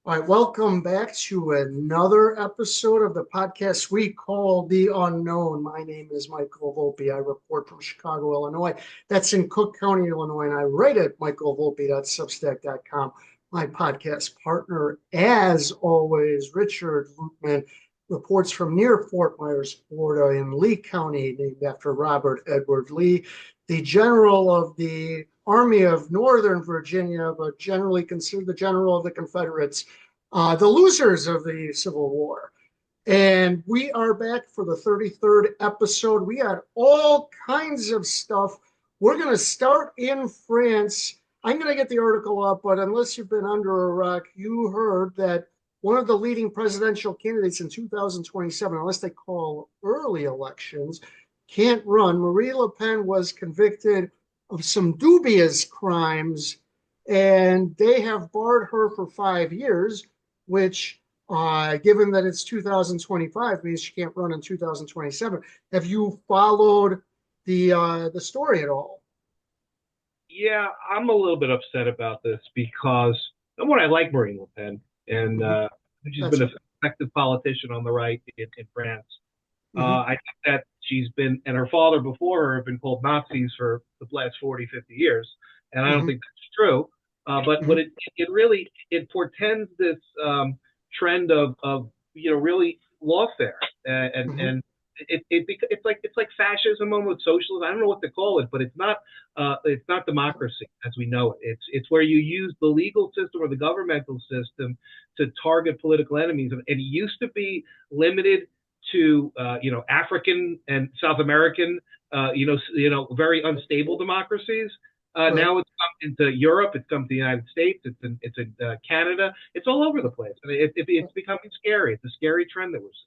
All right, welcome back to another episode of the podcast we call The Unknown. My name is Michael Volpe. I report from Chicago, Illinois. That's in Cook County, Illinois, and I write at michaelvolpe.substack.com. My podcast partner, as always, Richard Luthmann, reports from near Fort Myers, Florida, in Lee County, named after Robert Edward Lee, the general of the Army of Northern Virginia, but generally considered the general of the Confederates, the losers of the Civil War. And we are back for the 33rd episode. We had all kinds of stuff. We're going to start in France. I'm going to get the article up, but unless you've been under a rock, you heard that one of the leading presidential candidates in 2027, unless they call early elections, can't run. Marie Le Pen was convicted of some dubious crimes, and they have barred her for 5 years, which, given that it's 2025, means she can't run in 2027. Have you followed the story at all? Yeah, I'm a little bit upset about this because number one, I like Marine Le Pen, and Mm-hmm. she's That's been an good. effective politician on the right in France. Mm-hmm. I think that she's been, and her father before her have been called Nazis for the last 40, 50 years, and I don't Mm-hmm. think that's true. But Mm-hmm. it really it portends this trend of really lawfare Mm-hmm. and it's like fascism almost socialism. I don't know what to call it, but it's not democracy as we know it. It's where you use the legal system or the governmental system to target political enemies, and it used to be limited to African and South American very unstable democracies. Right. Now it's come into Europe, it's come to the United States, it's in Canada, it's all over the place. I mean, it's becoming scary. It's a scary trend that we're seeing.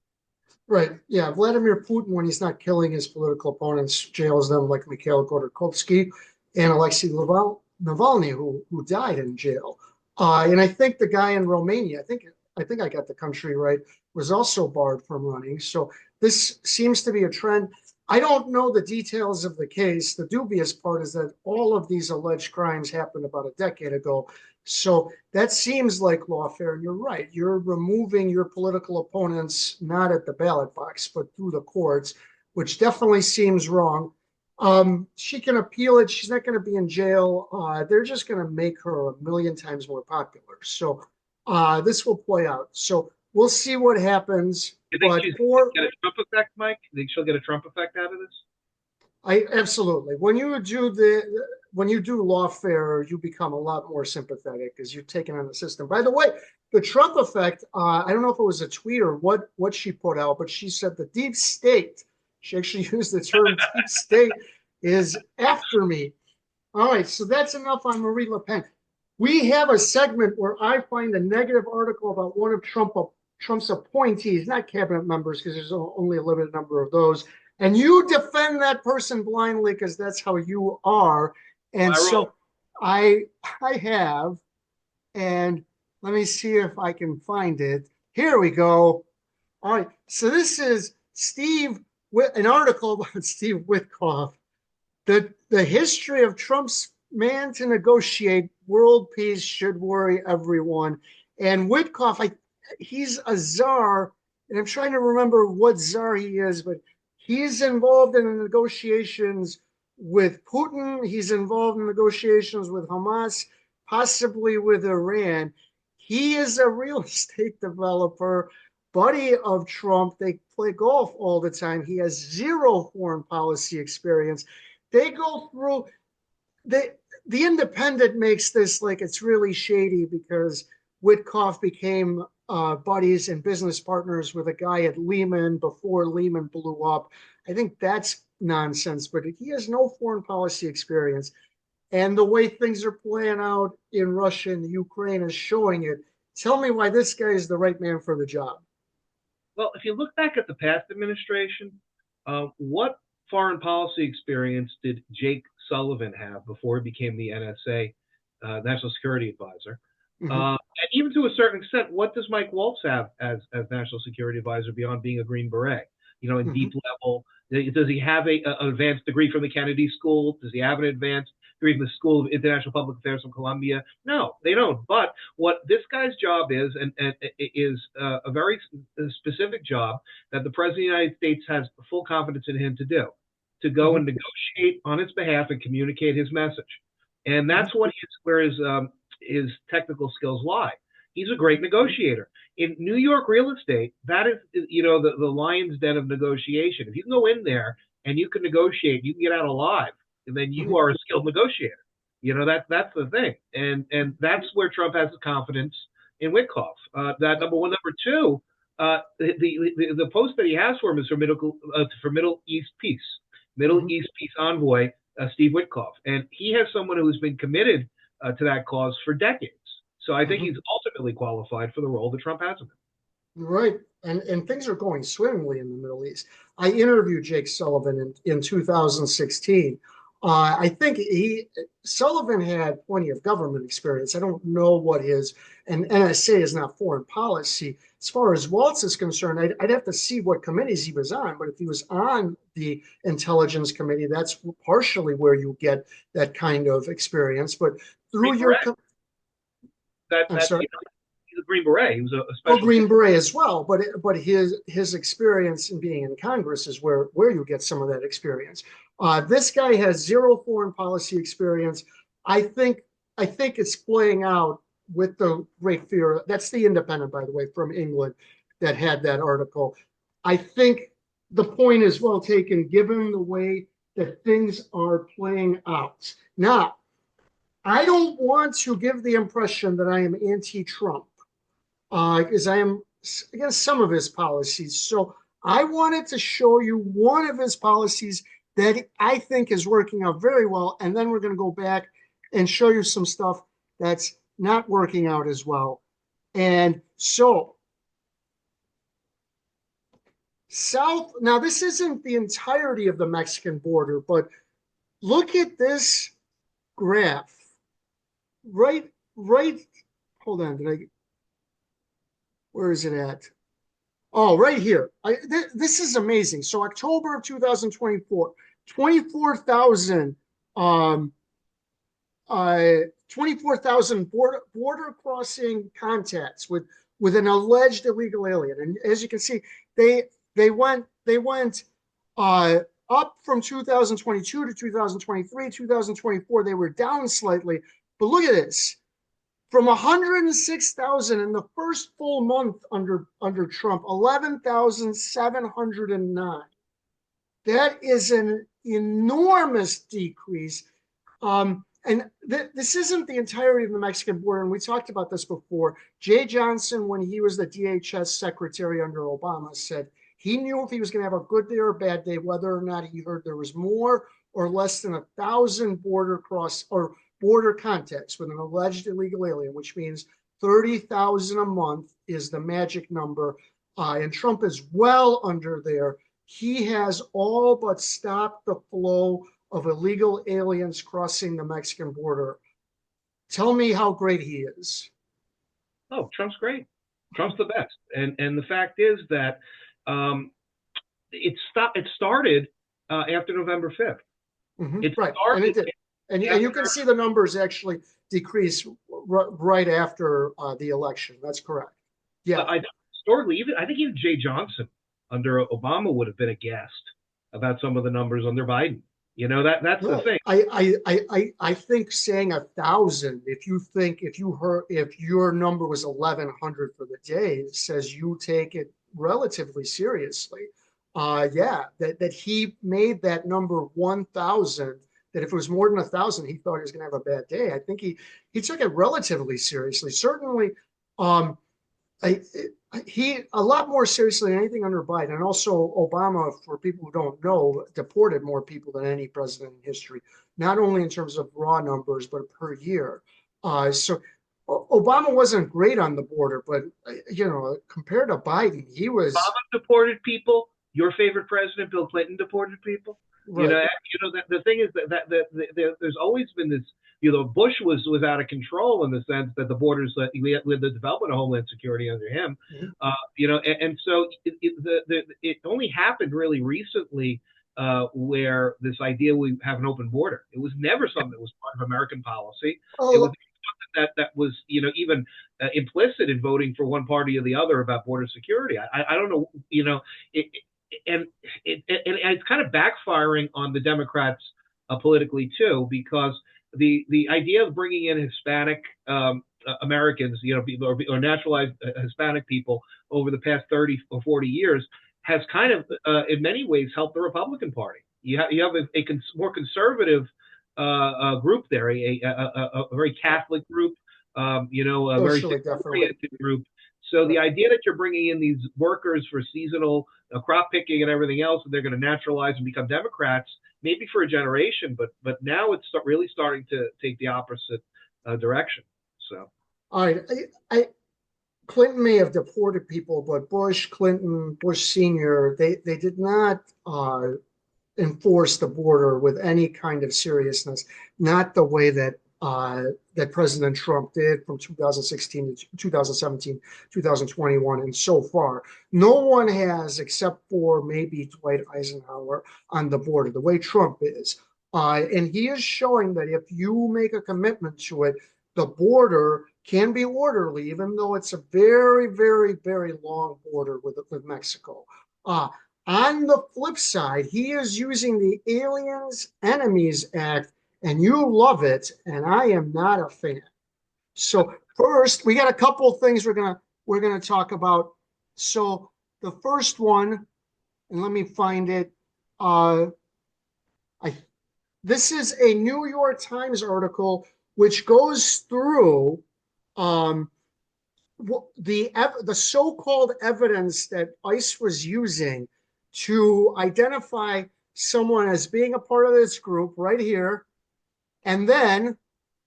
Right. Yeah. Vladimir Putin, when he's not killing his political opponents, jails them like Mikhail Godorkovsky and Alexei Navalny, who died in jail. And I think the guy in Romania, I think I got the country right, was also barred from running. So this seems to be a trend. I don't know the details of the case. The dubious part is that all of these alleged crimes happened about a decade ago. So that seems like lawfare. And you're right. You're removing your political opponents not at the ballot box, but through the courts, which definitely seems wrong. She can appeal it. She's not going to be in jail. They're just going to make her a million times more popular. So this will play out. So we'll see what happens. You think But she's for get a Trump effect, Mike? You think she'll get a Trump effect out of this? I absolutely. When you do lawfare, you become a lot more sympathetic because you're taking on the system. By the way, the Trump effect. I don't know if it was a tweet or what she put out, but she said the deep state. She actually used the term deep state is after me. All right, so that's enough on Marie Le Pen. We have a segment where I find a negative article about one of Trump's appointees, not cabinet members, because there's only a limited number of those. And you defend that person blindly because that's how you are. And I roll. so I have, and let me see if I can find it. Here we go. All right. So this is an article about Steve Witkoff, the history of Trump's man to negotiate world peace should worry everyone. And Witkoff, he's a czar, and I'm trying to remember what czar he is, but he's involved in the negotiations with Putin. He's involved in negotiations with Hamas, possibly with Iran. He is a real estate developer, buddy of Trump. They play golf all the time. He has zero foreign policy experience. They go through the Independent makes this like it's really shady because Witkoff became buddies and business partners with a guy at Lehman before Lehman blew up. I think that's nonsense, but he has no foreign policy experience. And the way things are playing out in Russia and the Ukraine is showing it. Tell me why this guy is the right man for the job. Well, if you look back at the past administration, what foreign policy experience did Jake Sullivan have before he became the NSA National Security Advisor? Mm-hmm. And even to a certain extent, what does Mike Waltz have as National Security Advisor beyond being a Green Beret? In Mm-hmm. deep level, does he have an advanced degree from the Kennedy School? Does he have an advanced through the School of International Public Affairs from Columbia. No, they don't. But what this guy's job is, and is a very specific job that the President of the United States has full confidence in him to do, to go and negotiate on his behalf and communicate his message. And that's where his technical skills lie. He's a great negotiator. In New York real estate, that is, the lion's den of negotiation. If you can go in there and you can negotiate, you can get out alive, and then you are a skilled negotiator. That's the thing. And that's where Trump has his confidence in Witkoff. That number one. Number two, the post that he has for him is for Middle East Peace, Middle East Peace Envoy, Steve Witkoff. And he has someone who's been committed to that cause for decades. So I think he's ultimately qualified for the role that Trump has him in. Right. And things are going swimmingly in the Middle East. I interviewed Jake Sullivan in 2016. I think Sullivan had plenty of government experience. I don't know what his, and NSA is not foreign policy. As far as Waltz is concerned, I'd have to see what committees he was on. But if he was on the Intelligence Committee, that's partially where you get that kind of experience. But through your... I'm sorry? He's a Green Beret. He was a special... Green Beret as well, but his experience in being in Congress is where you get some of that experience. This guy has zero foreign policy experience. I think it's playing out with the Great Fear. That's the Independent, by the way, from England, that had that article. I think the point is well taken, given the way that things are playing out. Now, I don't want to give the impression that I am anti-Trump, because I am against some of his policies. So I wanted to show you one of his policies that I think is working out very well, and then we're going to go back and show you some stuff that's not working out as well. And so, now this isn't the entirety of the Mexican border, but look at this graph. Right, hold on, where is it at? Oh, right here. This is amazing. So October of 2024, 24,000 border crossing contacts with an alleged illegal alien. And as you can see, they went up from 2022 to 2023, 2024, they were down slightly. But look at this. From 106,000 in the first full month under Trump, 11,709. That is an enormous decrease. And this isn't the entirety of the Mexican border, and we talked about this before. Jay Johnson, when he was the DHS secretary under Obama, said he knew if he was going to have a good day or a bad day, whether or not he heard there was more or less than 1,000 border contacts with an alleged illegal alien, which means 30,000 a month is the magic number. And Trump is well under there. He has all but stopped the flow of illegal aliens crossing the Mexican border. Tell me how great he is. Oh, Trump's great. Trump's the best. And the fact is that it started after November 5th. It right. started, and it did. And you can see the numbers actually decrease right after the election. That's correct. Yeah. Historically, I think even Jay Johnson under Obama would have been aghast about some of the numbers under Biden. That's the thing. I think saying 1,000, if your number was 1,100 for the day, says you take it relatively seriously. That he made that number 1,000. That if it was more than 1,000, he thought he was going to have a bad day. I think he took it relatively seriously. Certainly, he a lot more seriously than anything under Biden. And also Obama, for people who don't know, deported more people than any president in history, not only in terms of raw numbers, but per year. So Obama wasn't great on the border, but, compared to Biden, he was... Obama deported people. Your favorite president, Bill Clinton, deported people. Right. The thing is that there's always been this. Bush was out of control in the sense that the borders, we had the development of Homeland Security under him, and so it only happened really recently where this idea we have an open border. It was never something that was part of American policy. Oh, It was that was even implicit in voting for one party or the other about border security. I don't know, and it's kind of backfiring on the Democrats politically too, because the idea of bringing in Hispanic Americans, or naturalized Hispanic people over the past 30 or 40 years has kind of, in many ways, helped the Republican Party. You have a more conservative group there, a very Catholic group, a very oriented group. So the idea that you're bringing in these workers for seasonal crop picking and everything else, and they're going to naturalize and become Democrats, maybe for a generation, but now it's really starting to take the opposite direction. So, all right, Clinton may have deported people, but Bush, Clinton, Bush Sr., they did not enforce the border with any kind of seriousness, not the way that that President Trump did from 2016 to 2017, 2021, and so far. No one has, except for maybe Dwight Eisenhower, on the border, the way Trump is. And he is showing that if you make a commitment to it, the border can be orderly, even though it's a very, very, very long border with Mexico. On the flip side, he is using the Aliens Enemies Act, and you love it, and I am not a fan. So first, we got a couple of things we're gonna talk about. So the first one, and let me find it. This is a New York Times article which goes through the so-called evidence that ICE was using to identify someone as being a part of this group right here. And then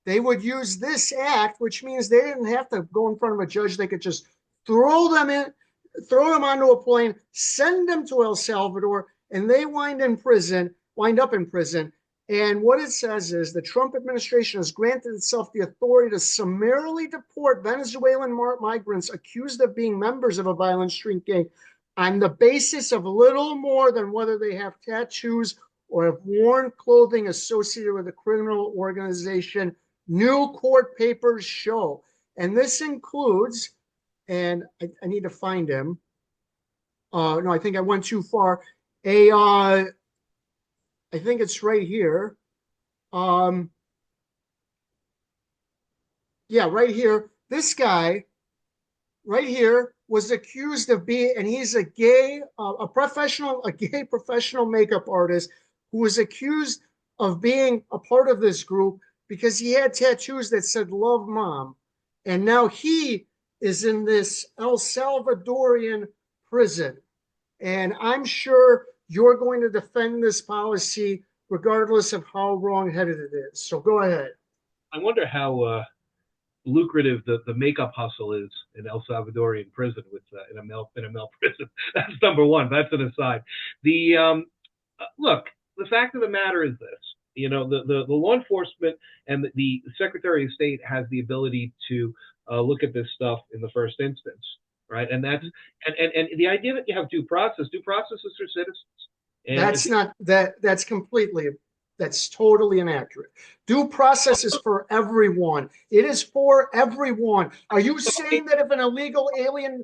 they would use this act, which means they didn't have to go in front of a judge. They could just throw them onto a plane, send them to El Salvador, and they wind up in prison. And what it says is the Trump administration has granted itself the authority to summarily deport Venezuelan migrants accused of being members of a violent street gang on the basis of little more than whether they have tattoos or have worn clothing associated with a criminal organization, new court papers show. And this includes, and I need to find him. No, I think I went too far. I think it's right here. Yeah, right here. This guy right here was accused of being, and he's a gay professional makeup artist who was accused of being a part of this group because he had tattoos that said "Love Mom." And now he is in this El Salvadorian prison. And I'm sure you're going to defend this policy regardless of how wrong-headed it is. So go ahead. I wonder how lucrative the makeup hustle is in El Salvadorian prison in a male prison. That's number one. That's an aside. Look, the fact of the matter is this. The law enforcement and the Secretary of State has the ability to look at this stuff in the first instance. Right, and that's and the idea that you have due process is for citizens. And that's totally inaccurate. Due process is for everyone. It is for everyone. Are you saying that if an illegal alien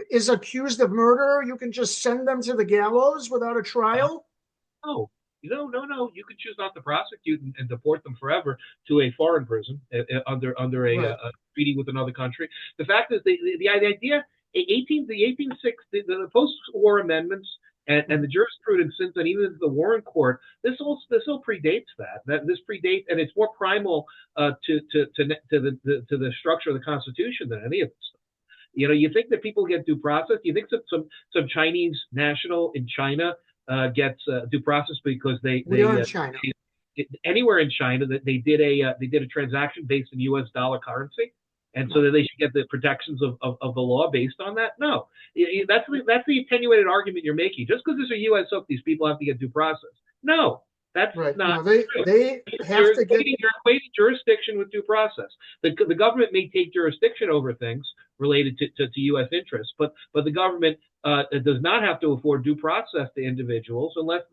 is accused of murder, you can just send them to the gallows without a trial? No. No. You can choose not to prosecute and deport them forever to a foreign prison under a treaty with another country. The fact is, the idea. The post-war amendments and the jurisprudence since then, even the Warren Court, this all predates that. This predates, and it's more primal to the structure of the Constitution than any of this stuff. You think that people get due process? You think some Chinese national in China gets due process because they are in China. Anywhere in China that they did a transaction based in U.S. dollar currency? And so that they should get the protections of the law based on that? No, that's the attenuated argument you're making. Just because there's a U.S. hook, these people have to get due process. No, that's right. not. No, they have to get. You're equating jurisdiction with due process. The government may take jurisdiction over things, related to U.S. interests. But the government does not have to afford due process to individuals unless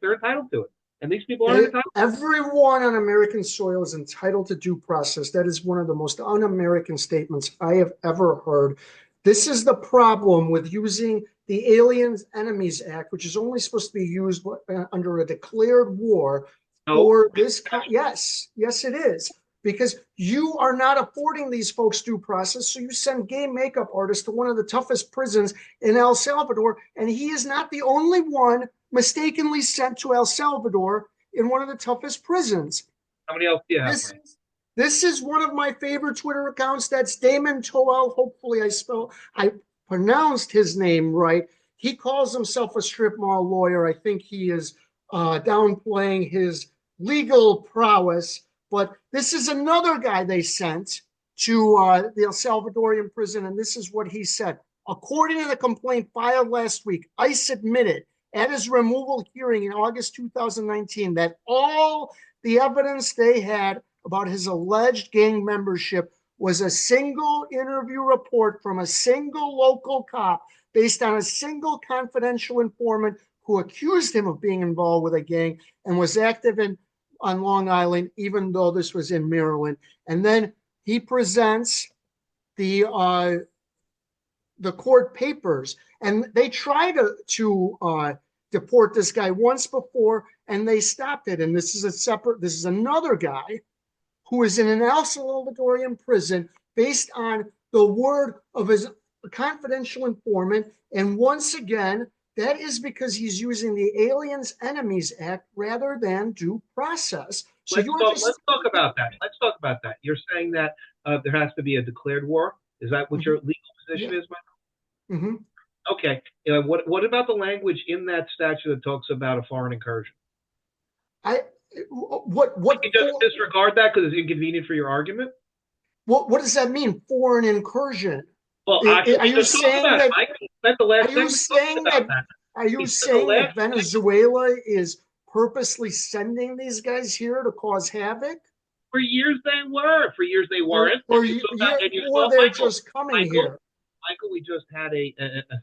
they're entitled to it. And these people aren't entitled. Everyone on American soil is entitled to due process. That is one of the most un-American statements I have ever heard. This is the problem with using the Aliens Enemies Act, which is only supposed to be used under a declared war for this. Yes, it is. Because you are not affording these folks due process. So you send gay makeup artists to one of the toughest prisons in El Salvador. And he is not the only one mistakenly sent to El Salvador in one of the toughest prisons. How many else do you have? This is one of my favorite Twitter accounts. That's Damon Toel. Hopefully I pronounced his name right. He calls himself a strip mall lawyer. I think he is downplaying his legal prowess. But this is another guy they sent to the El Salvadorian prison, and this is what he said. According to the complaint filed last week, ICE admitted at his removal hearing in August 2019 that all the evidence they had about his alleged gang membership was a single interview report from a single local cop based on a single confidential informant who accused him of being involved with a gang and was active on Long Island, even though this was in Maryland. And then he presents the court papers, and they tried to deport this guy once before, and they stopped it. And this is another guy who is in an El Salvadorian prison based on the word of his confidential informant. And once again, that is because he's using the Aliens Enemies Act rather than due process. So let's talk about that. Let's talk about that. You're saying that there has to be a declared war. Is that what your legal position is, Michael? Mm-hmm. Okay. What about the language in that statute that talks about a foreign incursion? What? You just disregard that because it's inconvenient for your argument? What does that mean? Foreign incursion? Well, are you saying that? Are you saying that Venezuela is purposely sending these guys here to cause havoc? For years they were. For years they weren't. Or they're just coming here. Michael, we just had a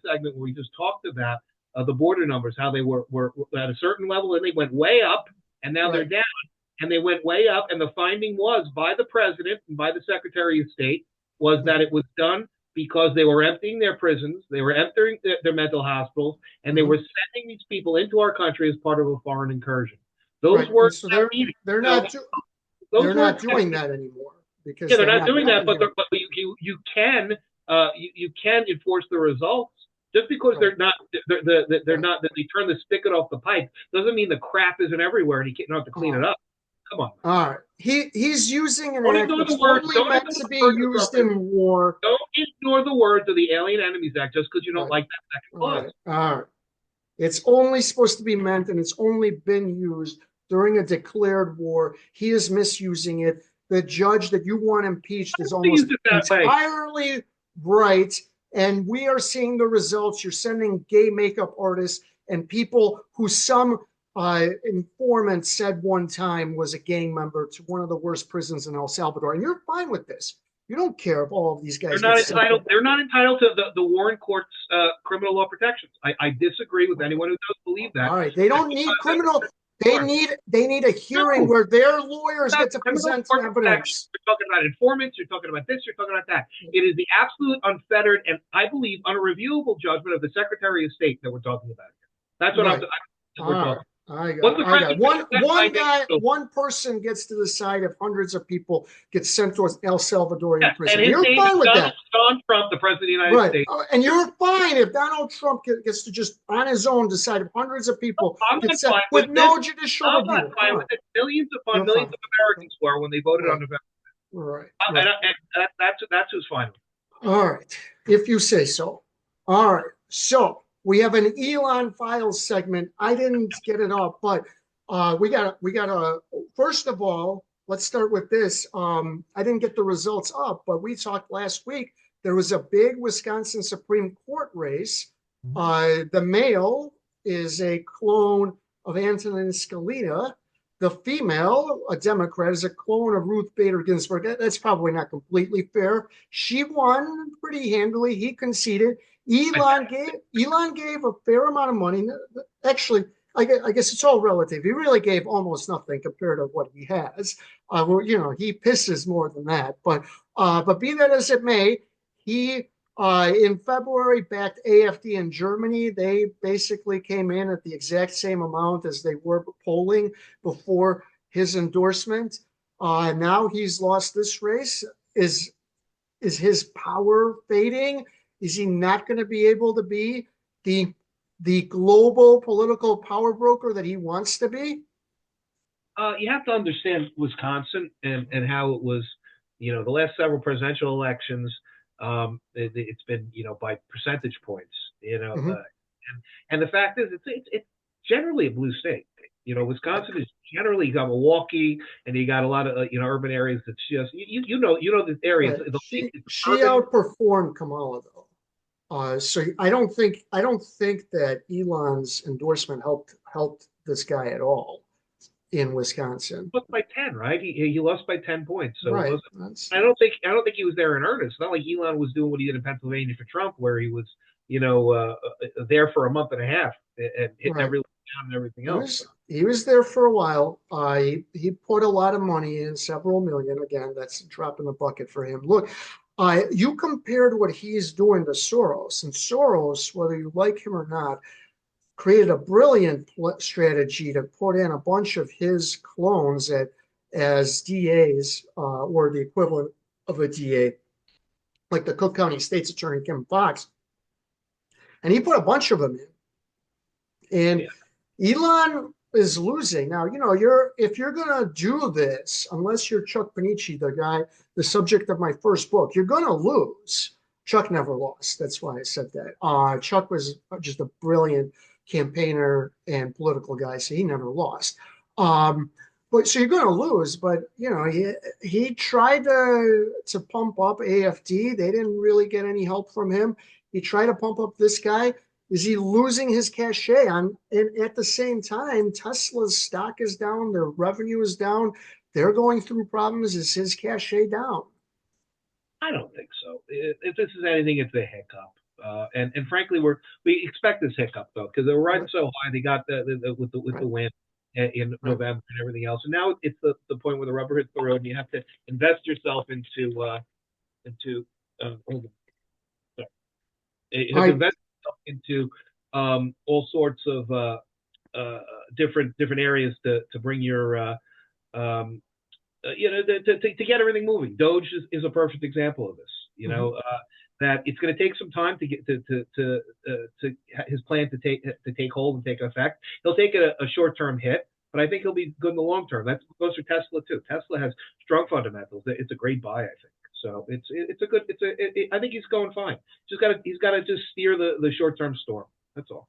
segment where we just talked about the border numbers, how they were at a certain level and they went way up, and now they're down, and they went way up. And the finding was by the president and by the Secretary of State was that it was done because they were emptying their prisons, they were emptying their mental hospitals, and they were sending these people into our country as part of a foreign incursion. Those words, so they're not doing that anymore. Because they're not doing that, but you can enforce the results. Just because they're not that they turn the spigot off the pipe doesn't mean the crap isn't everywhere and you don't have to clean it up. Come on. All right. He's using an act that's only meant to be used in war. Don't ignore the words of the Alien Enemies Act just because you don't like that second clause. All right. It's only supposed to be meant, and it's only been used during a declared war. He is misusing it. The judge that you want impeached is almost entirely right, and we are seeing the results. You're sending gay makeup artists and people who some informant said one time was a gang member to one of the worst prisons in El Salvador, and you're fine with this. You don't care if all of these guys. They're not entitled to the Warren Court's criminal law protections. I disagree with anyone who does believe that. All right, they don't need criminal. They need a hearing where their lawyers get to present evidence. You're talking about informants. You're talking about this. You're talking about that. It is the absolute unfettered and I believe unreviewable judgment of the Secretary of State that we're talking about here. That's what we're talking. One person gets to decide if hundreds of people get sent to El Salvadorian prison. And you're fine with that. Donald Trump, the president of the United States. And you're fine if Donald Trump gets to just on his own decide if hundreds of people get sent with no judicial review. I'm not fine with it. Millions upon millions of Americans were when they voted on November. Right. And that's who's fine. All right. If you say so. All right. So we have an Elon Files segment. I didn't get it up, but we got first of all, let's start with this. I didn't get the results up, but we talked last week. There was a big Wisconsin Supreme Court race. The male is a clone of Antonin Scalia. the female, a Democrat, is a clone of Ruth Bader Ginsburg. That's probably not completely fair. She won pretty handily. He conceded. Elon gave a fair amount of money. Actually, I guess it's all relative. He really gave almost nothing compared to what he has. Well, he pisses more than that. But be that as it may, he in February backed AfD in Germany. They basically came in at the exact same amount as they were polling before his endorsement. Now he's lost this race. Is his power fading? Is he not going to be able to be the global political power broker that he wants to be? You have to understand Wisconsin and how it was, the last several presidential elections. It's been, by percentage points, Mm-hmm. and the fact is, it's generally a blue state. Wisconsin is generally, you got Milwaukee, and you got a lot of urban areas that's just the areas. Right. She outperformed Kamala though. So I don't think that Elon's endorsement helped this guy at all in Wisconsin. Lost by 10, right? He lost by 10 points. So right. It wasn't, I don't think he was there in earnest. Not like Elon was doing what he did in Pennsylvania for Trump, where he was there for a month and a half and hitting right. everything down and everything else. He was there for a while. He put a lot of money in, several million. Again, that's a drop in the bucket for him. Look, you compared what he's doing to Soros, and Soros, whether you like him or not, created a brilliant strategy to put in a bunch of his clones as DAs or the equivalent of a DA, like the Cook County State's Attorney Kim Foxx, and he put a bunch of them in. And Elon is losing now. If you're gonna do this, unless you're Chuck Panici, the subject of my first book, you're gonna lose. Chuck never lost. That's why I said that. Chuck was just a brilliant campaigner and political guy, so he never lost. But so you're going to lose. But he tried to pump up AfD. They didn't really get any help from him. He tried to pump up this guy. Is he losing his cachet on? And at the same time, Tesla's stock is down. Their revenue is down. They're going through problems. Is his cachet down? I don't think so. If this is anything, it's a hiccup. And frankly, we expect this hiccup though, because they were riding so high. They got with the win in November and everything else, and now it's the point where the rubber hits the road, and you have to invest yourself into all sorts of different areas to bring your to get everything moving. Doge is a perfect example of this. That it's going to take some time to get to his plan to take hold and take effect. He'll take a short-term hit, but I think he'll be good in the long term. That goes for Tesla too. Tesla has strong fundamentals. It's a great buy, I think. So I think he's going fine. He's got to just steer the short-term storm. That's all.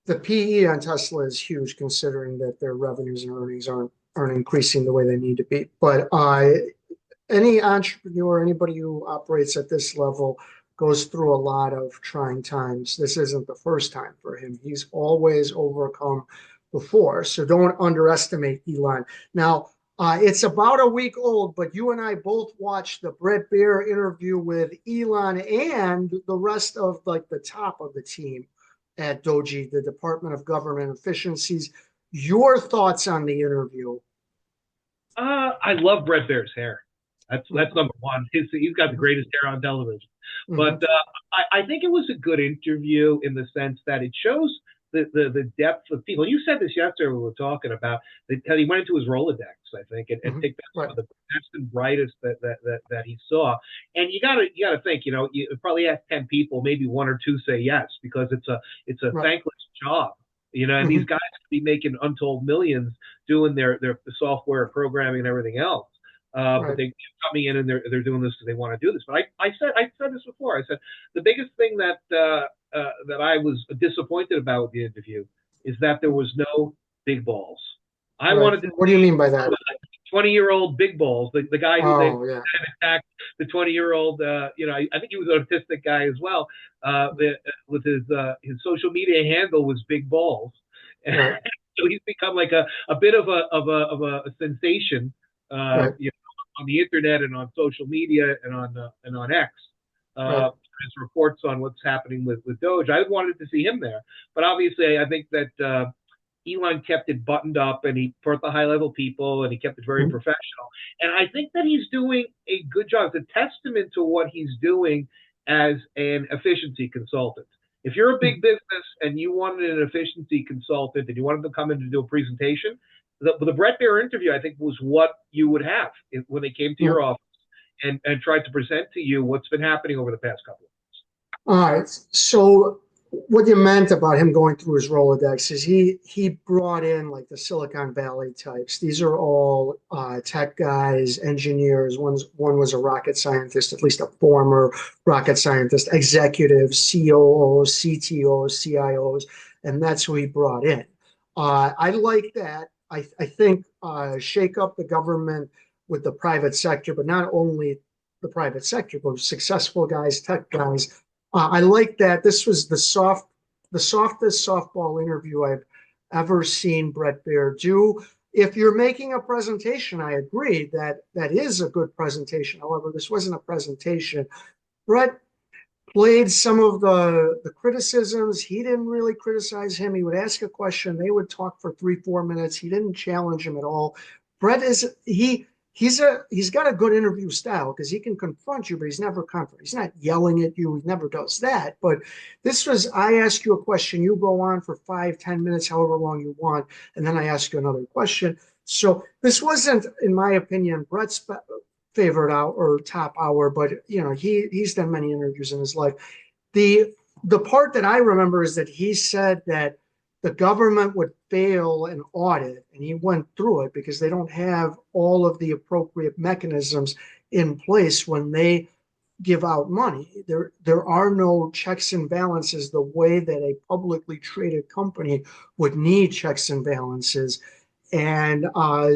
The PE on Tesla is huge, considering that their revenues and earnings aren't increasing the way they need to be. But any entrepreneur, anybody who operates at this level, goes through a lot of trying times. This isn't the first time for him. He's always overcome before. So don't underestimate Elon. Now, it's about a week old, but you and I both watched the Brett Baer interview with Elon and the rest of the top of the team at Doji, the Department of Government Efficiencies. Your thoughts on the interview? I love Brett Baer's hair. That's number one. He's got the greatest hair on television. But I think it was a good interview in the sense that it shows the depth of people. You said this yesterday when we were talking about how he went into his Rolodex, I think, and picked out some of the best and brightest that he saw. And you gotta think, you probably ask 10 people, maybe one or two say yes, because it's a thankless job. And these guys could be making untold millions doing their software programming and everything else. But they're coming in and they're doing this because they want to do this. But I said this before. I said the biggest thing that I was disappointed about with the interview is that there was no big balls. I wanted to. What do you mean by that? 20-year-old big balls, the guy who attacked the 20-year-old. I think he was an autistic guy as well. With his social media handle was big balls. So he's become like a bit of a sensation, Right. on the internet and on social media and on X. Right. His reports on what's happening with Doge. I wanted to see him there, but obviously, I think that Elon kept it buttoned up, and he brought the high level people, and he kept it very Mhm. professional. And I think that he's doing a good job. It's a testament to what he's doing as an efficiency consultant. If you're a big business and you wanted an efficiency consultant and you wanted to come in to do a presentation, the Brett Baer interview, I think, was what you would have when they came to your office and tried to present to you what's been happening over the past couple of All right. So what you meant about him going through his Rolodex is he brought in like the Silicon Valley types. These are all tech guys, engineers. One was a rocket scientist, at least a former rocket scientist, executives, COOs, CTOs, CIOs, and that's who he brought in. I like that. I think shake up the government with the private sector, but not only the private sector, but successful guys, tech guys. I like that. This was the softest softball interview I've ever seen Brett Baer do. If you're making a presentation, I agree that that is a good presentation. However, this wasn't a presentation. Brett played some of the criticisms. He didn't really criticize him. He would ask a question. They would talk for 3-4 minutes. He didn't challenge him at all. Brett is he's got a good interview style because he can confront you, but he's never confront. He's not yelling at you. He never does that. But this was I ask you a question, you go on for 5-10 minutes, however long you want, and then I ask you another question. So this wasn't, in my opinion, Brett's favorite hour or top hour, but he's done many interviews in his life. The part that I remember is that he said that the government would fail an audit, and he went through it because they don't have all of the appropriate mechanisms in place when they give out money. There are no checks and balances the way that a publicly traded company would need checks and balances. And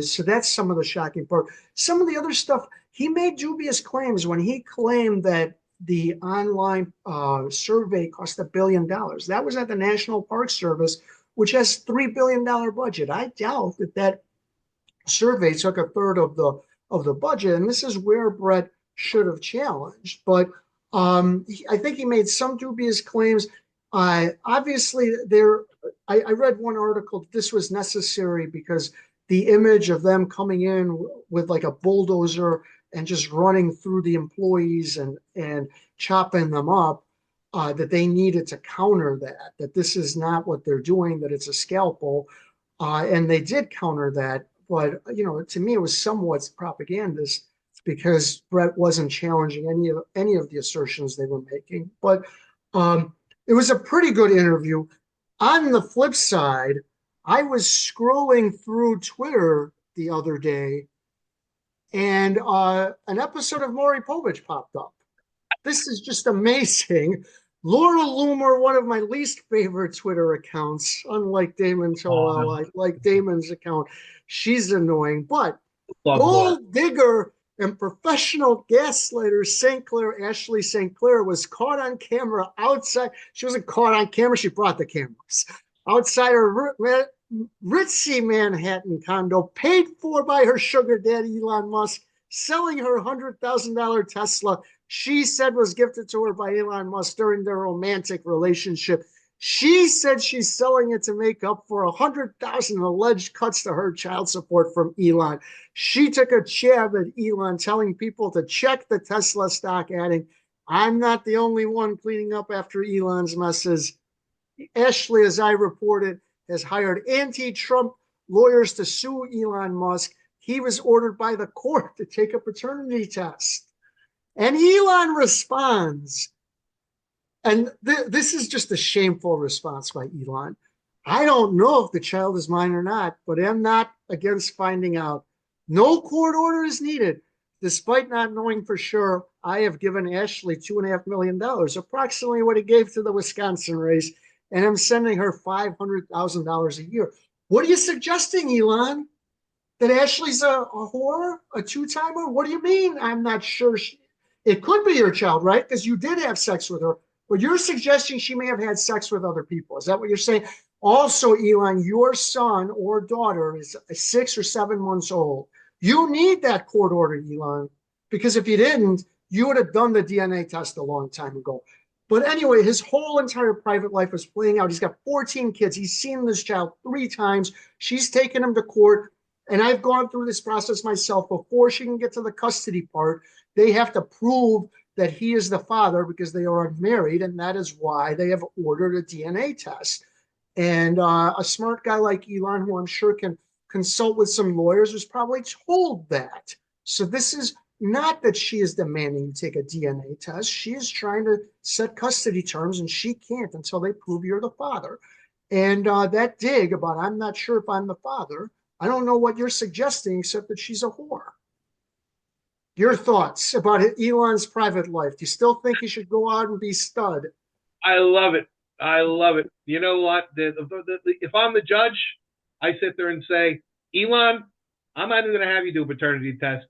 so that's some of the shocking part. Some of the other stuff, he made dubious claims when he claimed that the online survey cost $1 billion. That was at the National Park Service, which has $3 billion budget. I doubt that survey took a third of the budget, and this is where Brett should have challenged. But I think he made some dubious claims. Obviously, I read one article that this was necessary because the image of them coming in with like a bulldozer and just running through the employees and chopping them up, that they needed to counter that this is not what they're doing, that it's a scalpel. And they did counter that. But, to me, it was somewhat propagandist because Brett wasn't challenging any of the assertions they were making. But it was a pretty good interview. On the flip side, I was scrolling through Twitter the other day, and an episode of Maury Povich popped up. This is just amazing. Laura Loomer, one of my least favorite Twitter accounts, unlike Damon Toel, I like Damon's account. She's annoying, but gold digger and professional gaslighter Ashley St. Clair was caught on camera outside. She wasn't caught on camera. She brought the cameras outside her ritzy Manhattan condo, paid for by her sugar daddy, Elon Musk, selling her $100,000 Tesla she said was gifted to her by Elon Musk during their romantic relationship. She said she's selling it to make up for 100,000 alleged cuts to her child support from Elon. She took a jab at Elon, telling people to check the Tesla stock, adding, "I'm not the only one cleaning up after Elon's messes." Ashley, as I reported, has hired anti-Trump lawyers to sue Elon Musk. He was ordered by the court to take a paternity test. And Elon responds, and this is just a shameful response by Elon. "I don't know if the child is mine or not, but I'm not against finding out. No court order is needed. Despite not knowing for sure, I have given Ashley $2.5 million, approximately what he gave to the Wisconsin race, and I'm sending her $500,000 a year." What are you suggesting, Elon? That Ashley's a whore, a two-timer? What do you mean? I'm not sure. It could be your child, right? Because you did have sex with her, but you're suggesting she may have had sex with other people. Is that what you're saying? Also, Elon, your son or daughter is 6 or 7 months old. You need that court order, Elon, because if you didn't, you would have done the DNA test a long time ago. But anyway, his whole entire private life was playing out. He's got 14 kids. He's seen this child 3 times. She's taken him to court. And I've gone through this process myself. Before she can get to the custody part, they have to prove that he is the father because they are unmarried. And that is why they have ordered a DNA test. And a smart guy like Elon, who I'm sure can consult with some lawyers, was probably told that. So this is not that she is demanding you take a DNA test. She is trying to set custody terms, and she can't until they prove you're the father. And that dig about, I'm not sure if I'm the father, I don't know what you're suggesting except that she's a whore. Your thoughts about Elon's private life? Do you still think he should go out and be stud? I love it. I love it. You know what? If I'm the judge, I sit there and say, Elon, I'm not even going to have you do a paternity test.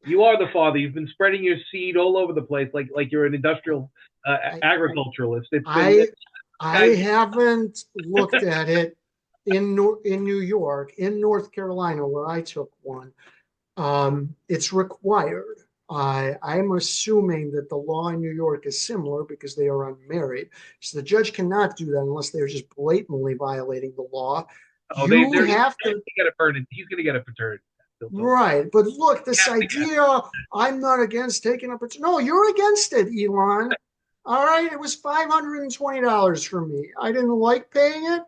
You are the father. You've been spreading your seed all over the place, like you're an industrial agriculturalist. I haven't looked at it in New York, in North Carolina, where I took one. It's required. I'm assuming that the law in New York is similar because they are unmarried. So the judge cannot do that unless they're just blatantly violating the law. Oh, You have to get a burden. He's going to get a paternity. Right. But look, this idea, I'm not against taking a paternity. No, you're against it, Elon. All right. It was $520 for me. I didn't like paying it,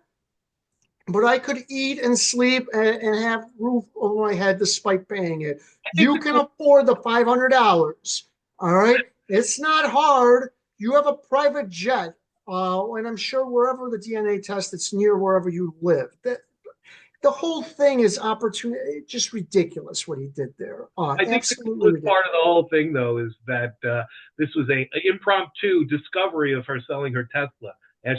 but I could eat and sleep and have roof over my head despite paying it. You can afford the $500. All right. It's not hard. You have a private jet. And I'm sure wherever the DNA test, it's near wherever you live. The whole thing is opportunity, just ridiculous what he did there. I think the part of the whole thing, though, is that this was an impromptu discovery of her selling her Tesla.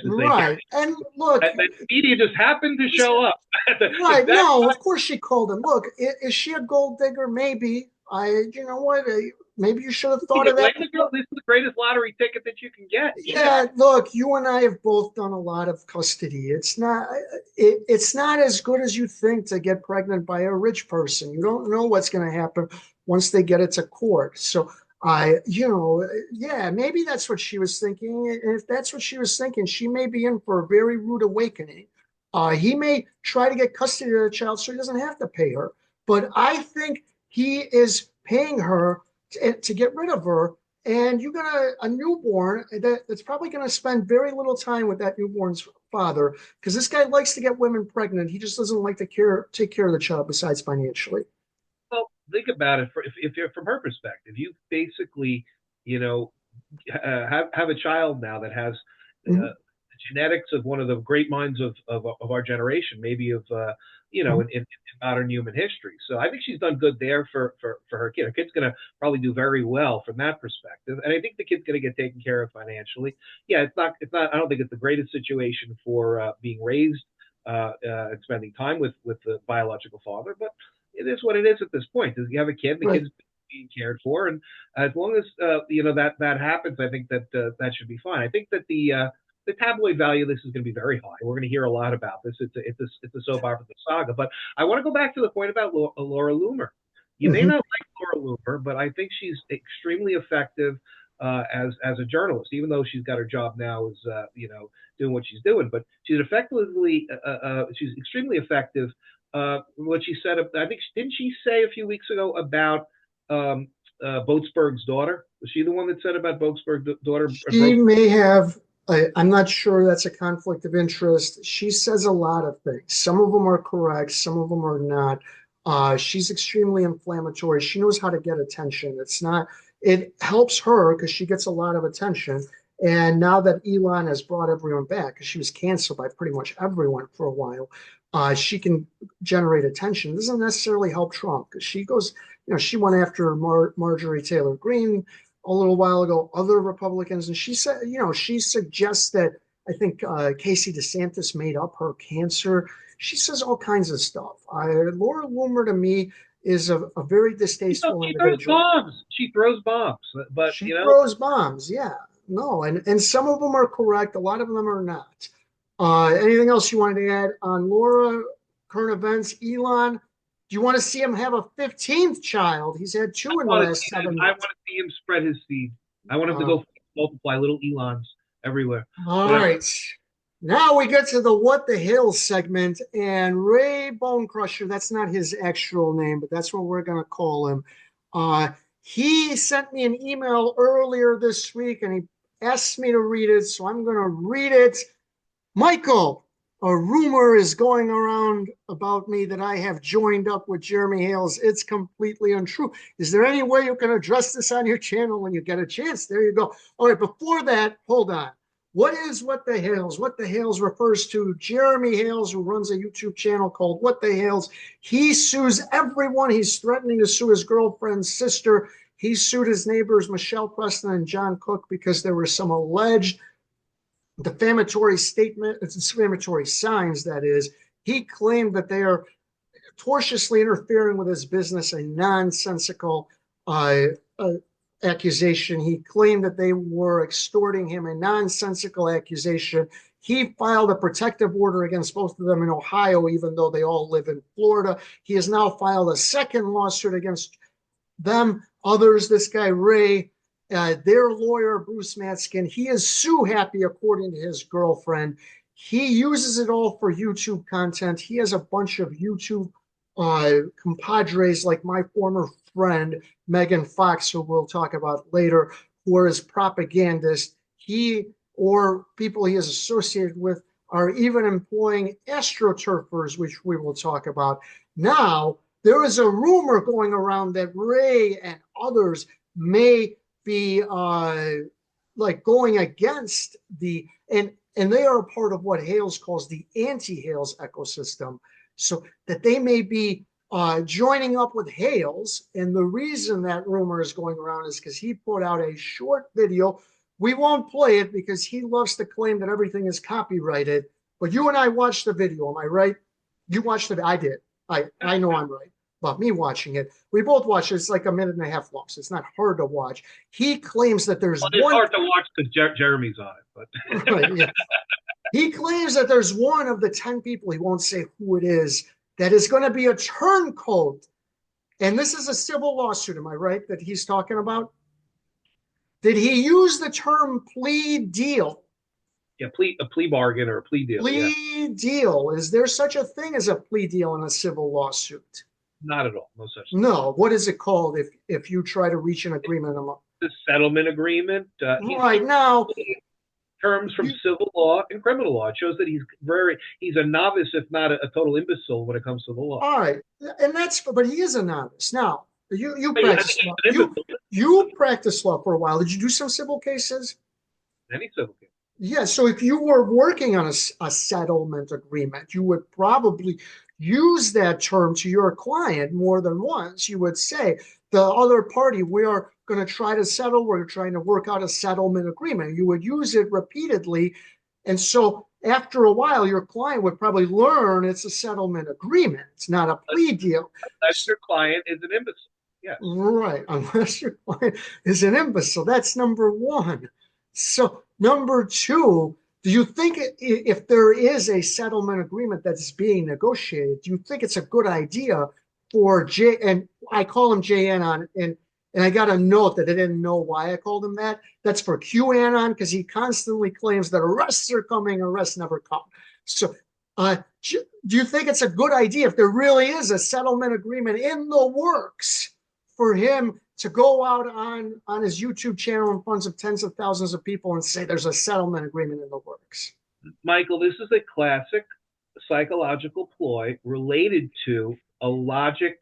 Right. And look, the media just happened to show up. Right. No, of course she called him. Look, is she a gold digger? Maybe. You know what? Maybe you should have thought of that. This is the greatest lottery ticket that you can get. Yeah, look, you and I have both done a lot of custody. It's not as good as you think to get pregnant by a rich person. You don't know what's going to happen once they get it to court. So maybe that's what she was thinking. And if that's what she was thinking, she may be in for a very rude awakening. He may try to get custody of the child so he doesn't have to pay her. But I think he is paying her to get rid of her. And you got a newborn that's probably going to spend very little time with that newborn's father because this guy likes to get women pregnant. He just doesn't like to take care of the child besides financially. Well, think about it. If you're from her perspective, you basically, have a child now that has the genetics of one of the great minds of our generation, maybe of in modern human history. So I think she's done good there for her kid. Her kid's going to probably do very well from that perspective, and I think the kid's going to get taken care of financially. Yeah, it's not. I don't think it's the greatest situation for being raised and spending time with the biological father, but it is what it is at this point. You have a kid, the kid's being cared for, and as long as that happens, I think that that should be fine. I think that the tabloid value of this is going to be very high. We're going to hear a lot about this. It's a soap opera saga. But I want to go back to the point about Laura Loomer. You may not like Laura Loomer, but I think she's extremely effective as a journalist, even though she's got her job now as doing what she's doing. But she's she's extremely effective. What she said, I think, didn't she say a few weeks ago about Boatsberg's daughter? Was she the one that said about Boatsberg's daughter? She may have. I'm not sure that's a conflict of interest. She says a lot of things. Some of them are correct. Some of them are not. She's extremely inflammatory. She knows how to get attention. It helps her because she gets a lot of attention. And now that Elon has brought everyone back, because she was canceled by pretty much everyone for a while, she can generate attention. It doesn't necessarily help Trump because she goes, she went after Marjorie Taylor Greene a little while ago, other Republicans, and she said, she suggests that I think Casey DeSantis made up her cancer. She says all kinds of stuff. Laura Loomer to me is a very distasteful individual. She throws bombs, but she throws bombs. Yeah, no, and some of them are correct. A lot of them are not. Anything else you wanted to add on Laura, current events, Elon? Do you want to see him have a 15th child? He's had two in the last 7 I want months. to see him spread his seed. I want him to Uh, go multiply little Elons everywhere. all Whatever. right. Now we get to the What the Hill segment, and Ray Bonecrusher, that's not his actual name, but that's what we're going to call him. Uh, he sent me an email earlier this week, and he asked me to read it, so I'm going to read it. Michael, a rumor is going around about me that I have joined up with Jeremy Hales. It's completely untrue. Is there any way you can address this on your channel when you get a chance? There you go. All right, before that, hold on. What is What the Hales? What the Hales refers to Jeremy Hales, who runs a YouTube channel called What the Hales. He sues everyone. He's threatening to sue his girlfriend's sister. He sued his neighbors, Michelle Preston and John Cook, because there were some alleged defamatory signs, that is. He claimed that they are tortiously interfering with his business, a nonsensical accusation. He claimed that they were extorting him, a nonsensical accusation. He filed a protective order against both of them in Ohio, even though they all live in Florida. He has now filed a second lawsuit against them, others. This guy, Ray, their lawyer, Bruce Matskin, he is sue happy, according to his girlfriend. He uses it all for YouTube content. He has a bunch of YouTube compadres, like my former friend, Megan Fox, who we'll talk about later, who are his propagandists. He or people he is associated with are even employing astroturfers, which we will talk about. Now, there is a rumor going around that Ray and others may be like going against and they are a part of what Hales calls the anti-Hales ecosystem, so that they may be joining up with Hales. And the reason that rumor is going around is because he put out a short video. We won't play it because he loves to claim that everything is copyrighted, but you and I watched the video. Am I right? You watched it. I did. I know I'm right about me watching it. We both watched it. It's like a minute and a half long, so it's not hard to watch. He claims that there's Well, it's hard to watch because Jeremy's on it, but right, yeah. He claims that there's one of the 10 people, he won't say who it is, that is going to be a turncoat. And this is a civil lawsuit, am I right, that he's talking about? Did he use the term plea deal? yeah, a plea bargain or a plea deal. Plea Yeah, deal. Is there such a thing as a plea deal in a civil lawsuit? not at all. No such thing. No. What is it called if you try to reach an agreement? The settlement agreement. Right now, terms from civil law and criminal law. It shows that he's a novice, if not a total imbecile, when it comes to the law. all right, and but he is a novice. Now, you But yeah, practice law. You practiced law for a while. Did you do some civil cases? Any civil case. Yeah, so if you were working on a settlement agreement, you would probably use that term to your client more than once. You would say, the other party, we are going to try to settle, we're trying to work out a settlement agreement. You would use it repeatedly. And so after a while, your client would probably learn it's a settlement agreement. It's not a plea deal. Unless your client is an imbecile. Yes. Right, unless your client is an imbecile. That's number one. So number two, do you think if there is a settlement agreement that's being negotiated, do you think it's a good idea for and I call him JN and I got a note that I didn't know why I called him that. That's for QAnon, because he constantly claims that arrests are coming, arrests never come. So do you think it's a good idea, if there really is a settlement agreement in the works, for him to go out on his YouTube channel in front of tens of thousands of people and say there's a settlement agreement in the works? Michael, this is a classic psychological ploy related to a logic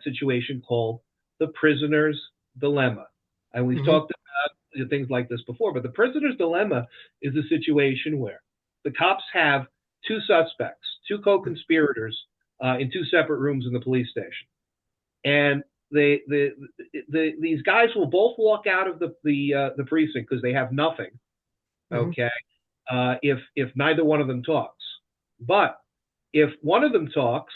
situation called the prisoner's dilemma. And we've talked about things like this before, but the prisoner's dilemma is a situation where the cops have two suspects, two co-conspirators in two separate rooms in the police station. And these guys will both walk out of the precinct because they have nothing. Okay. If neither one of them talks. But if one of them talks,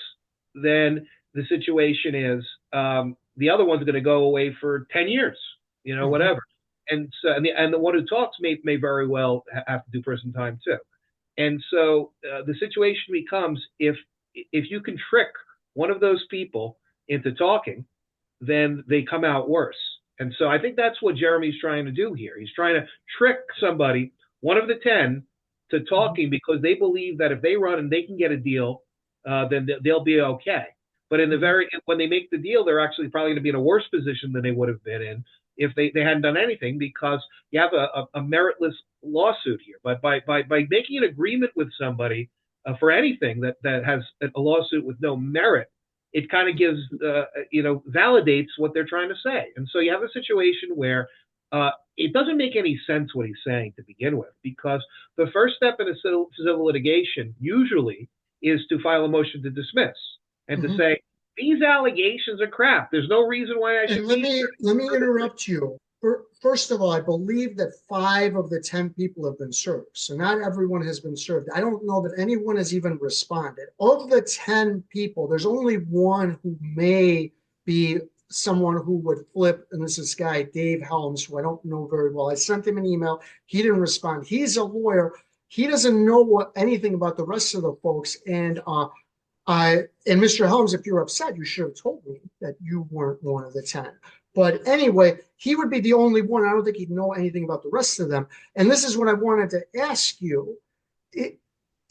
then the situation is the other one's going to go away for 10 years, whatever. And so, and the one who talks may very well have to do prison time too. And so the situation becomes if you can trick one of those people into talking, then they come out worse. And so I think that's what Jeremy's trying to do here. He's trying to trick somebody, one of the 10, to talking because they believe that if they run and they can get a deal, then they'll be okay. But when they make the deal, they're actually probably going to be in a worse position than they would have been in if they hadn't done anything, because you have a meritless lawsuit here. But by making an agreement with somebody for anything that has a lawsuit with no merit, it kind of gives, validates what they're trying to say. And so you have a situation where it doesn't make any sense what he's saying to begin with, because the first step in a civil litigation usually is to file a motion to dismiss and to say, these allegations are crap. There's no reason why I should. And let me interrupt you. First of all, I believe that 5 of the 10 people have been served. So not everyone has been served. I don't know that anyone has even responded. Of the 10 people, there's only one who may be someone who would flip, and this is this guy, Dave Helms, who I don't know very well. I sent him an email. He didn't respond. He's a lawyer. He doesn't know anything about the rest of the folks. And Mr. Helms, if you're upset, you should have told me that you weren't one of the 10. But anyway, he would be the only one. I don't think he'd know anything about the rest of them. And this is what I wanted to ask you.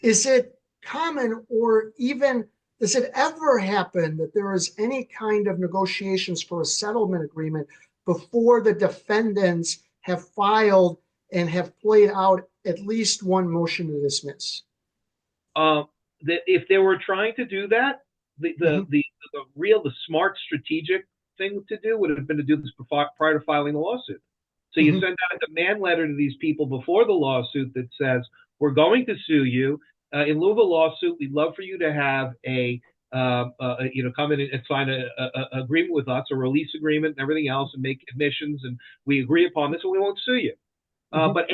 Is it common, or even does it ever happen that there is any kind of negotiations for a settlement agreement before the defendants have filed and have played out at least one motion to dismiss? If they were trying to do that, the smart strategic thing to do would have been to do this prior to filing the lawsuit. So you send out a demand letter to these people before the lawsuit that says, we're going to sue you. In lieu of a lawsuit, we'd love for you to have come in and sign an agreement with us, a release agreement and everything else, and make admissions, and we agree upon this, and we won't sue you. But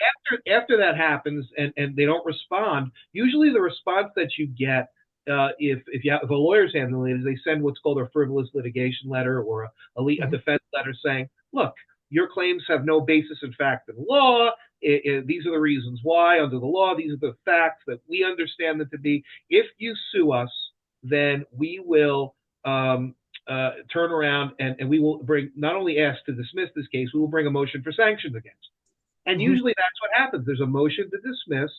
after that happens and they don't respond, usually the response that you get, if a lawyer's handling it, is they send what's called a frivolous litigation letter or a defense letter saying, look, your claims have no basis in fact in law. These are the reasons why under the law. These are the facts that we understand them to be. If you sue us, then we will turn around and we will not only ask to dismiss this case, we will bring a motion for sanctions against. And usually that's what happens. There's a motion to dismiss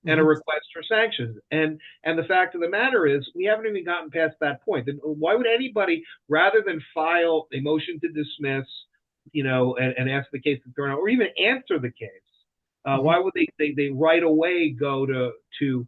and a request for sanctions. And the fact of the matter is, we haven't even gotten past that point. And why would anybody, rather than file a motion to dismiss, and ask the case to turn out, or even answer the case, why would they right away go to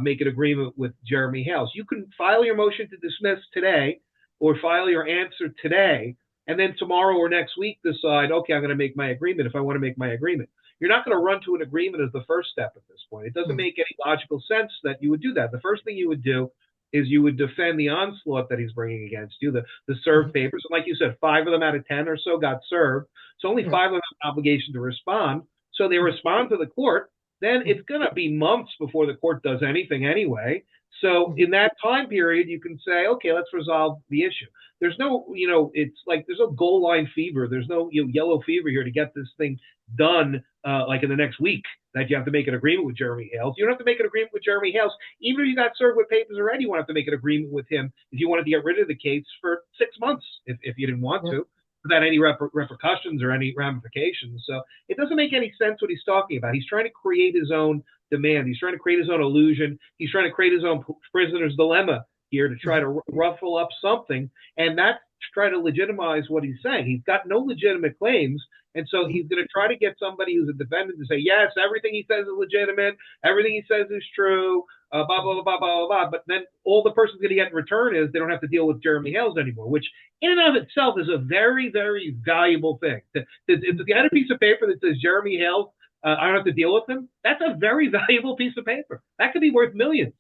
make an agreement with Jeremy Hales? You can file your motion to dismiss today, or file your answer today, and then tomorrow or next week decide, okay, I'm going to make my agreement if I want to make my agreement. You're not going to run to an agreement as the first step at this point. It doesn't make any logical sense that you would do that. The first thing you would do is you would defend the onslaught that he's bringing against you, the served papers. And like you said, 5 of them out of 10 or so got served. So only 5 of them have an obligation to respond. So they respond to the court. Then it's going to be months before the court does anything anyway. So in that time period, you can say, okay, let's resolve the issue. There's no, it's like there's no goal line fever. There's no yellow fever here to get this thing done like in the next week, that you have to make an agreement with Jeremy Hales. You don't have to make an agreement with Jeremy Hales. Even if you got served with papers already, you won't have to make an agreement with him if you wanted to get rid of the case for 6 months, if you didn't want to, without any repercussions or any ramifications. So it doesn't make any sense what he's talking about. He's trying to create his own demand. He's trying to create his own illusion. He's trying to create his own prisoner's dilemma here to try to ruffle up something, and that's to try to legitimize what he's saying. He's got no legitimate claims, and so he's going to try to get somebody who's a defendant to say, yes, everything he says is legitimate, everything he says is true, blah, blah, blah, blah, blah, blah. But then all the person's going to get in return is they don't have to deal with Jeremy Hales anymore, which in and of itself is a very, very valuable thing. If you had a piece of paper that says Jeremy Hales, I don't have to deal with him, that's a very valuable piece of paper. That could be worth millions.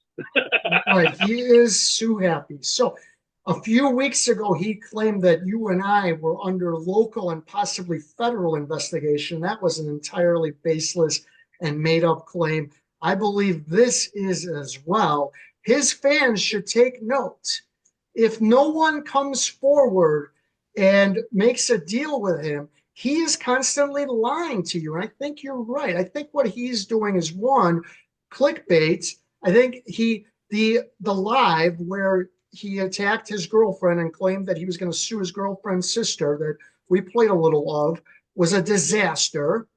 Right. He is so happy. So a few weeks ago, he claimed that you and I were under local and possibly federal investigation. That was an entirely baseless and made-up claim. I believe this is as well. His fans should take note. If no one comes forward and makes a deal with him, he is constantly lying to you. And I think you're right. I think what he's doing is, one, clickbait. I think the live where he attacked his girlfriend and claimed that he was going to sue his girlfriend's sister that we played a little of was a disaster.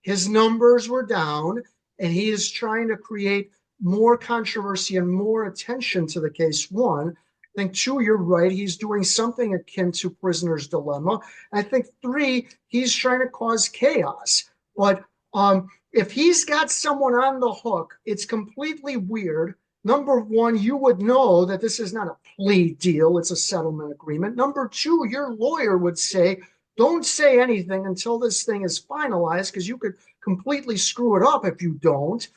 His numbers were down, and he is trying to create more controversy and more attention to the case. One, I think two, you're right. He's doing something akin to prisoner's dilemma. I think three, he's trying to cause chaos. But if he's got someone on the hook, it's completely weird. Number one, you would know that this is not a plea deal, it's a settlement agreement. Number two, your lawyer would say, don't say anything until this thing is finalized, because you could completely screw it up if you don't.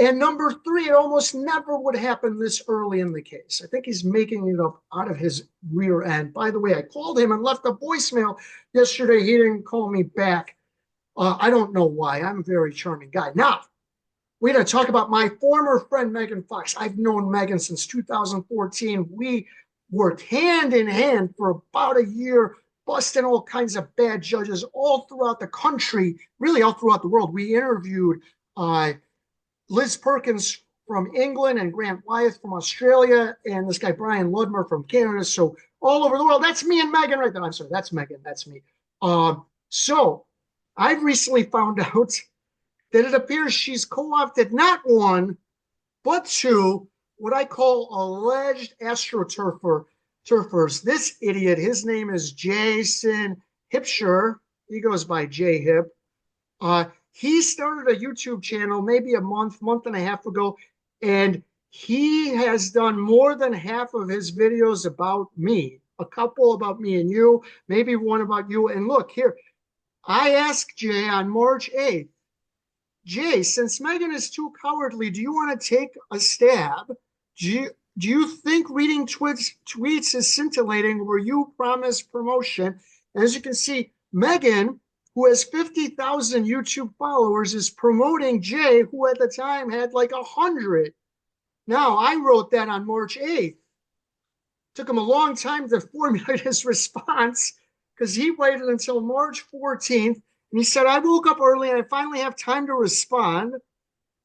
And number three, it almost never would happen this early in the case. I think he's making it up out of his rear end. By the way, I called him and left a voicemail yesterday. He didn't call me back. I don't know why. I'm a very charming guy. Now, we're going to talk about my former friend, Megan Fox. I've known Megan since 2014. We worked hand in hand for about a year, busting all kinds of bad judges all throughout the country, really all throughout the world. We interviewed Liz Perkins from England and Grant Wyeth from Australia and this guy Brian Ludmer from Canada. So all over the world. That's me and Megan right there. I'm sorry, that's Megan. That's me. So I've recently found out that it appears she's co-opted not one, but two, what I call alleged astroturfers. This idiot, his name is Jason Hipsher. He goes by J-Hip. He started a YouTube channel maybe a month and a half ago, and he has done more than half of his videos about me, a couple about me and you, maybe one about you. And look here, I asked Jay on March 8th, Jay, since Megan is too cowardly, do you want to take a stab? Do you think reading tweets is scintillating where you promise promotion? And as you can see, Megan, who has 50,000 YouTube followers, is promoting Jay, who at the time had like 100. Now, I wrote that on March 8th. Took him a long time to formulate his response because he waited until March 14th. And he said, I woke up early and I finally have time to respond.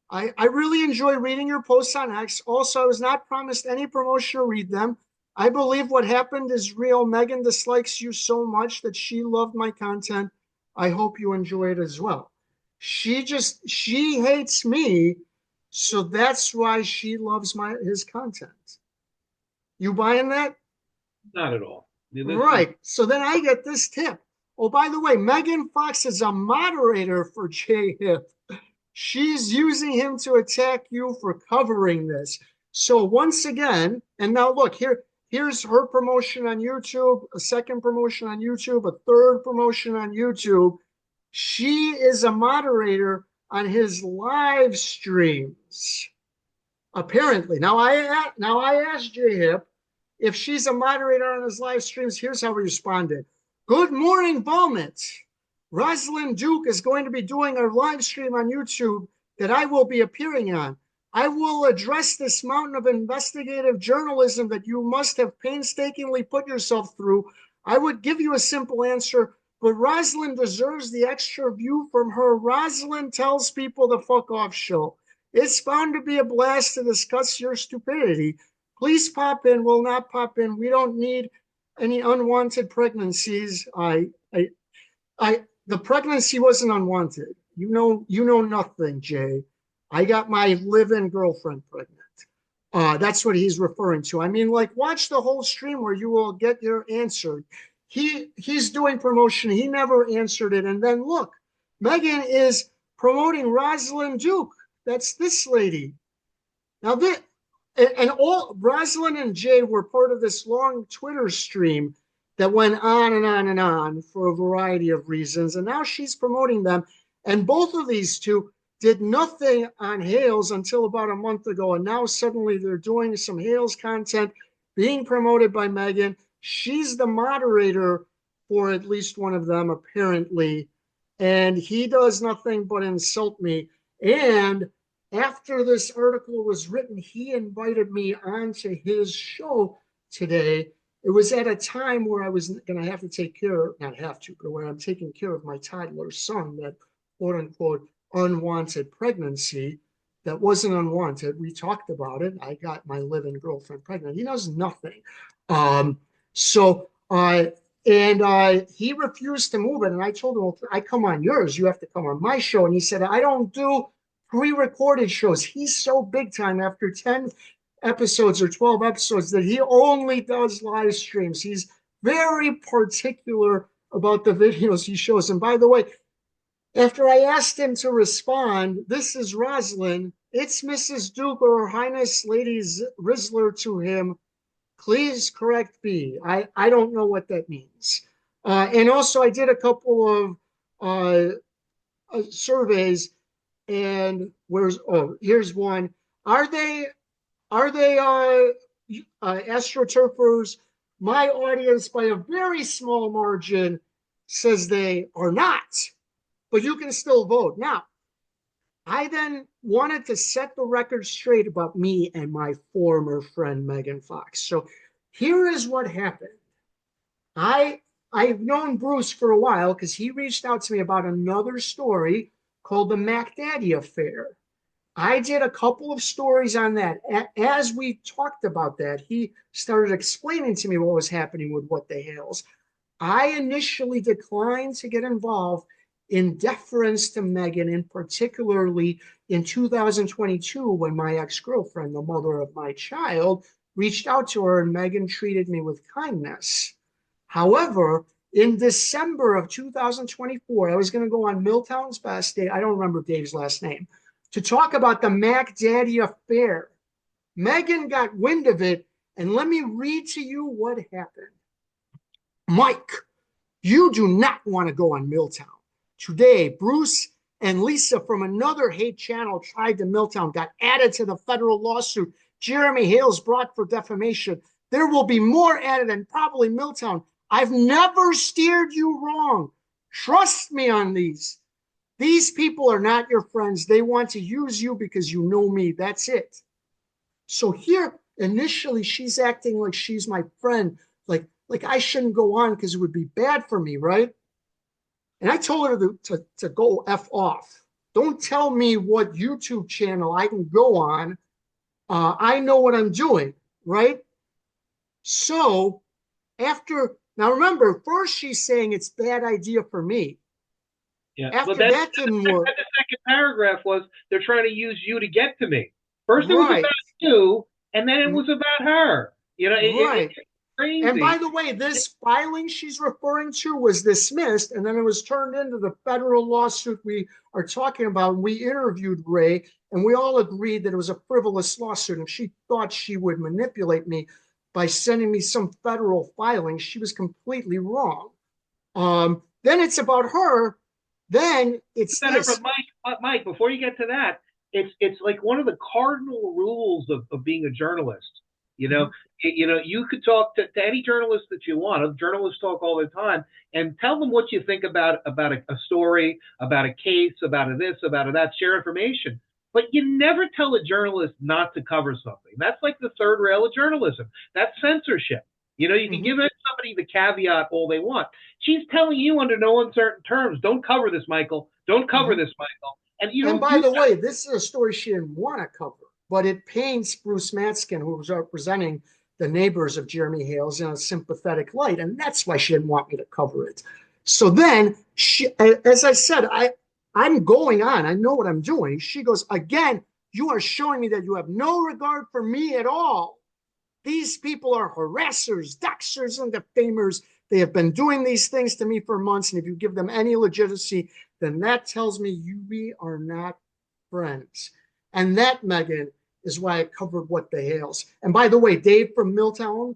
I really enjoy reading your posts on X. Also, I was not promised any promotion to read them. I believe what happened is real. Megan dislikes you so much that she loved my content. I hope you enjoy it as well. She hates me, so that's why she loves his content. You buying that? Not at all. Right. So then I get this tip. Oh, by the way, Megan Fox is a moderator for J-Hip. She's using him to attack you for covering this. So once again, and now look, here's her promotion on YouTube, a second promotion on YouTube, a third promotion on YouTube. She is a moderator on his live streams, apparently. Now I asked J-Hip if she's a moderator on his live streams. Here's how he responded. Good morning, Bowman. Rosalind Duke is going to be doing a live stream on YouTube that I will be appearing on. I will address this mountain of investigative journalism that you must have painstakingly put yourself through. I would give you a simple answer, but Rosalind deserves the extra view from her Rosalind Tells People to Fuck Off show. It's bound to be a blast to discuss your stupidity. Please pop in. Will not pop in. We don't need any unwanted pregnancies. The pregnancy wasn't unwanted. You know nothing, Jay. I got my live-in girlfriend pregnant. That's what he's referring to. I mean, like, watch the whole stream where you will get your answer. He's doing promotion. He never answered it. And then look, Megan is promoting Rosalind Duke. That's this lady. Now all Rosalind and Jay were part of this long Twitter stream that went on and on and on for a variety of reasons. And now she's promoting them. And both of these two did nothing on Hales until about a month ago. And now suddenly they're doing some Hales content being promoted by Megan. She's the moderator for at least one of them, apparently. And he does nothing but insult me. And after this article was written, he invited me onto his show today. It was at a time where I was going to have to take care, not have to, but when I'm taking care of my toddler son, that quote unquote unwanted pregnancy. that wasn't unwanted. We talked about it. I got my live-in girlfriend pregnant. He knows nothing. So he refused to move it. And I told him, well, I come on yours. You have to come on my show. And he said, I don't do pre-recorded shows. He's so big time after 10 episodes or 12 episodes that he only does live streams. He's very particular about the videos he shows. And by the way, after I asked him to respond, this is Rosalind. It's Mrs. Duke or Her Highness Lady Rizzler to him. Please correct me. I don't know what that means. And also, I did a couple of surveys, and here's one. Are they astroturfers? My audience, by a very small margin, says they are not. But you can still vote. Now, I then wanted to set the record straight about me and my former friend, Megan Fox. So here is what happened. I've known Bruce for a while because he reached out to me about another story called the Mac Daddy affair. I did a couple of stories on that. As we talked about that, he started explaining to me what was happening with What the Hales. I initially declined to get involved in deference to Megan, and particularly in 2022 when my ex-girlfriend, the mother of my child, reached out to her and Megan treated me with kindness. However, in December of 2024, I was going to go on Milltown's Best Day, I don't remember Dave's last name, to talk about the Mac Daddy affair. Megan got wind of it, and let me read to you what happened. Mike, you do not want to go on Milltown. Today, Bruce and Lisa from another hate channel tried to Milltown, got added to the federal lawsuit Jeremy Hales brought for defamation. There will be more added, and probably Milltown. I've never steered you wrong. Trust me on these. These people are not your friends. They want to use you because you know me. That's it. So here, initially, she's acting like she's my friend, like I shouldn't go on because it would be bad for me, right? And I told her to go F off. Don't tell me what YouTube channel I can go on. I know what I'm doing, right? So now remember, first she's saying it's a bad idea for me. Yeah. After that didn't work. The second paragraph was they're trying to use you to get to me. First it was Right. about you, and then it was about her. You know, Right. it's crazy. And by the way, this filing she's referring to was dismissed, and then it was turned into the federal lawsuit we are talking about. We interviewed Ray, and we all agreed that it was a frivolous lawsuit, and she thought she would manipulate me by sending me some federal filing. She was completely wrong. Then it's about her. Then it's this. Mike, before you get to that, it's like one of the cardinal rules of being a journalist. You know, you could talk to any journalist that you want. Journalists talk all the time, and tell them what you think about a story, about a case, about a this, about a that. Share information, but you never tell a journalist not to cover something. That's like the third rail of journalism. That's censorship. You know, you can give somebody the caveat all they want. She's telling you under no uncertain terms, don't cover this, Michael. Don't cover this, Michael. And by the way, this is a story she didn't want to cover, but it paints Bruce Matskin, who was representing the neighbors of Jeremy Hales, in a sympathetic light, and that's why she didn't want me to cover it. So then, as I said, I'm going on. I know what I'm doing. She goes, again, you are showing me that you have no regard for me at all. These people are harassers, doxers, and defamers. They have been doing these things to me for months, and if you give them any legitimacy, then that tells me we are not friends. And that, Megan, is why I covered What the Hales. And by the way, Dave from Milltown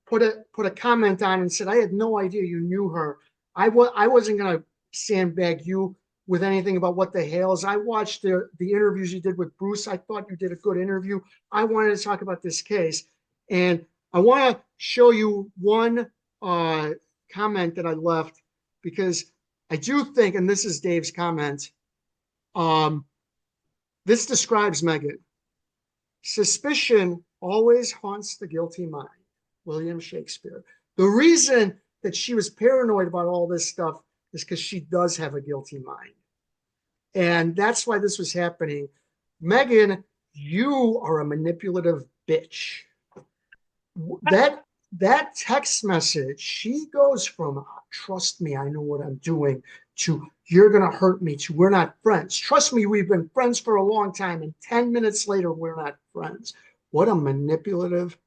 put a comment on and said, I had no idea you knew her. I wasn't going to sandbag you with anything about What the Hales. I watched the interviews you did with Bruce. I thought you did a good interview. I wanted to talk about this case. And I want to show you one comment that I left, because I do think, and this is Dave's comment, this describes Megan. Suspicion always haunts the guilty mind. William Shakespeare. The reason that she was paranoid about all this stuff is because she does have a guilty mind. And that's why this was happening. Megan, you are a manipulative bitch. That text message, she goes from trust me, I know what I'm doing, to you're gonna hurt me, to we're not friends. Trust me, we've been friends for a long time, and 10 minutes later, we're not friends. What a manipulative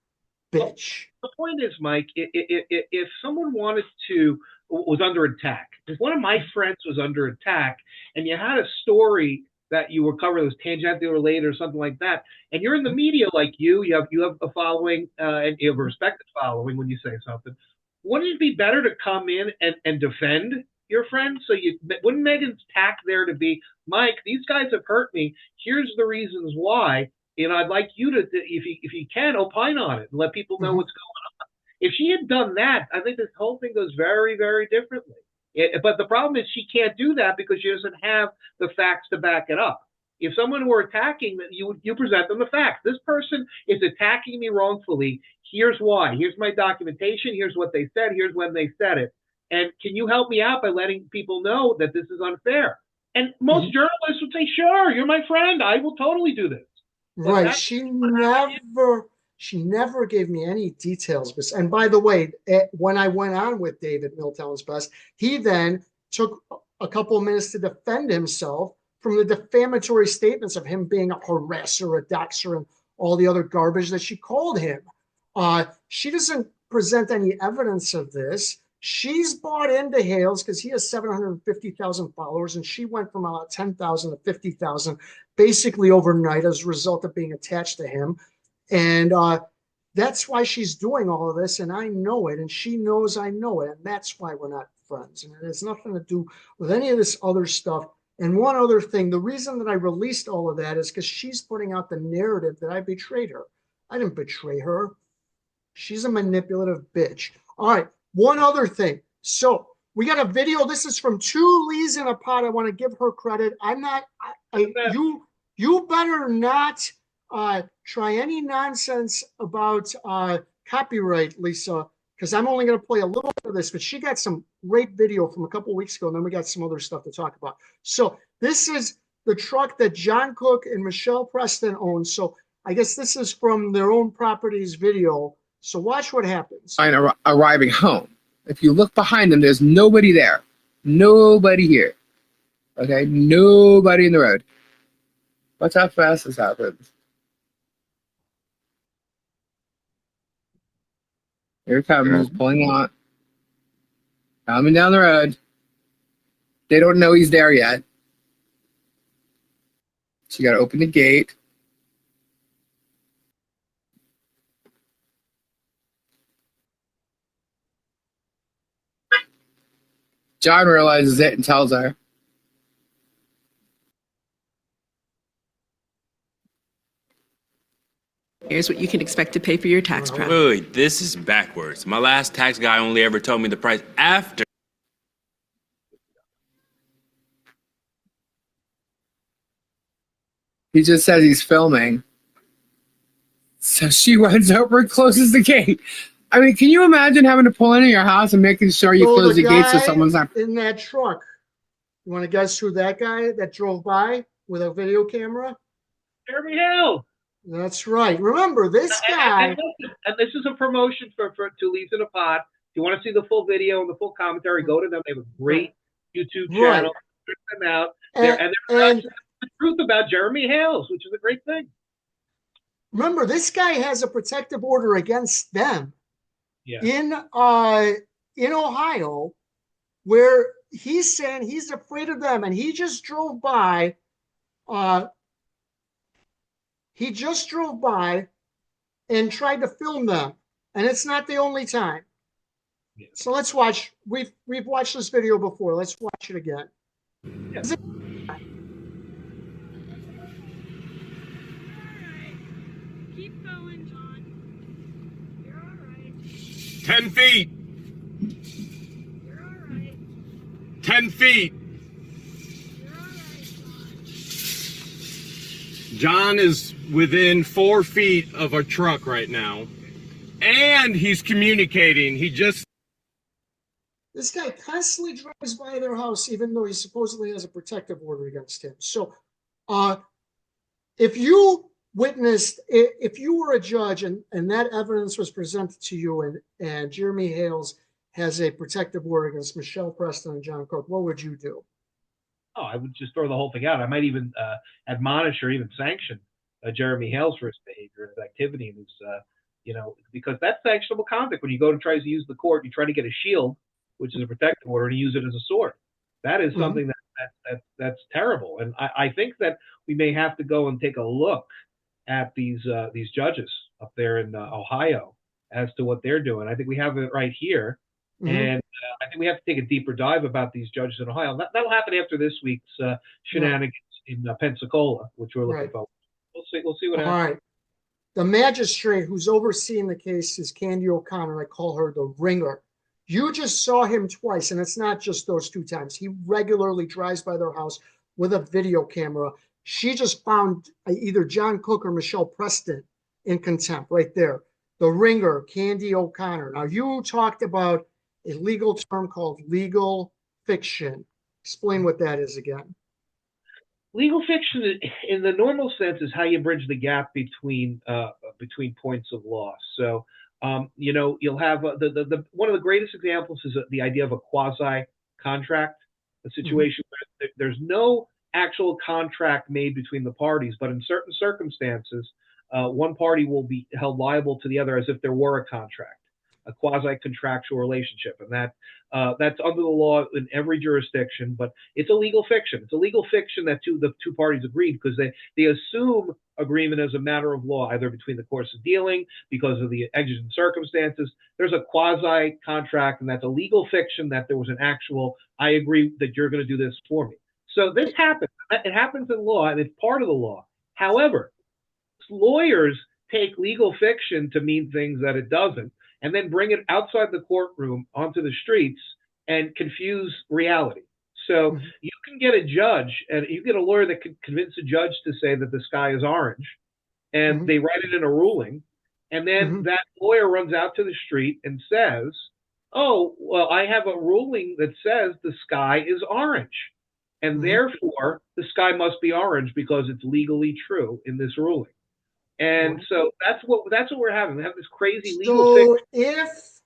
bitch. The point is, Mike, if someone was under attack, if one of my friends was under attack, and you had a story that you were covering that was tangentially related or something like that, and you're in the media like you have a following, and you have a respected following when you say something, wouldn't it be better to come in and defend your friend? So wouldn't Megan's tack there to be, Mike, these guys have hurt me. Here's the reasons why. I'd like you to, if you can, opine on it and let people know what's going on. If she had done that, I think this whole thing goes very, very differently. But the problem is she can't do that because she doesn't have the facts to back it up. If someone were attacking, you present them the facts. This person is attacking me wrongfully. Here's why. Here's my documentation. Here's what they said. Here's when they said it. And can you help me out by letting people know that this is unfair? And most journalists would say, sure, you're my friend. I will totally do this. Right. She never gave me any details. And by the way, when I went on with David Miltown's Best, he then took a couple of minutes to defend himself from the defamatory statements of him being a harasser, a doxer, and all the other garbage that she called him. She doesn't present any evidence of this. She's bought into Hales because he has 750,000 followers, and she went from about 10,000 to 50,000 basically overnight as a result of being attached to him. And that's why she's doing all of this, and I know it, and she knows I know it, and that's why we're not friends. And it has nothing to do with any of this other stuff. And one other thing, the reason that I released all of that is because she's putting out the narrative that I betrayed her. I didn't betray her. She's a manipulative bitch. All right. One other thing. So we got a video. This is from Two Lees in a Pot. I want to give her credit. I'm not. You better not try any nonsense about copyright, Lisa, because I'm only going to play a little bit of this. But she got some great video from a couple of weeks ago, and then we got some other stuff to talk about. So this is the truck that John Cook and Michelle Preston own. So I guess this is from their own properties video. So watch what happens. Arriving home. If you look behind them, there's nobody there. Nobody here. Okay? Nobody in the road. Watch how fast this happens. Here it comes. He's pulling out. Coming down the road. They don't know he's there yet. So you got to open the gate. John realizes it and tells her. Here's what you can expect to pay for your tax prep. Wait, this is backwards. My last tax guy only ever told me the price after. He just says he's filming. So she runs over and closes the gate. I mean, can you imagine having to pull into your house and making sure you close the gate so someone's not in that truck? You want to guess who that guy that drove by with a video camera? Jeremy Hill. That's right. Remember this guy. And this is a promotion for Two Leaves in a Pot. If you want to see the full video and the full commentary, go to them. They have a great YouTube channel. Check them out. And they're the truth about Jeremy Hales, which is a great thing. Remember, this guy has a protective order against them. Yeah. In Ohio, where he's saying he's afraid of them, and he just drove by. He just drove by and tried to film them, and it's not the only time. Yeah. So let's watch. We've watched this video before. Let's watch it again. Yeah. Keep going, John. You're all right. 10 feet. You're all right. 10 feet. You're all right, John. John is within 4 feet of our truck right now. And he's communicating. This guy constantly drives by their house, even though he supposedly has a protective order against him. So if you witnessed, if you were a judge and that evidence was presented to you, and Jeremy Hales has a protective order against Michelle Preston and John Cook, what would you do? Oh, I would just throw the whole thing out. I might even admonish or even sanction Jeremy Hales for his behavior and his activity and his, because that's sanctionable conduct. When you go to try to use the court, you try to get a shield, which is a protective order, and you use it as a sword. That is something that's terrible. And I think that we may have to go and take a look at these judges up there in Ohio as to what they're doing. I think we have it right here. And I think we have to take a deeper dive about these judges in Ohio. That'll happen after this week's shenanigans in Pensacola, which we're looking forward to. We'll see what happens. All right. The magistrate who's overseeing the case is Candy O'Connor. I call her the ringer. You just saw him twice, and it's not just those 2 times. He regularly drives by their house with a video camera. She just found either John Cook or Michelle Preston in contempt right there. The ringer, Candy O'Connor. Now, you talked about a legal term called legal fiction. Explain what that is again. Legal fiction, in the normal sense, is how you bridge the gap between points of law. So, you'll have the one of the greatest examples is the idea of a quasi contract, a situation where there's no actual contract made between the parties, but in certain circumstances, one party will be held liable to the other as if there were a contract, a quasi-contractual relationship, and that's under the law in every jurisdiction. But it's a legal fiction. It's a legal fiction that the two parties agreed because they assume agreement as a matter of law, either between the course of dealing because of the exigent circumstances. There's a quasi-contract, and that's a legal fiction that there was an actual, I agree that you're going to do this for me. So this happens. It happens in law, and it's part of the law. However, lawyers take legal fiction to mean things that it doesn't, and then bring it outside the courtroom onto the streets and confuse reality. So you can get a judge, and you get a lawyer that can convince a judge to say that the sky is orange, and they write it in a ruling, and then that lawyer runs out to the street and says, oh, well, I have a ruling that says the sky is orange, and therefore the sky must be orange because it's legally true in this ruling. And so that's what we're having. We have this crazy legal fiction. So fiction. if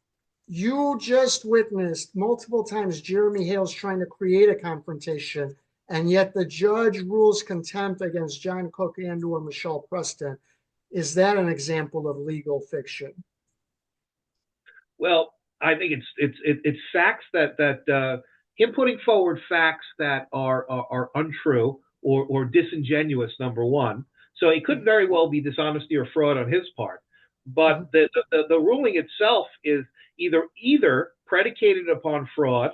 you just witnessed multiple times Jeremy Hales trying to create a confrontation, and yet the judge rules contempt against John Cook and or Michelle Preston, is that an example of legal fiction? Well, I think it's facts that him putting forward facts that are untrue or disingenuous, number one. So it could very well be dishonesty or fraud on his part. But the ruling itself is either predicated upon fraud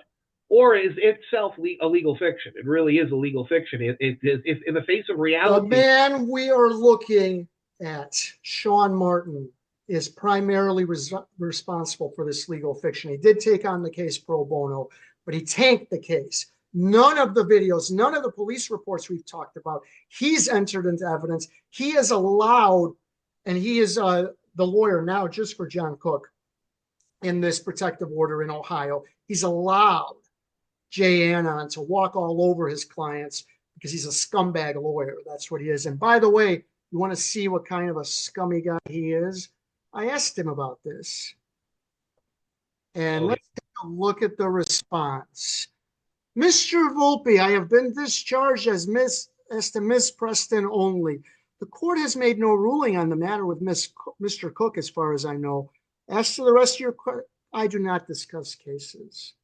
or is itself a legal fiction. It really is a legal fiction. It in the face of reality. The man we are looking at, Sean Martin, is primarily responsible for this legal fiction. He did take on the case pro bono, but he tanked the case. None of the videos, none of the police reports we've talked about, he's entered into evidence. He is allowed, and he is the lawyer now just for John Cook in this protective order in Ohio. He's allowed Jay Anon to walk all over his clients because he's a scumbag lawyer. That's what he is. And by the way, you want to see what kind of a scummy guy he is? I asked him about this. And let's take a look at the response. Mr. Volpe, I have been discharged as to Miss Preston only. The court has made no ruling on the matter with Mr. Cook, as far as I know. As to the rest of your question, I do not discuss cases.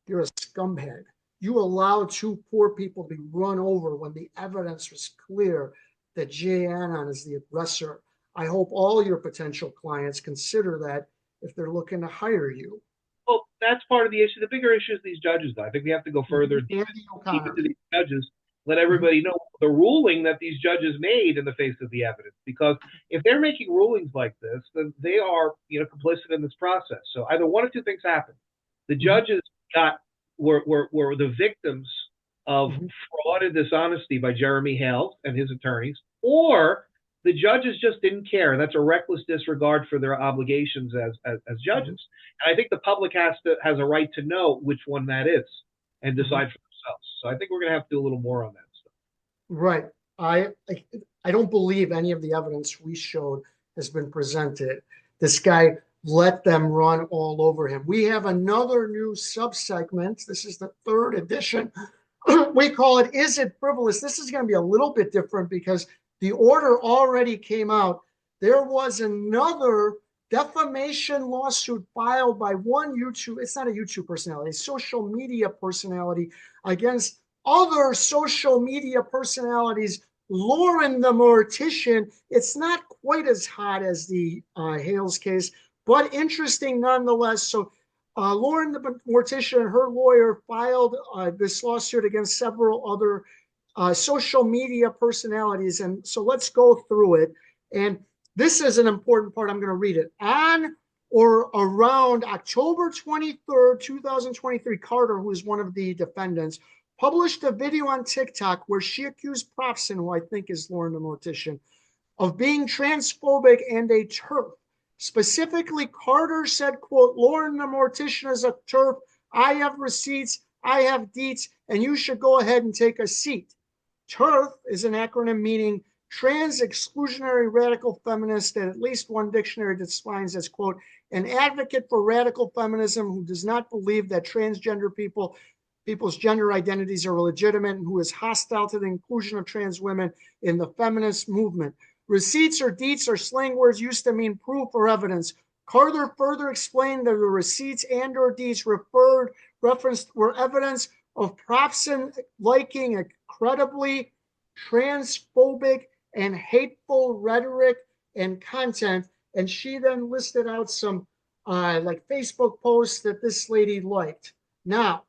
You're a scumbag. You allowed 2 poor people to be run over when the evidence was clear that Jay Anon is the aggressor. I hope all your potential clients consider that if they're looking to hire you. Well, that's part of the issue. The bigger issue is these judges, though. I think we have to go further deep into these judges, let everybody know the ruling that these judges made in the face of the evidence. Because if they're making rulings like this, then they are, complicit in this process. So either one of two things happened. The judges were the victims of fraud and dishonesty by Jeremy Hales and his attorneys, or the judges just didn't care. That's a reckless disregard for their obligations as judges. And I think the public has a right to know which one that is and decide for themselves. So I think we're going to have to do a little more on that stuff. Right. I don't believe any of the evidence we showed has been presented. This guy let them run all over him. We have another new subsegment. This is the third edition. We call it, Is It Frivolous? This is going to be a little bit different because the order already came out. There was another defamation lawsuit filed by one YouTube, it's not a YouTube personality, a social media personality against other social media personalities. Lauren the Mortician, it's not quite as hot as the Hales case, but interesting nonetheless. So Lauren the Mortician and her lawyer filed this lawsuit against several other social media personalities. And so let's go through it. And this is an important part. I'm going to read it. On or around October 23rd, 2023, Carter, who is one of the defendants, published a video on TikTok where she accused Propson, who I think is Lauren the Mortician, of being transphobic and a TERF. Specifically, Carter said, quote, Lauren the Mortician is a TERF. I have receipts, I have deets, and you should go ahead and take a seat. TERF is an acronym meaning trans exclusionary radical feminist, that at least one dictionary defines as, quote, an advocate for radical feminism who does not believe that transgender people's gender identities are legitimate and who is hostile to the inclusion of trans women in the feminist movement. Receipts or deets are slang words used to mean proof or evidence. Carter further explained that the receipts and or deets referenced were evidence of Propson liking incredibly transphobic and hateful rhetoric and content. And she then listed out some like Facebook posts that this lady liked. Now,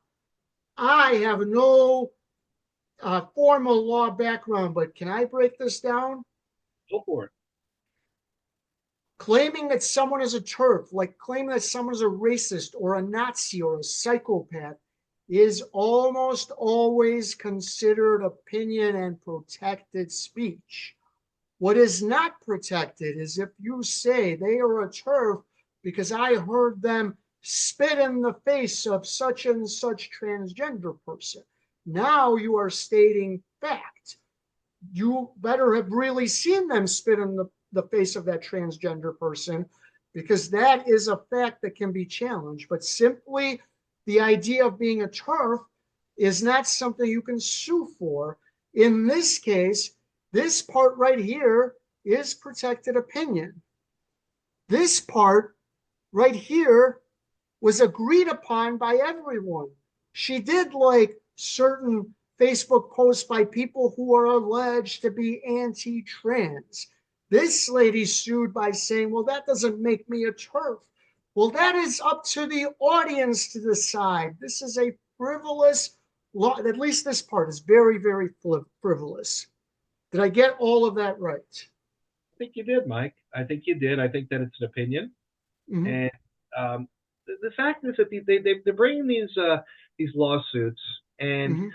I have no formal law background, but can I break this down? Go for it. Claiming that someone is a TERF, like claiming that someone is a racist or a Nazi or a psychopath, is almost always considered opinion and protected speech. What is not protected is if you say they are a TERF because I heard them spit in the face of such and such transgender person. Now you are stating fact. You better have really seen them spit in the face of that transgender person, because that is a fact that can be challenged. But simply the idea of being a TERF is not something you can sue for. In this case, this part right here is protected opinion. This part right here was agreed upon by everyone. She did like certain Facebook posts by people who are alleged to be anti-trans. This lady sued by saying, well, that doesn't make me a TERF. Well, that is up to the audience to decide. This is a frivolous law. At least this part is very, very frivolous. Did I get all of that right? I think you did, Mike. I think you did. I think that it's an opinion. Mm-hmm. And the fact is that they're bringing these lawsuits, and mm-hmm.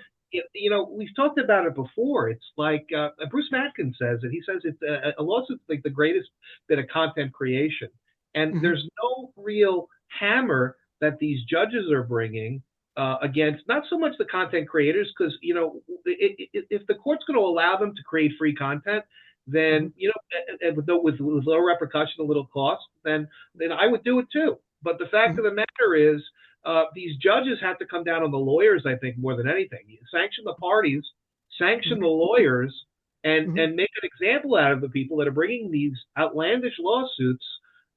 You know, we've talked about it before. It's like Bruce Matkin says it. He says it's a lawsuit's like the greatest bit of content creation, and mm-hmm. there's no real hammer that these judges are bringing against not so much the content creators, because you know if the court's going to allow them to create free content, then you know with low repercussion, a little cost, then I would do it too. But the fact mm-hmm. of the matter is, these judges have to come down on the lawyers, I think, more than anything. Sanction the parties, sanction mm-hmm. the lawyers, and mm-hmm. and make an example out of the people that are bringing these outlandish lawsuits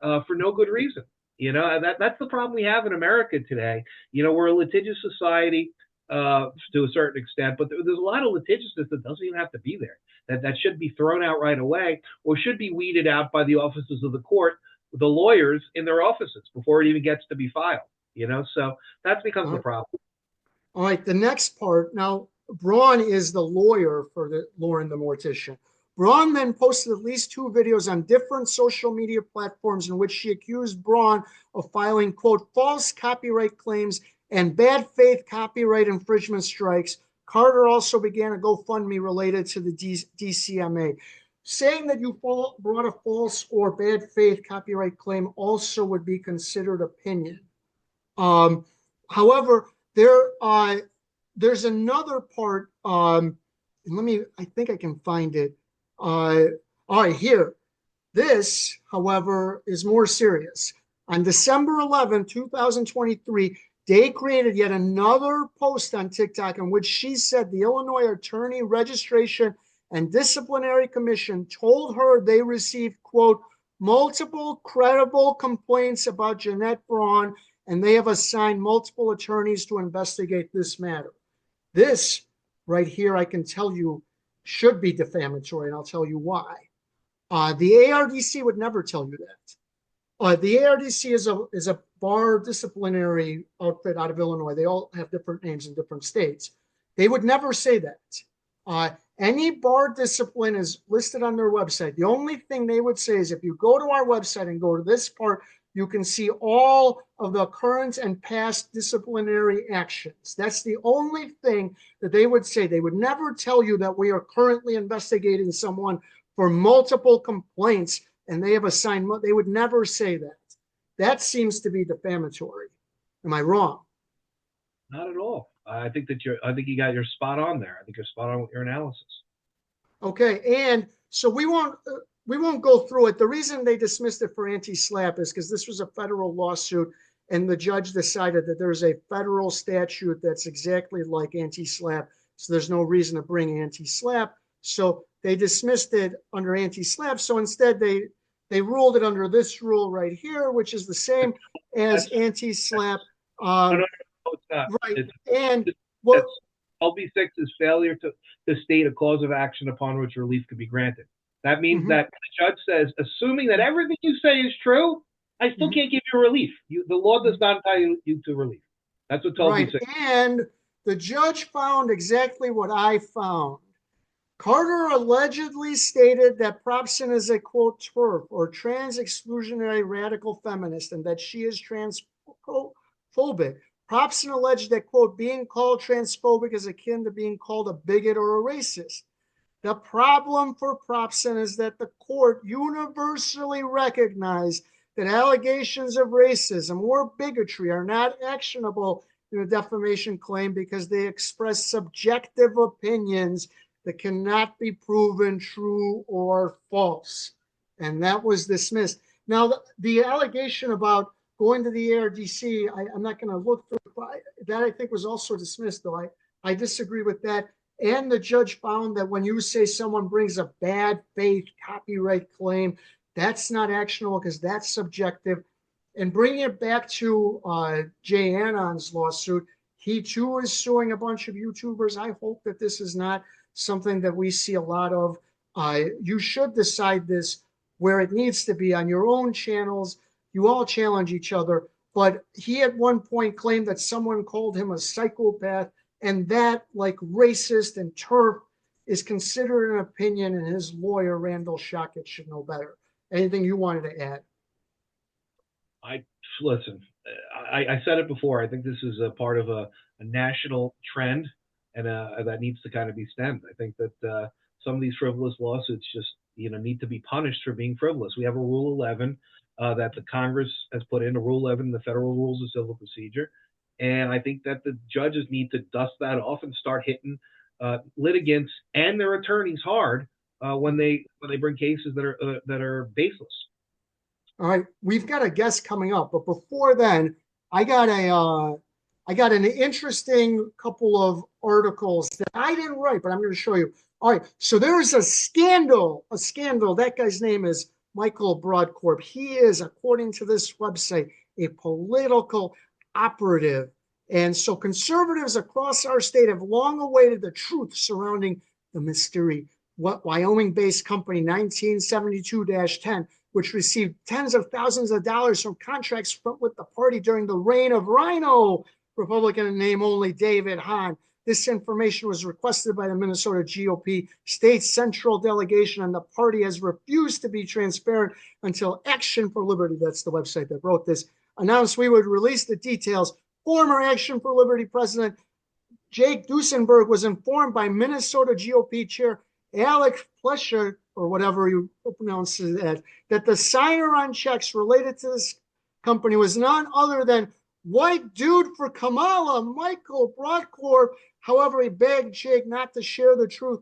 for no good reason. You know, that's the problem we have in America today. You know, we're a litigious society to a certain extent, but there's a lot of litigiousness that doesn't even have to be there. That should be thrown out right away, or should be weeded out by the officers of the court, the lawyers in their offices, before it even gets to be filed. You know, so that becomes the problem. All right, the next part. Now, Braun is the lawyer for Lauren the Mortician. Braun then posted at least 2 videos on different social media platforms in which she accused Braun of filing, quote, false copyright claims and bad faith copyright infringement strikes. Carter also began a GoFundMe related to the DCMA. Saying that you brought a false or bad faith copyright claim also would be considered opinion. However, there's another part and I think I can find it. All right, here. This, however, is more serious. On December 11, 2023, Day created yet another post on TikTok in which she said the Illinois Attorney Registration and Disciplinary Commission told her they received, quote, multiple credible complaints about Jeanette Braun, and they have assigned multiple attorneys to investigate this matter. This right here, I can tell you, should be defamatory, and I'll tell you why. The ARDC would never tell you that. The ARDC is a bar disciplinary outfit out of Illinois. They all have different names in different states. They would never say that. Any bar discipline is listed on their website. The only thing they would say is if you go to our website and go to this part, you can see all of the current and past disciplinary actions. That's the only thing that they would say. They would never tell you that we are currently investigating someone for multiple complaints and they have assigned. They would never say that. That seems to be defamatory. Am I wrong? Not at all. I think you got your spot on there. I think you're spot on with your analysis. Okay, and so we won't go through it. The reason they dismissed it for anti-SLAPP is because this was a federal lawsuit, and the judge decided that there's a federal statute that's exactly like anti-SLAPP, so there's no reason to bring anti-SLAPP. So they dismissed it under anti-SLAPP. So instead, they ruled it under this rule right here, which is the same as anti-SLAPP. No, it's not. Right, LB6 is failure to state a cause of action upon which relief could be granted. That means that the judge says, assuming that everything you say is true, I still can't give you relief. The law does not entitle you to relief. That's what LB6. Right, and the judge found exactly what I found. Carter allegedly stated that Propson is a, quote, TERF, or trans-exclusionary radical feminist, and that she is transphobic. Propson alleged that, quote, being called transphobic is akin to being called a bigot or a racist. The problem for Propson is that the court universally recognized that allegations of racism or bigotry are not actionable in a defamation claim because they express subjective opinions that cannot be proven true or false. And that was dismissed. Now, the allegation about going to the ARDC, I'm not going to look through that. I think was also dismissed, though. I disagree with that. And the judge found that when you say someone brings a bad faith copyright claim, that's not actionable because that's subjective. And bringing it back to Jay Anon's lawsuit, he too is suing a bunch of YouTubers. I hope that this is not something that we see a lot of. You should decide this where it needs to be on your own channels. You all challenge each other. But he at one point claimed that someone called him a psychopath, and that, like racist and TERF, is considered an opinion, and his lawyer, Randall Shockett, should know better. Anything you wanted to add? Listen, I said it before. I think this is a part of a national trend, and that needs to kind of be stemmed. I think that some of these frivolous lawsuits just need to be punished for being frivolous. We have a Rule 11 that the Congress has put in, a Rule 11 in the Federal Rules of Civil Procedure. And I think that the judges need to dust that off and start hitting litigants and their attorneys hard when they bring cases that are baseless. All right, we've got a guest coming up, but before then, I got an interesting couple of articles that I didn't write, but I'm going to show you. All right, so there's a scandal. That guy's name is Michael Broadcorp. He is, according to this website, a political operative. And so conservatives across our state have long awaited the truth surrounding the mystery Wyoming-based company 1972-10, which received tens of thousands of dollars from contracts with the party during the reign of Rhino Republican in name only David Hahn. This information was requested by the Minnesota GOP State Central Delegation, and the party has refused to be transparent until Action for Liberty, that's the website that wrote this, announced we would release the details. Former Action for Liberty President Jake Duesenberg was informed by Minnesota GOP Chair Alex Plesher, or whatever you pronounce it, that the signer on checks related to this company was none other than white dude for Kamala, Michael Broadcorp. However, he begged Jake not to share the truth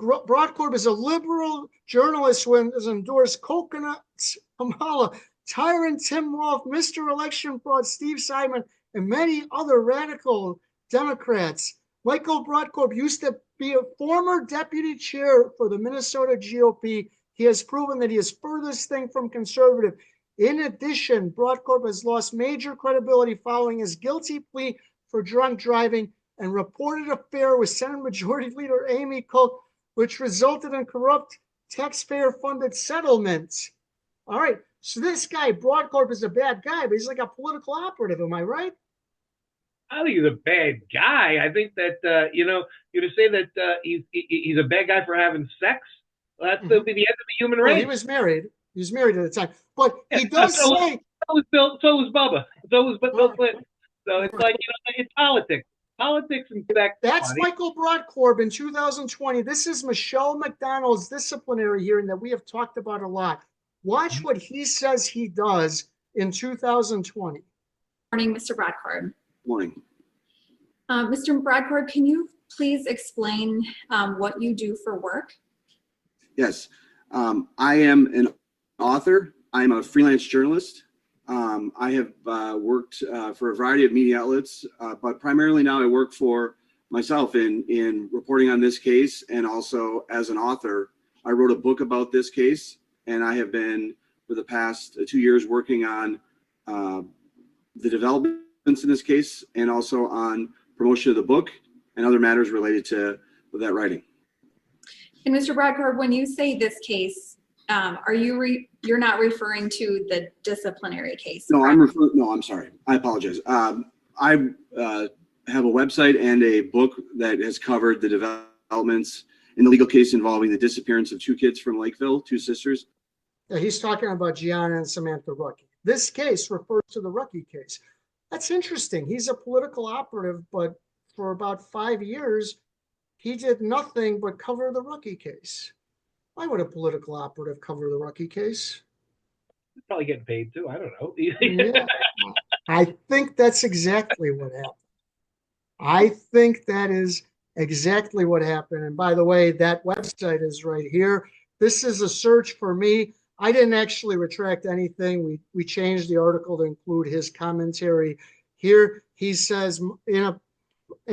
Broadcorp is a liberal journalist who has endorsed Coconuts, Kamala, Tyrant Tim Wolf, Mr. Election Fraud, Steve Simon, and many other radical Democrats. Michael Broadcorp used to be a former deputy chair for the Minnesota GOP. He has proven that he is furthest thing from conservative. In addition, Broadcorp has lost major credibility following his guilty plea for drunk driving and reported affair with Senate Majority Leader Amy Cook, which resulted in corrupt taxpayer-funded settlements. All right, so this guy, Broadcorp, is a bad guy, but he's like a political operative. Am I right? I don't think he's a bad guy. I think that you to say that he's a bad guy for having sex. Well, that's the end of the human race. Well, he was married. He was married at the time, but he does so say. Was Bill. So was Bubba. So was Bill Clinton. So it's like it's politics. Politics and sex. That's funny. Michael Broadcorp in 2020. This is Michelle McDonald's disciplinary hearing that we have talked about a lot. Watch what he says he does in 2020. Morning, Mr. Broadcorp. Morning. Mr. Broadcorp, can you please explain what you do for work? Yes. I am an author. I'm a freelance journalist. I have worked for a variety of media outlets, but primarily now I work for myself in reporting on this case, and also as an author. I wrote a book about this case, and I have been, for the past 2 years, working on the developments in this case, and also on promotion of the book and other matters related to that writing. And Mr. Broadcorp, when you say this case, are you're not referring to the disciplinary case? No, I'm sorry. I apologize. I have a website and a book that has covered the developments in the legal case involving the disappearance of 2 kids from Lakeville, 2 sisters. Yeah, he's talking about Gianna and Samantha Ruckey. This case refers to the Ruckey case. That's interesting. He's a political operative, but for about 5 years, he did nothing but cover the Ruckey case. Why would a political operative cover the Ruckey case? He's probably getting paid too. I don't know. Yeah, I think that's exactly what happened. I think that is exactly what happened. And by the way, that website is right here. This is a search for me. I didn't actually retract anything. We changed the article to include his commentary here. He says in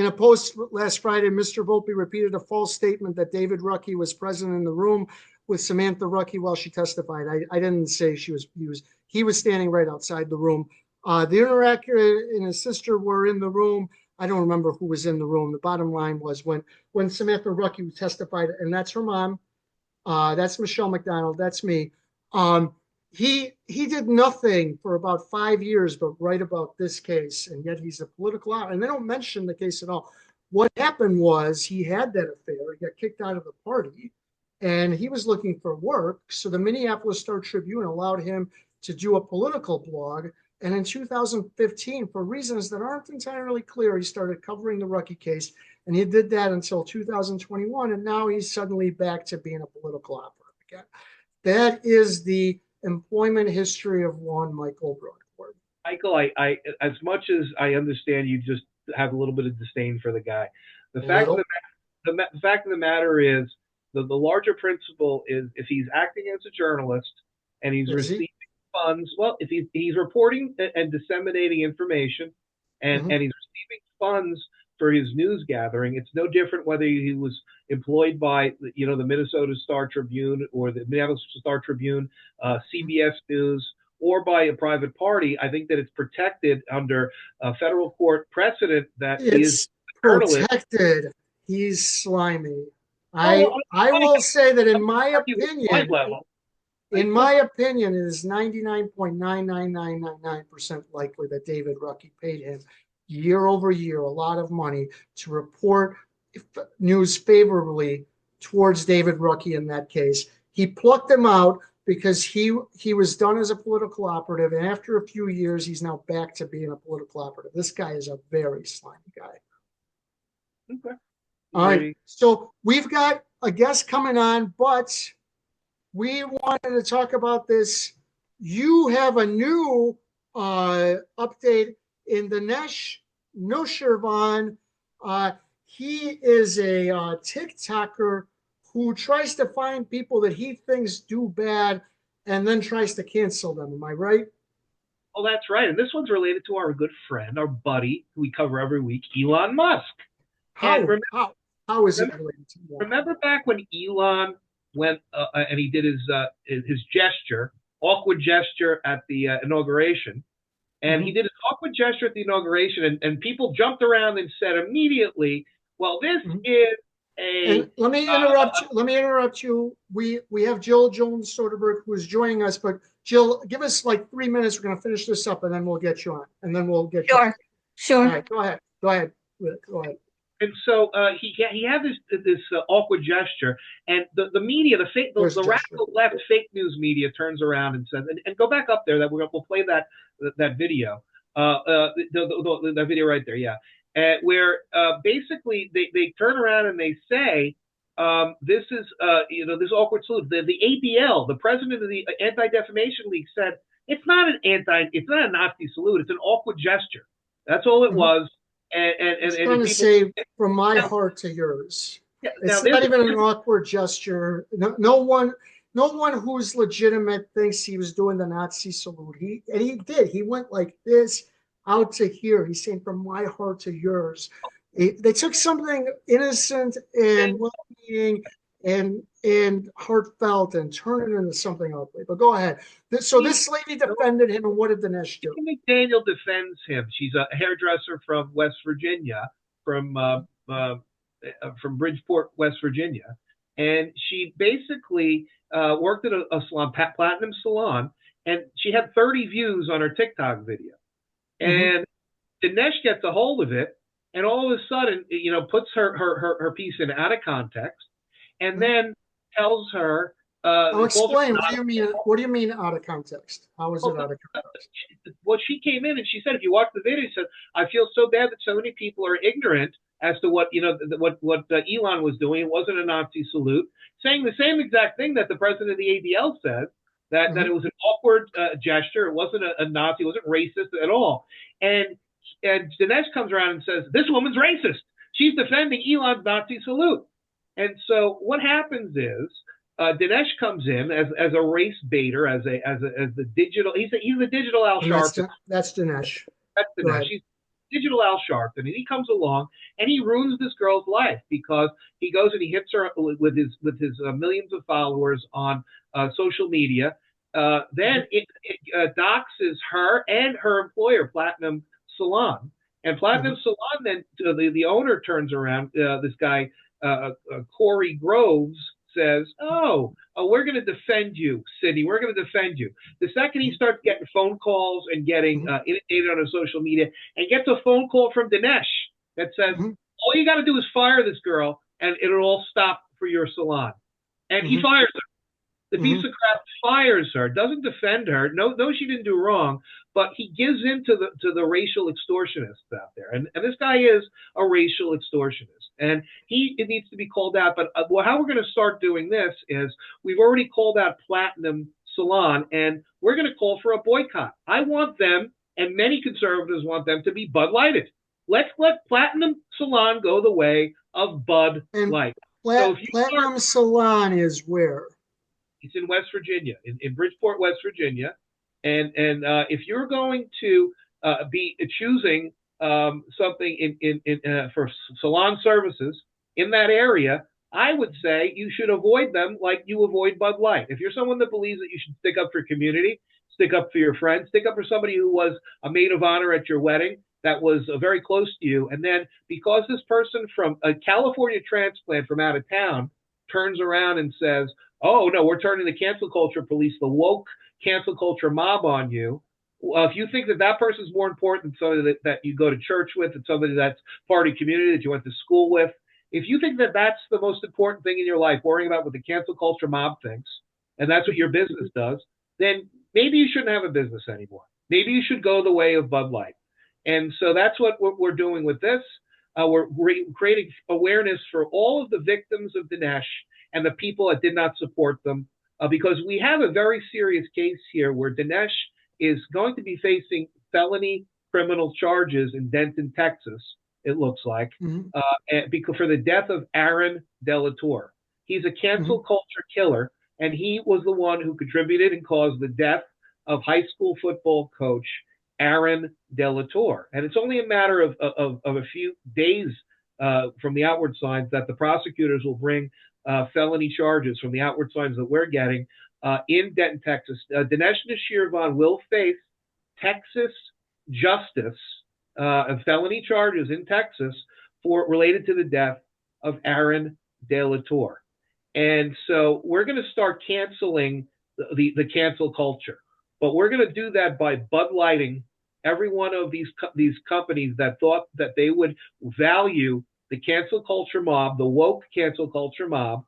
a post last Friday, Mr. Volpe repeated a false statement that David Ruckey was present in the room with Samantha Ruckey while she testified. I didn't say he was standing right outside the room. The interactor and his sister were in the room. I don't remember who was in the room. The bottom line was when Samantha Ruckey testified, and that's her mom. That's Michelle McDonald. That's me. He did nothing for about 5 years, but write about this case, and yet he's a political operative. And they don't mention the case at all. What happened was he had that affair. He got kicked out of the party, and he was looking for work. So the Minneapolis Star Tribune allowed him to do a political blog. And in 2015, for reasons that aren't entirely clear, he started covering the Ruckey case, and he did that until 2021. And now he's suddenly back to being a political operative again. That is the employment history of one Michael Broadcorp. Michael, I as much as I understand, you just have a little bit of disdain for the guy. The fact of the matter is, the larger principle is, if he's acting as a journalist and he's receiving funds, well, if he's reporting and disseminating information, and he's receiving funds for his news gathering, it's no different whether he was employed by the Minnesota Star Tribune or the Minneapolis Star Tribune, CBS News, or by a private party. I think that it's protected under a federal court precedent that he is protected. He's slimy. I will say that in my opinion, it is 99.99999% likely that David Ruckey paid him year over year a lot of money to report news favorably towards David Ruckey in that case. He plucked him out because he was done as a political operative, and after a few years, he's now back to being a political operative. This guy is a very slimy guy. Okay. All right, so we've got a guest coming on, but we wanted to talk about this. You have a new update in the Nesh Noshirvan. He is a TikToker who tries to find people that he thinks do bad and then tries to cancel them. Am I right? Oh, that's right. And this one's related to our good friend, our buddy, who we cover every week, Elon Musk. How? Remember, how is it related to that? remember back when Elon went and he did his gesture, awkward gesture at the inauguration, and he did an awkward gesture at the inauguration, and people jumped around and said immediately, "Well, this is a." And let me interrupt you. Let me interrupt you. We have Jill Jones Soderberg who is joining us, but Jill, give us like 3 minutes. We're going to finish this up, and then we'll get you on, and then we'll get you. Sure. All right, go ahead. Go ahead. Go ahead. And so he had this awkward gesture, and the media, the radical left fake news media turns around and says, and go back up there. That we'll play that video, that video right there, yeah, where basically they turn around and they say, this is this awkward salute. The ADL, the president of the Anti-Defamation League, said it's not a Nazi salute. It's an awkward gesture. That's all it was. And trying to say from my heart to yours. Yeah, it's not even an awkward gesture. No one who's legitimate thinks he was doing the Nazi salute. He did. He went like this out to here. He's saying from my heart to yours. They took something innocent and well-meaning and heartfelt and turned it into something ugly. But go ahead. So this lady defended him, and what did Dinesh do? McDaniel defends him. She's a hairdresser from West Virginia, from Bridgeport, West Virginia, and she basically worked at a salon, platinum salon, and she had 30 views on her TikTok video. And Dinesh gets a hold of it, and all of a sudden, puts her piece in out of context. And then tells her. I'll explain. What do you mean out of context? How is it out of context? Well, she came in and she said, if you watch the video, she said, I feel so bad that so many people are ignorant as to what Elon was doing. It wasn't a Nazi salute, saying the same exact thing that the president of the ADL said, that it was an awkward gesture. It wasn't a Nazi. It wasn't racist at all. And Dinesh comes around and says, this woman's racist. She's defending Elon's Nazi salute. And so what happens is Dinesh comes in as a race baiter, as the digital. He's the digital Al Sharpton. That's Dinesh. That's Dinesh. He's digital Al Sharpton, and he comes along and he ruins this girl's life because he goes and he hits her with his millions of followers on social media. Then it doxes her and her employer, Platinum Salon, and Platinum Salon. Then the owner turns around. This guy. Corey Groves says, we're going to defend you, Sydney. We're going to defend you. The second he starts getting phone calls and getting inundated on his social media and gets a phone call from Dinesh that says, all you got to do is fire this girl and it'll all stop for your salon. And he fires her. The piece of crap fires her, doesn't defend her. No, she didn't do wrong, but he gives in to the racial extortionists out there. And this guy is a racial extortionist, and it needs to be called out. But how we're going to start doing this is we've already called out Platinum Salon, and we're going to call for a boycott. I want them, and many conservatives want them to be Bud Lighted. Let's let Platinum Salon go the way of Bud Light. Platinum Salon is where? It's in West Virginia, in Bridgeport, West Virginia. And if you're going to be choosing something for salon services in that area, I would say you should avoid them like you avoid Bud Light. If you're someone that believes that you should stick up for your community, stick up for your friends, stick up for somebody who was a maid of honor at your wedding, that was very close to you, and then because this person from a California transplant from out of town turns around and says, oh, no, we're turning the cancel culture police, the woke cancel culture mob on you. If you think that person is more important than somebody that you go to church with and somebody that's part of your community that you went to school with, if you think that that's the most important thing in your life, worrying about what the cancel culture mob thinks, and that's what your business does, then maybe you shouldn't have a business anymore. Maybe you should go the way of Bud Light. And so that's what we're doing with this. We're creating awareness for all of the victims of Dinesh and the people that did not support them, because we have a very serious case here where Dinesh is going to be facing felony criminal charges in Denton, Texas, it looks like, because for the death of Aaron Delator. He's a cancel culture killer, and he was the one who contributed and caused the death of high school football coach Aaron Delator. And it's only a matter of a few days from the outward signs that the prosecutors will bring felony charges from the outward signs that we're getting in Denton, Texas. Dinesh Nashirvan will face Texas justice and felony charges in Texas related to the death of Aaron Delator. And so we're going to start canceling the cancel culture. But we're going to do that by Bud Lighting every one of these companies that thought that they would value the cancel culture mob, the woke cancel culture mob,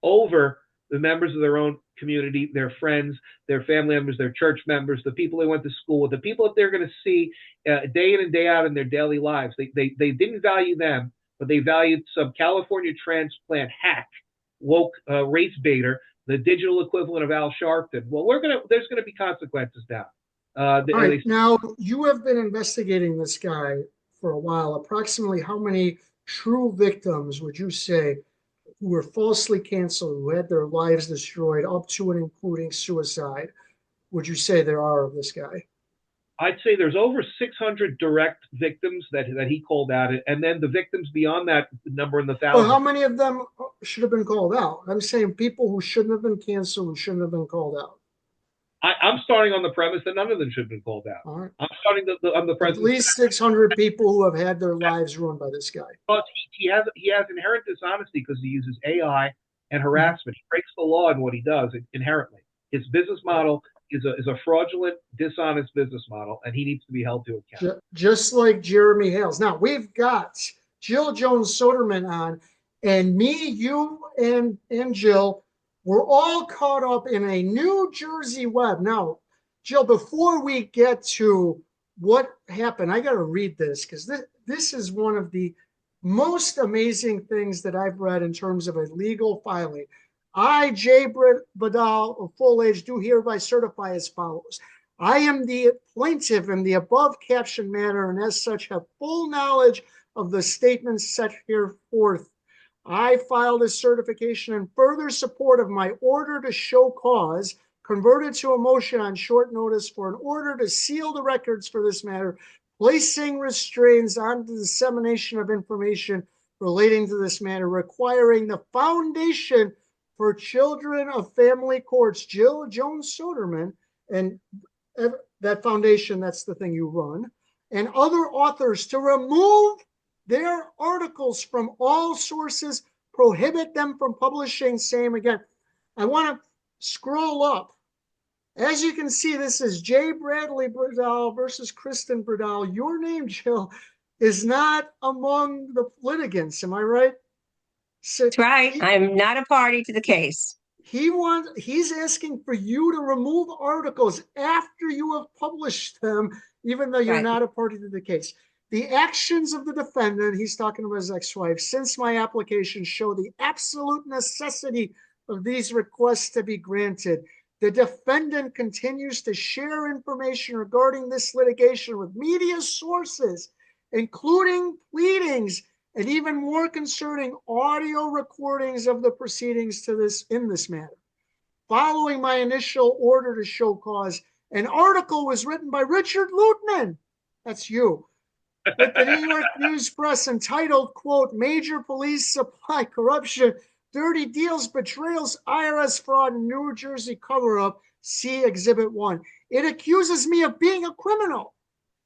over the members of their own community, their friends, their family members, their church members, the people they went to school with, the people that they're going to see day in and day out in their daily lives. They didn't value them, but they valued some California transplant hack, woke race baiter, the digital equivalent of Al Sharpton. Well, there's going to be consequences now. All right. Now, you have been investigating this guy for a while. Approximately how many true victims would you say who were falsely canceled, who had their lives destroyed, up to and including suicide, would you say there are of this guy? I'd say there's over 600 direct victims that he called out, and then the victims beyond that number in the thousands. Well, how many of them should have been called out? I'm saying people who shouldn't have been canceled, who shouldn't have been called out. I'm starting on the premise that none of them should have been called out. All right. I'm starting on the premise. At least 600 people who have had their lives ruined by this guy. But he has inherent dishonesty because he uses AI and harassment. He breaks the law in what he does inherently. His business model is a fraudulent, dishonest business model, and he needs to be held to account. Just like Jeremy Hales. Now, we've got Jill Jones-Soderman on, and me, you, and Jill, we're all caught up in a New Jersey web. Now, Jill, before we get to what happened, I got to read this because this is one of the most amazing things that I've read in terms of a legal filing. I, J. Britt Badal, of full age, do hereby certify as follows. I am the plaintiff in the above captioned matter, and as such have full knowledge of the statements set here forth. I filed a certification in further support of my order to show cause, converted to a motion on short notice for an order to seal the records for this matter, placing restraints on the dissemination of information relating to this matter, requiring the Foundation for Children of Family Courts, Jill Jones-Soderman, and that foundation, that's the thing you run, and other authors to remove their articles from all sources, prohibit them from publishing. Same again. I want to scroll up. As you can see, this is J. Bradley Bradal versus Kristen Bradal. Your name, Jill, is not among the litigants. Am I right? So that's right. I'm not a party to the case. He's asking for you to remove articles after you have published them, even though you're not a party to the case. The actions of the defendant, he's talking about his ex-wife, since my application show the absolute necessity of these requests to be granted. The defendant continues to share information regarding this litigation with media sources, including pleadings and even more concerning audio recordings of the proceedings in this matter. Following my initial order to show cause, an article was written by Richard Luthmann, that's you, with the New York News Press entitled, quote, Major Police Supply Corruption, Dirty Deals, Betrayals, IRS Fraud, and New Jersey Cover-Up, see Exhibit 1. It accuses me of being a criminal,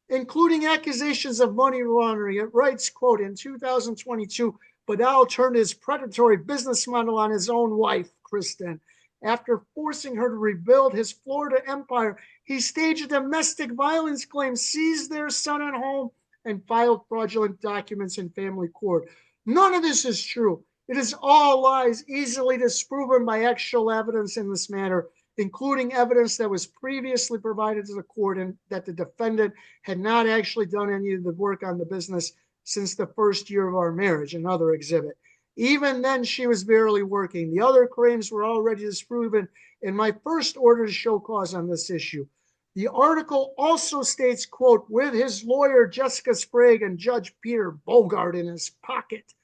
including accusations of money laundering. It writes, quote, in 2022, Badal turned his predatory business model on his own wife, Kristen. After forcing her to rebuild his Florida empire, he staged a domestic violence claim, seized their son at home, and filed fraudulent documents in family court. None of this is true. It is all lies, easily disproven by actual evidence in this matter, including evidence that was previously provided to the court and that the defendant had not actually done any of the work on the business since the first year of our marriage, another exhibit. Even then, she was barely working. The other claims were already disproven in my first order to show cause on this issue. The article also states, quote, with his lawyer, Jessica Sprague, and Judge Peter Bogart in his pocket.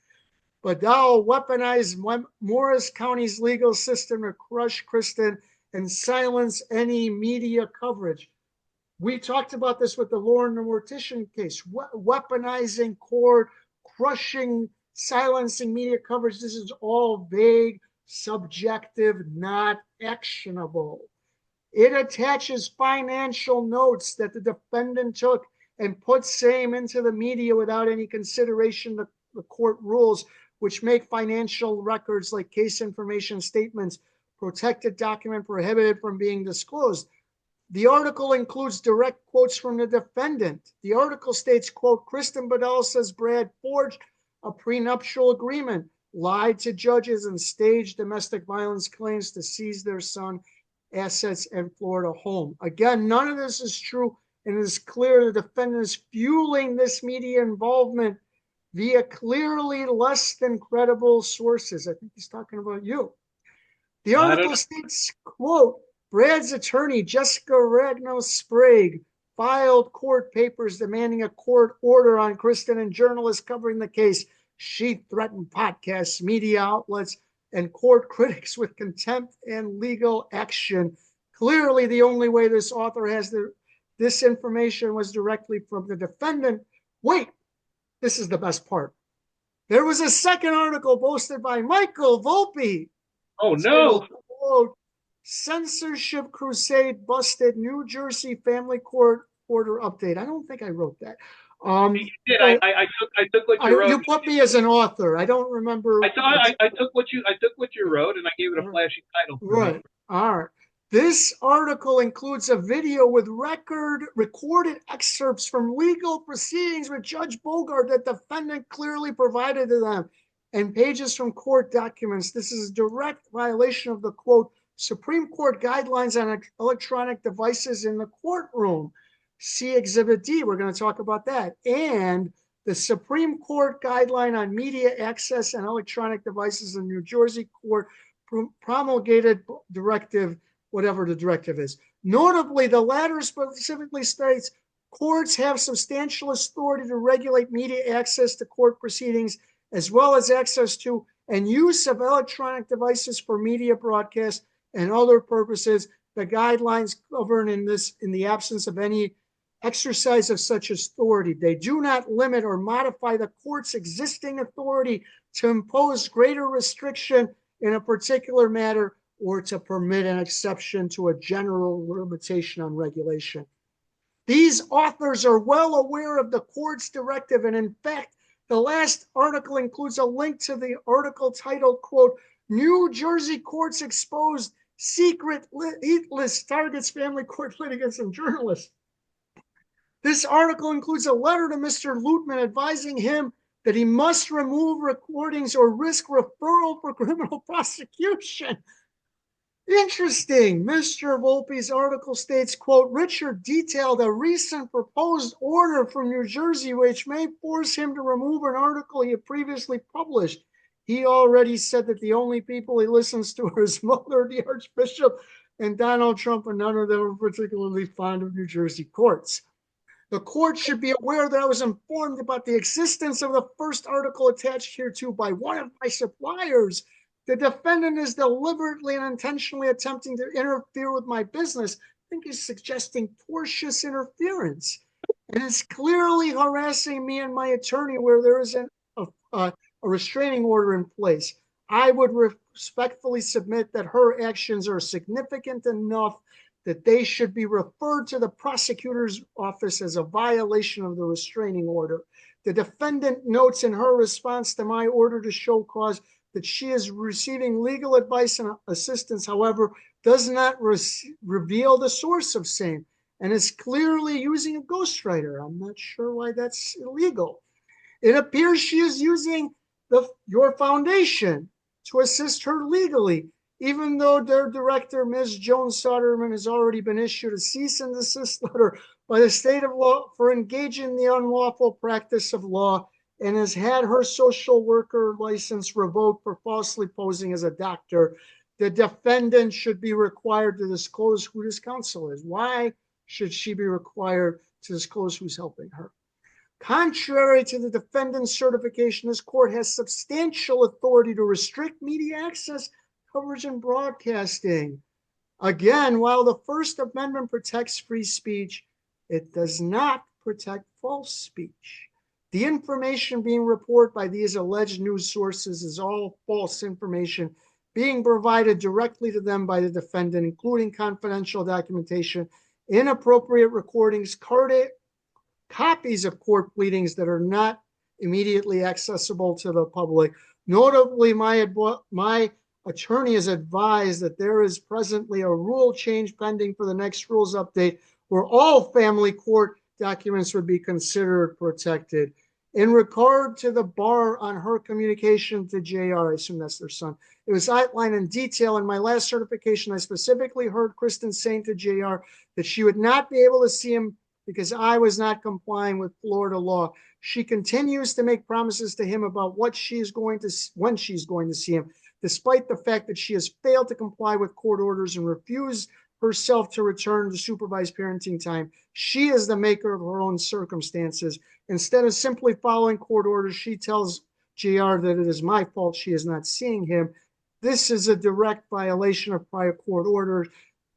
but thou weaponize Morris County's legal system to crush Kristen and silence any media coverage. We talked about this with the Lauren the Mortician case, weaponizing court, crushing, silencing media coverage. This is all vague, subjective, not actionable. It attaches financial notes that the defendant took and put same into the media without any consideration of the court rules, which make financial records like case information statements, protected document prohibited from being disclosed. The article includes direct quotes from the defendant. The article states, quote, Kristen Bedell says Brad forged a prenuptial agreement, lied to judges, and staged domestic violence claims to seize their son assets and Florida home. Again, none of this is true, and it is clear the defendant is fueling this media involvement via clearly less than credible sources. I think he's talking about you. The article states, quote, Brad's attorney, Jessica Ragnos Sprague, filed court papers demanding a court order on Kristen and journalists covering the case. She threatened podcasts, media outlets, and court critics with contempt and legal action. Clearly, the only way this author has this information was directly from the defendant. Wait, this is the best part. There was a second article posted by Michael Volpe. Oh, no. Quote, Censorship Crusade busted New Jersey Family Court order update. I don't think I wrote that. You did. I took what you wrote. You put me as an author. I don't remember. I took what you wrote and I gave it a flashy title. Right. All right. This article includes a video with recorded excerpts from legal proceedings with Judge Bogart that defendant clearly provided to them, and pages from court documents. This is a direct violation of the, quote, Supreme Court guidelines on electronic devices in the courtroom. See Exhibit D. We're going to talk about that. And the Supreme Court guideline on media access and electronic devices in New Jersey court promulgated directive, whatever the directive is. Notably, the latter specifically states courts have substantial authority to regulate media access to court proceedings, as well as access to and use of electronic devices for media broadcast and other purposes. The guidelines govern in the absence of any exercise of such authority. They do not limit or modify the court's existing authority to impose greater restriction in a particular matter or to permit an exception to a general limitation on regulation. These authors are well aware of the court's directive, and in fact, the last article includes a link to the article titled, quote, New Jersey courts exposed secret heat list targets family court litigants and journalists. This article includes a letter to Mr. Luthmann advising him that he must remove recordings or risk referral for criminal prosecution. Interesting. Mr. Volpe's article states, quote, Richard detailed a recent proposed order from New Jersey which may force him to remove an article he had previously published. He already said that the only people he listens to are his mother, the Archbishop, and Donald Trump, and none of them are particularly fond of New Jersey courts. The court should be aware that I was informed about the existence of the first article attached hereto by one of my suppliers. The defendant is deliberately and intentionally attempting to interfere with my business. I think he's suggesting tortious interference, and is clearly harassing me and my attorney where there is a restraining order in place. I would respectfully submit that her actions are significant enough that they should be referred to the prosecutor's office as a violation of the restraining order. The defendant notes in her response to my order to show cause that she is receiving legal advice and assistance, however, does not reveal the source of same, and is clearly using a ghostwriter. I'm not sure why that's illegal. It appears she is using your foundation to assist her legally, even though their director, Ms. Joan Soderman, has already been issued a cease and desist letter by the state of law for engaging in the unlawful practice of law, and has had her social worker license revoked for falsely posing as a doctor. The defendant should be required to disclose who this counsel is. Why should she be required to disclose who's helping her? Contrary to the defendant's certification, this court has substantial authority to restrict media access, coverage, and broadcasting. Again, while the First Amendment protects free speech, it does not protect false speech. The information being reported by these alleged news sources is all false information being provided directly to them by the defendant, including confidential documentation, inappropriate recordings, copies of court pleadings that are not immediately accessible to the public. Notably, my attorney has advised that there is presently a rule change pending for the next rules update where all family court documents would be considered protected. In regard to the bar on her communication to JR, I assume that's their son, it was outlined in detail in my last certification. I specifically heard Kristen saying to JR that she would not be able to see him because I was not complying with Florida law. She continues to make promises to him about when she's going to see him, despite the fact that she has failed to comply with court orders and refused herself to return to supervised parenting time. She is the maker of her own circumstances. Instead of simply following court orders, she tells JR that it is my fault she is not seeing him. This is a direct violation of prior court orders,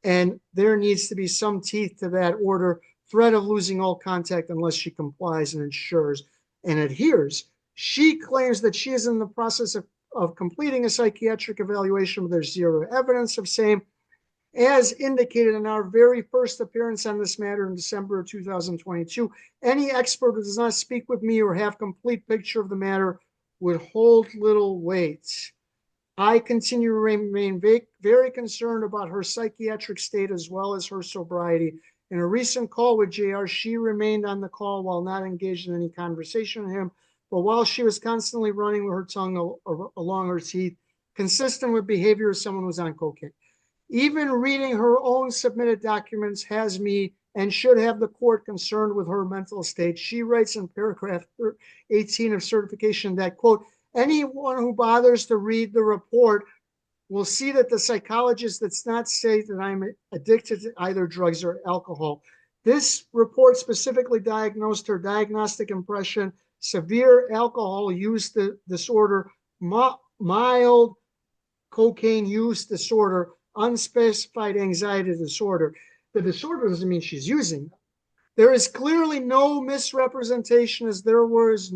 and there needs to be some teeth to that order. Threat of losing all contact unless she complies and ensures and adheres. She claims that she is in the process of completing a psychiatric evaluation, but there's zero evidence of same. As indicated in our very first appearance on this matter in December of 2022, any expert who does not speak with me or have complete picture of the matter would hold little weight. I continue to remain very concerned about her psychiatric state as well as her sobriety. In a recent call with JR, she remained on the call while not engaged in any conversation with him, but while she was constantly running with her tongue along her teeth, consistent with behavior of someone who was on cocaine. Even reading her own submitted documents has me and should have the court concerned with her mental state. She writes in paragraph 18 of certification that, quote, anyone who bothers to read the report will see that the psychologist does not say that I'm addicted to either drugs or alcohol. This report specifically diagnosed her diagnostic impression, severe alcohol use disorder, mild cocaine use disorder, unspecified anxiety disorder. The disorder doesn't mean she's using them. There is clearly no misrepresentation as those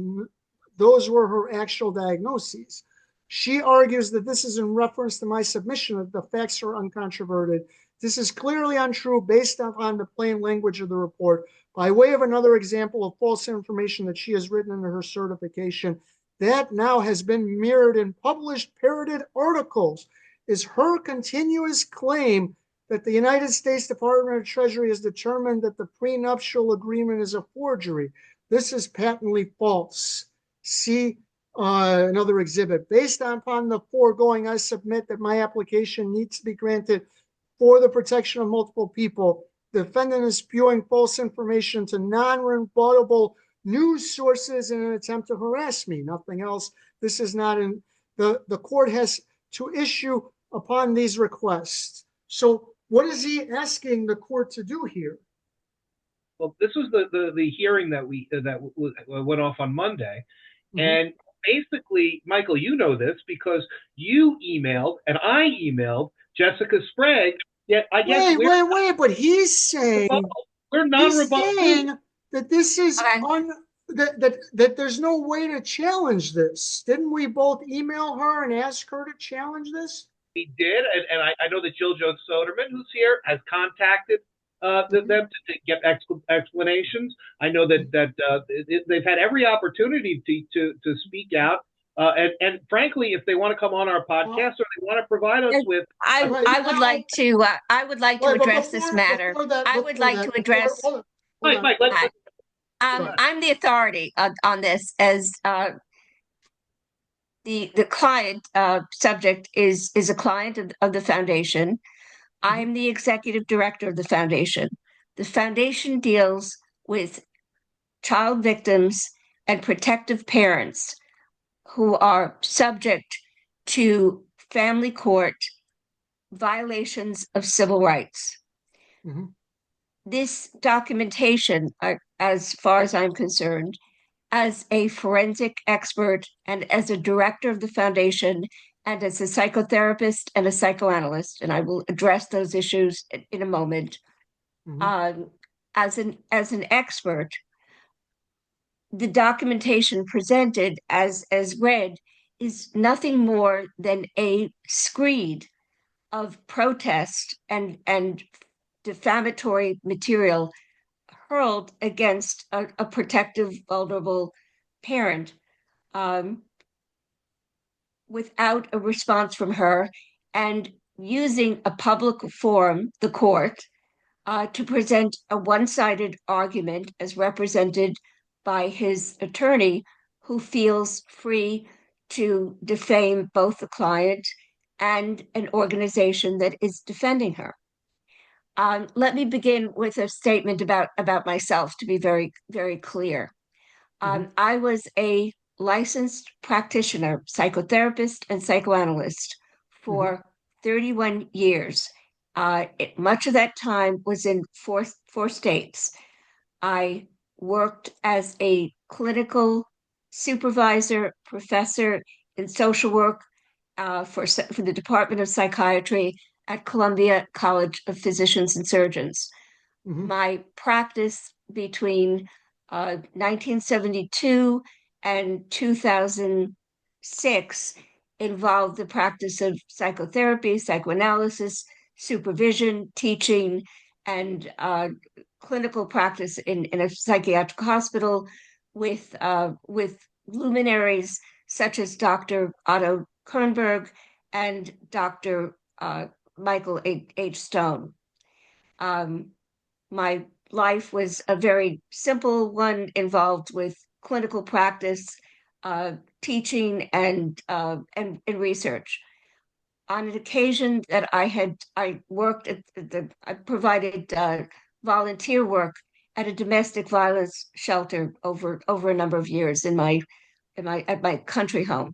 were her actual diagnoses. She argues that this is in reference to my submission that the facts are uncontroverted. This is clearly untrue based upon the plain language of the report. By way of another example of false information that she has written in her certification, that now has been mirrored in published parroted articles, is her continuous claim that the United States Department of Treasury has determined that the prenuptial agreement is a forgery. This is patently false. See another exhibit. Based upon the foregoing, I submit that my application needs to be granted for the protection of multiple people. The defendant is spewing false information to non-rebuttable news sources in an attempt to harass me. Nothing else. This is not in the court has to issue upon these requests. So what is he asking the court to do here? Well, this was the hearing that went off on Monday. Mm-hmm. And basically, Michael, you know this because you emailed and I emailed Jessica Sprague. Yet I guess wait, but he's saying we're non-rebuttable. That this is that there's no way to challenge this. Didn't we both email her and ask her to challenge this? We did, and I know that Jill Jones Soderman, who's here, has contacted them to get explanations. I know that they've had every opportunity to speak out. And frankly, if they want to come on our podcast or they want to provide us with, I would like to address this matter. I would like to address. Mike, I'm the authority on this, as the client subject is a client of the foundation. I'm the executive director of the foundation. The foundation deals with child victims and protective parents who are subject to family court violations of civil rights. Mm-hmm. This documentation, as far as I'm concerned, as a forensic expert and as a director of the foundation and as a psychotherapist and a psychoanalyst, and I will address those issues in a moment. Mhm. As an expert, the documentation presented as read is nothing more than a screed of protest and defamatory material hurled against a protective, vulnerable parent, without a response from her, and using a public forum, the court, to present a one-sided argument as represented by his attorney, who feels free to defame both the client and an organization that is defending her. Let me begin with a statement about myself, to be very, very clear. I was a licensed practitioner, psychotherapist, and psychoanalyst for 31 years. Much of that time was in four states. I worked as a clinical supervisor, professor in social work for the Department of Psychiatry at Columbia College of Physicians and Surgeons. My practice between 1972 and 2006 involved the practice of psychotherapy, psychoanalysis, supervision, teaching, and clinical practice in a psychiatric hospital with luminaries such as Dr. Otto Kernberg and Dr. Michael H. Stone. My life was a very simple one, involved with clinical practice, teaching, and research. On an occasion that I worked I provided volunteer work at a domestic violence shelter over a number of years at my country home.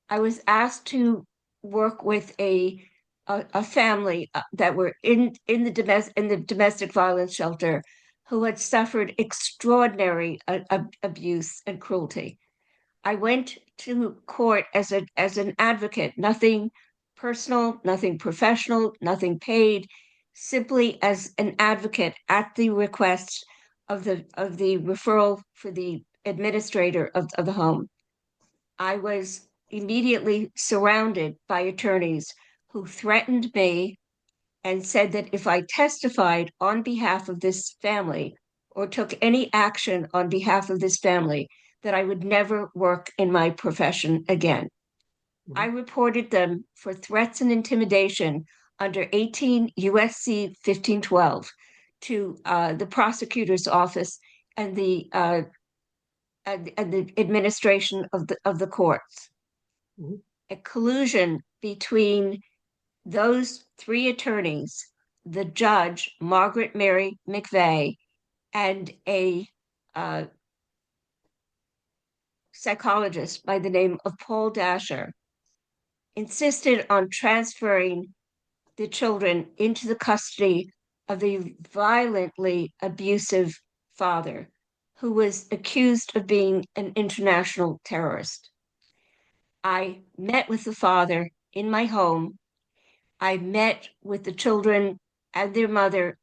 I was asked to work with a family that were in the domestic violence shelter, who had suffered extraordinary abuse and cruelty. I went to court as an advocate, nothing personal, nothing professional, nothing paid, simply as an advocate at the request of the referral for the administrator of the home. I was immediately surrounded by attorneys who threatened me and said that if I testified on behalf of this family or took any action on behalf of this family, that I would never work in my profession again. I reported them for threats and intimidation under 18 USC 1512 to the prosecutor's office and the administration of the courts. A collusion between those three attorneys, the judge, Margaret Mary McVeigh, and a psychologist by the name of Paul Dasher, insisted on transferring the children into the custody of the violently abusive father, who was accused of being an international terrorist. I met with the father in my home. I met with the children and their mother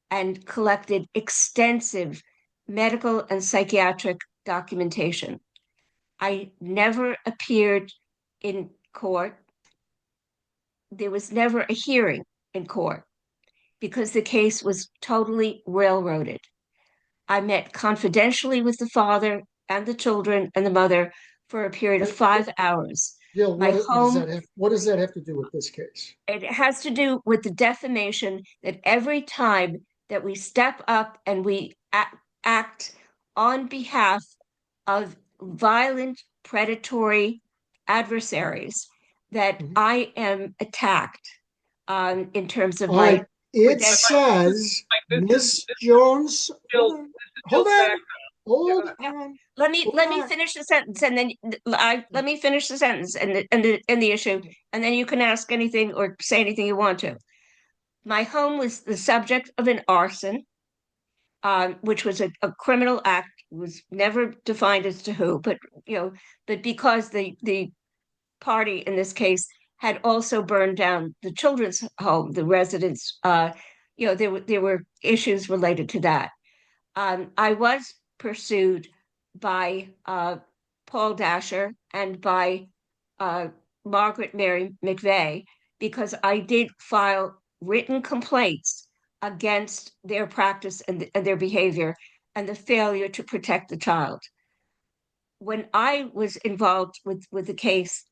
and collected extensive medical and psychiatric documentation. I never appeared in court. There was never a hearing in court because the case was totally railroaded. I met confidentially with the father and the children and the mother for a period of 5 hours. Jill, what does that have to do with this case? It has to do with the defamation that every time that we step up and we act on behalf of violent, predatory adversaries, that I am attacked in terms of my. It says, Miss Jones. Hold on. Let me finish the sentence, and then let me finish the sentence and the issue, and then you can ask anything or say anything you want to. My home was the subject of an arson. which was a criminal act, was never defined as to who, but but because the party in this case had also burned down the children's home, the residence, there were issues related to that. I was pursued by Paul Dasher and by Margaret Mary McVeigh because I did file written complaints against their practice and their behavior and the failure to protect the child. When I was involved with the case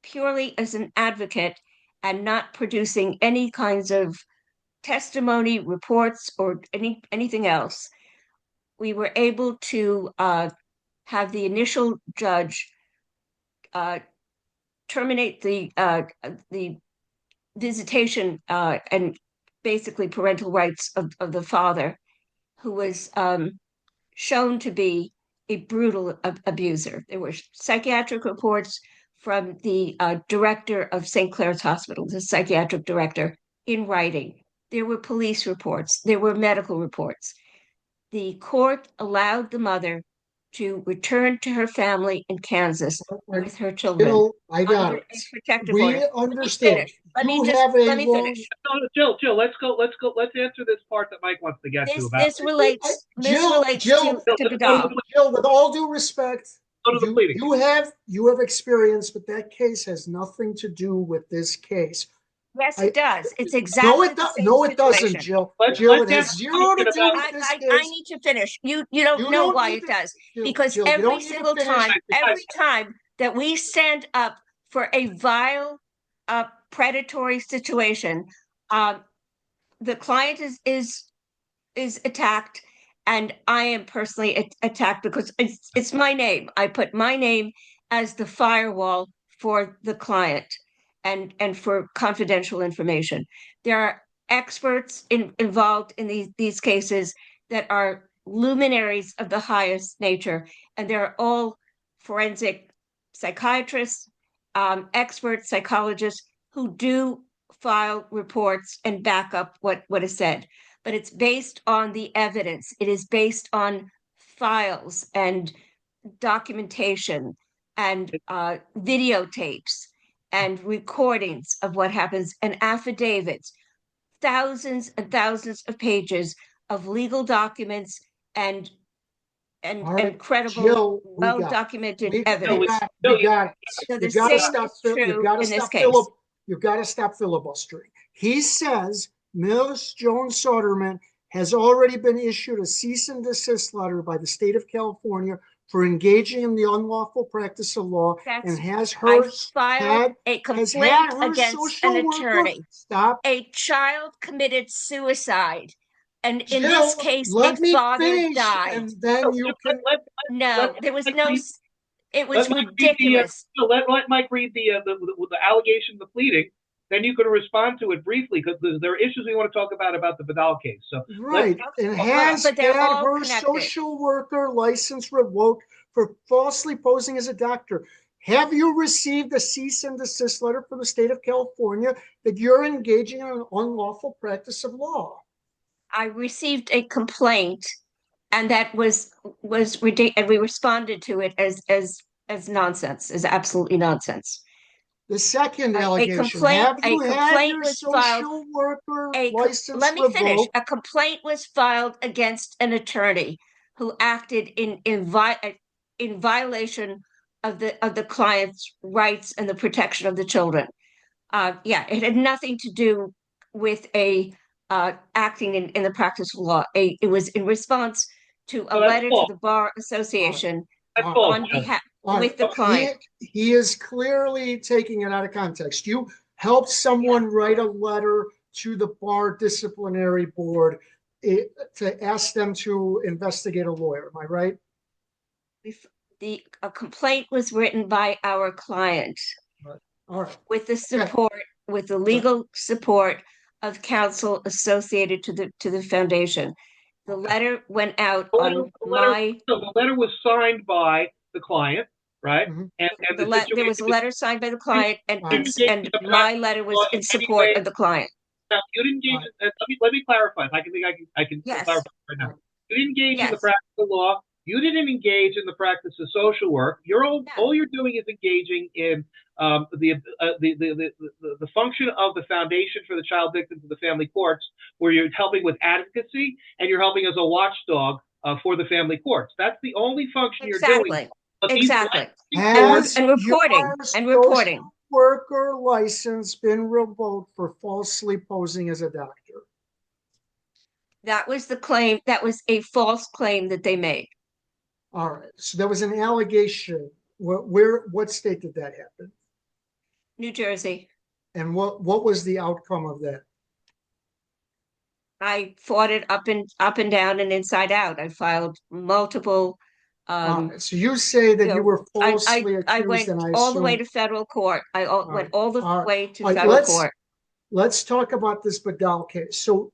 purely as an advocate and not producing any kinds of testimony, reports, or anything else, we were able to have the initial judge terminate the visitation and basically parental rights of the father, who was shown to be a brutal abuser. There were psychiatric reports from the director of St. Clair's Hospital, the psychiatric director, in writing. There were police reports. There were medical reports. The court allowed the mother to return to her family in Kansas with her children. Jill, I got it. We understand. Let me finish. Jill, let's go. Let's answer this part that Mike wants to get to. This relates Jill, to Vidal. Jill, with all due respect, Go to the pleading. you have experience, but that case has nothing to do with this case. Yes, it does. It's exactly No, it doesn't, Jill. Jill, it has zero to do with this case. I need to finish. You don't know why it does. Because every single time that we stand up for a vile, predatory situation, the client is attacked, and I am personally attacked because it's my name. I put my name as the firewall for the client and for confidential information. There are experts involved in these cases that are luminaries of the highest nature, and they're all forensic psychiatrists, expert psychologists who do file reports and back up what is said. But it's based on the evidence. It is based on files and documentation and videotapes and recordings of what happens and affidavits, thousands and thousands of pages of legal documents and credible, well-documented evidence. You got to stop filibustering. He says Ms. Jones Soderman has already been issued a cease and desist letter by the state of California for engaging in the unlawful practice of law, and has filed a complaint against an attorney. Stop. A child committed suicide, and in this case, a father died. And then you can. No, there was no. It was ridiculous. Let Mike read the allegation, the pleading. Then you can respond to it briefly because there are issues we want to talk about the Vidal case. So right, and has had her connected. Social worker license revoked for falsely posing as a doctor. Have you received a cease and desist letter from the state of California that you're engaging in an unlawful practice of law? I received a complaint, and that was ridiculous, and we responded to it as nonsense, as absolutely nonsense. The second allegation, have you had your social worker license Let me revoked? finish. A complaint was filed against an attorney who acted in violation of the client's rights and the protection of the children. It had nothing to do with acting in the practice of law. It was in response to a letter to the Bar Association on behalf with the client. He is clearly taking it out of context. You helped someone write a letter to the Bar Disciplinary Board to ask them to investigate a lawyer. Am I right? A complaint was written by our client, all right. With the support, with the legal support of counsel associated to the foundation. The letter went out on my. So the letter was signed by the client, right? Mm-hmm. And there was a letter signed by the client, and my letter was in support of the client. Now, you didn't engage. Let me clarify. I can clarify right now. You didn't engage in the Yes. practice of law. You didn't engage in the practice of social work. All you're doing is engaging in the function of the Foundation for the Child Victims of the Family Courts, where you're helping with advocacy and you're helping as a watchdog for the family courts. That's the only function you're doing. Exactly. But these Exactly. courts- And reporting. And reporting. Social worker license been revoked for falsely posing as a doctor? That was the claim. That was a false claim that they made. All right. So there was an allegation. What state did that happen? New Jersey. And what was the outcome of that? I fought it up and down and inside out. I filed multiple. So you say that you you know, were falsely I accused, went and I all the way assume- to federal court. I went all the All right. way to All right, federal court. Let's talk about this Badal case. So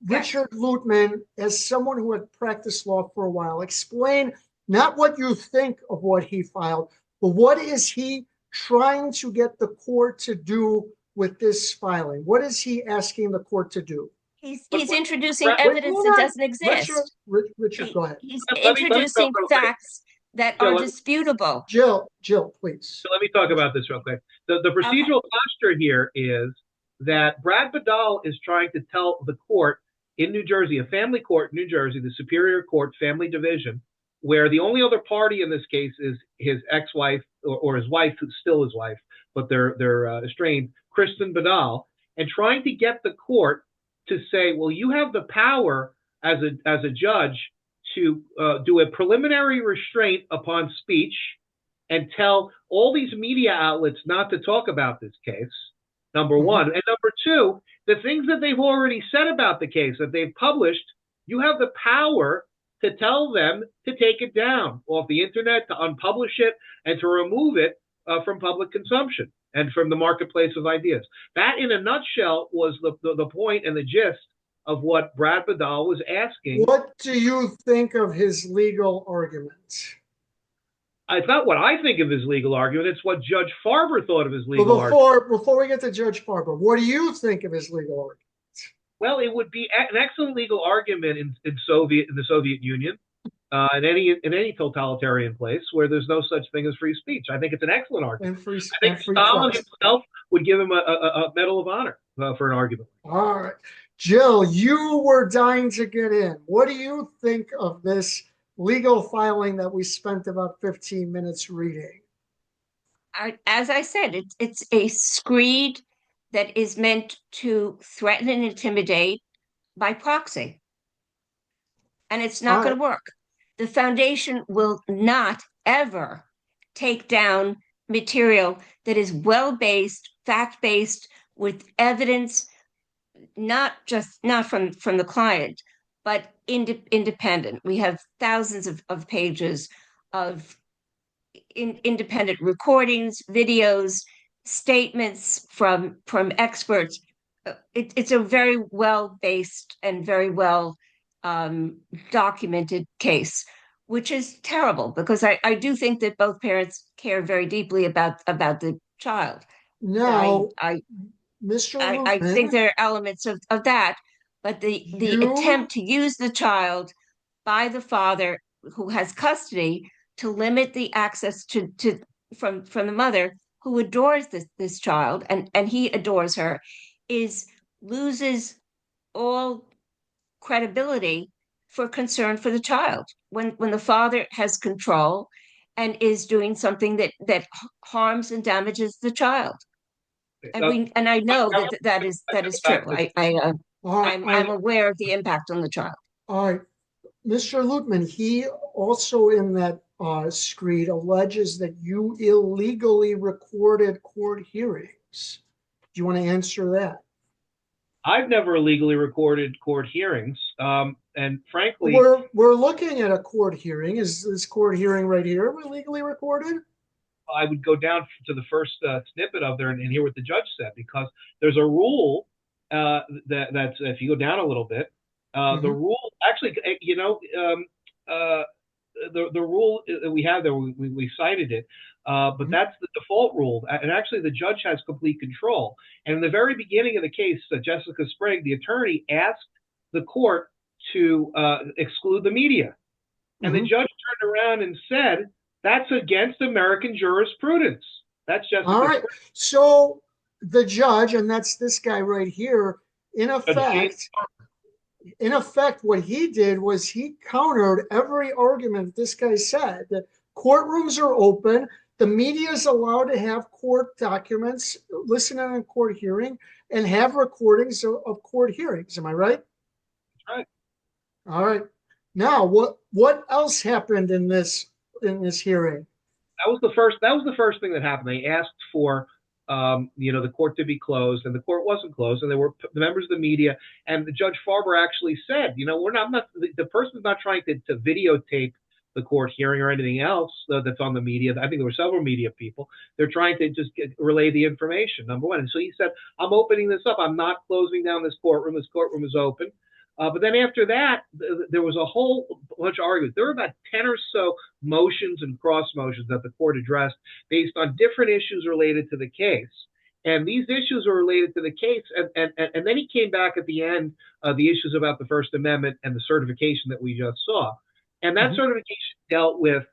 Richard Luthmann, as someone who had practiced law for a while, explain not what you think of what he filed, but what is he trying to get the court to do with this filing? What is he asking the court to do? He's introducing Wait, evidence hold that on. doesn't exist. Richard, go ahead. He's Let me introducing talk real quick. facts that Jill, are let me- disputable. Jill, please. So let me talk about this real quick. The procedural posture here is that Brad Badal is trying to tell the court in New Jersey, a family court in New Jersey, the Superior Court Family Division, where the only other party in this case is his ex-wife or his wife, who's still his wife, but they're estranged, Kristen Badal, and trying to get the court to say, well, you have the power as a judge to do a preliminary restraint upon speech and tell all these media outlets not to talk about this case, number one. And number two, the things that they've already said about the case that they've published, you have the power to tell them to take it down off the internet, to unpublish it, and to remove it from public consumption and from the marketplace of ideas. That, in a nutshell, was the point and the gist of what Brad Badal was asking. What do you think of his legal argument? It's not what I think of his legal argument. It's what Judge Farber thought of his legal Well, argument. before we get to Judge Farber, what do you think of his legal argument? Well, it would be an excellent legal argument in the Soviet Union, in any totalitarian place where there's no such thing as free speech. I think it's an excellent argument. I think Stalin himself would give him a Medal of Honor for an argument. All right. Jill, you were dying to get in. What do you think of this legal filing that we spent about 15 minutes reading? As I said, it's a screed that is meant to threaten and intimidate by proxy. And it's not going to work. The foundation will not ever take down material that is well-based, fact-based, with evidence, not from the client, but independent. We have thousands of pages of independent recordings, videos, statements from experts. It's a very well-based and very well documented case, which is terrible because I do think that both parents care very deeply about the child. No, I Mr. think there are elements of that, but the attempt to use the child by the father who has custody to limit the access from the mother who adores this child and he adores her loses all credibility for concern for the child when the father has control and is doing something that harms and damages the child. And I know that is true. I'm aware of the impact on the child. All right. Mr. Luthmann, he also in that screed alleges that you illegally recorded court hearings. Do you want to answer that? I've never illegally recorded court hearings. And frankly, we're looking at a court hearing. Is this court hearing right here illegally recorded? I would go down to the first snippet of there and hear what the judge said, because there's a rule that's if you go down a little bit, the rule actually, the rule that we have there, we cited it, but that's the default rule. And actually, the judge has complete control. And in the very beginning of the case, Jessica Sprague, the attorney, asked the court to exclude the media. And the judge turned around and said, that's against American jurisprudence. That's just all right. So the judge, and that's this guy right here, in effect, what he did was he countered every argument this guy said. That courtrooms are open. The media is allowed to have court documents, listen in a court hearing, and have recordings of court hearings. Am I right? That's right. All right. Now, what else happened in this hearing? That was the first thing that happened. They asked for the court to be closed, and the court wasn't closed, and there were the members of the media, and the Judge Farber actually said, the person's not trying to videotape the court hearing or anything else that's on the media. I think there were several media people. They're trying to just relay the information, number one. And so he said, I'm opening this up. I'm not closing down this courtroom. This courtroom is open. But then after that, there was a whole bunch of arguments. There were about 10 or so motions and cross motions that the court addressed based on different issues related to the case. And these issues were related to the case. And then he came back at the end of the issues about the First Amendment and the certification that we just saw. And that certification dealt with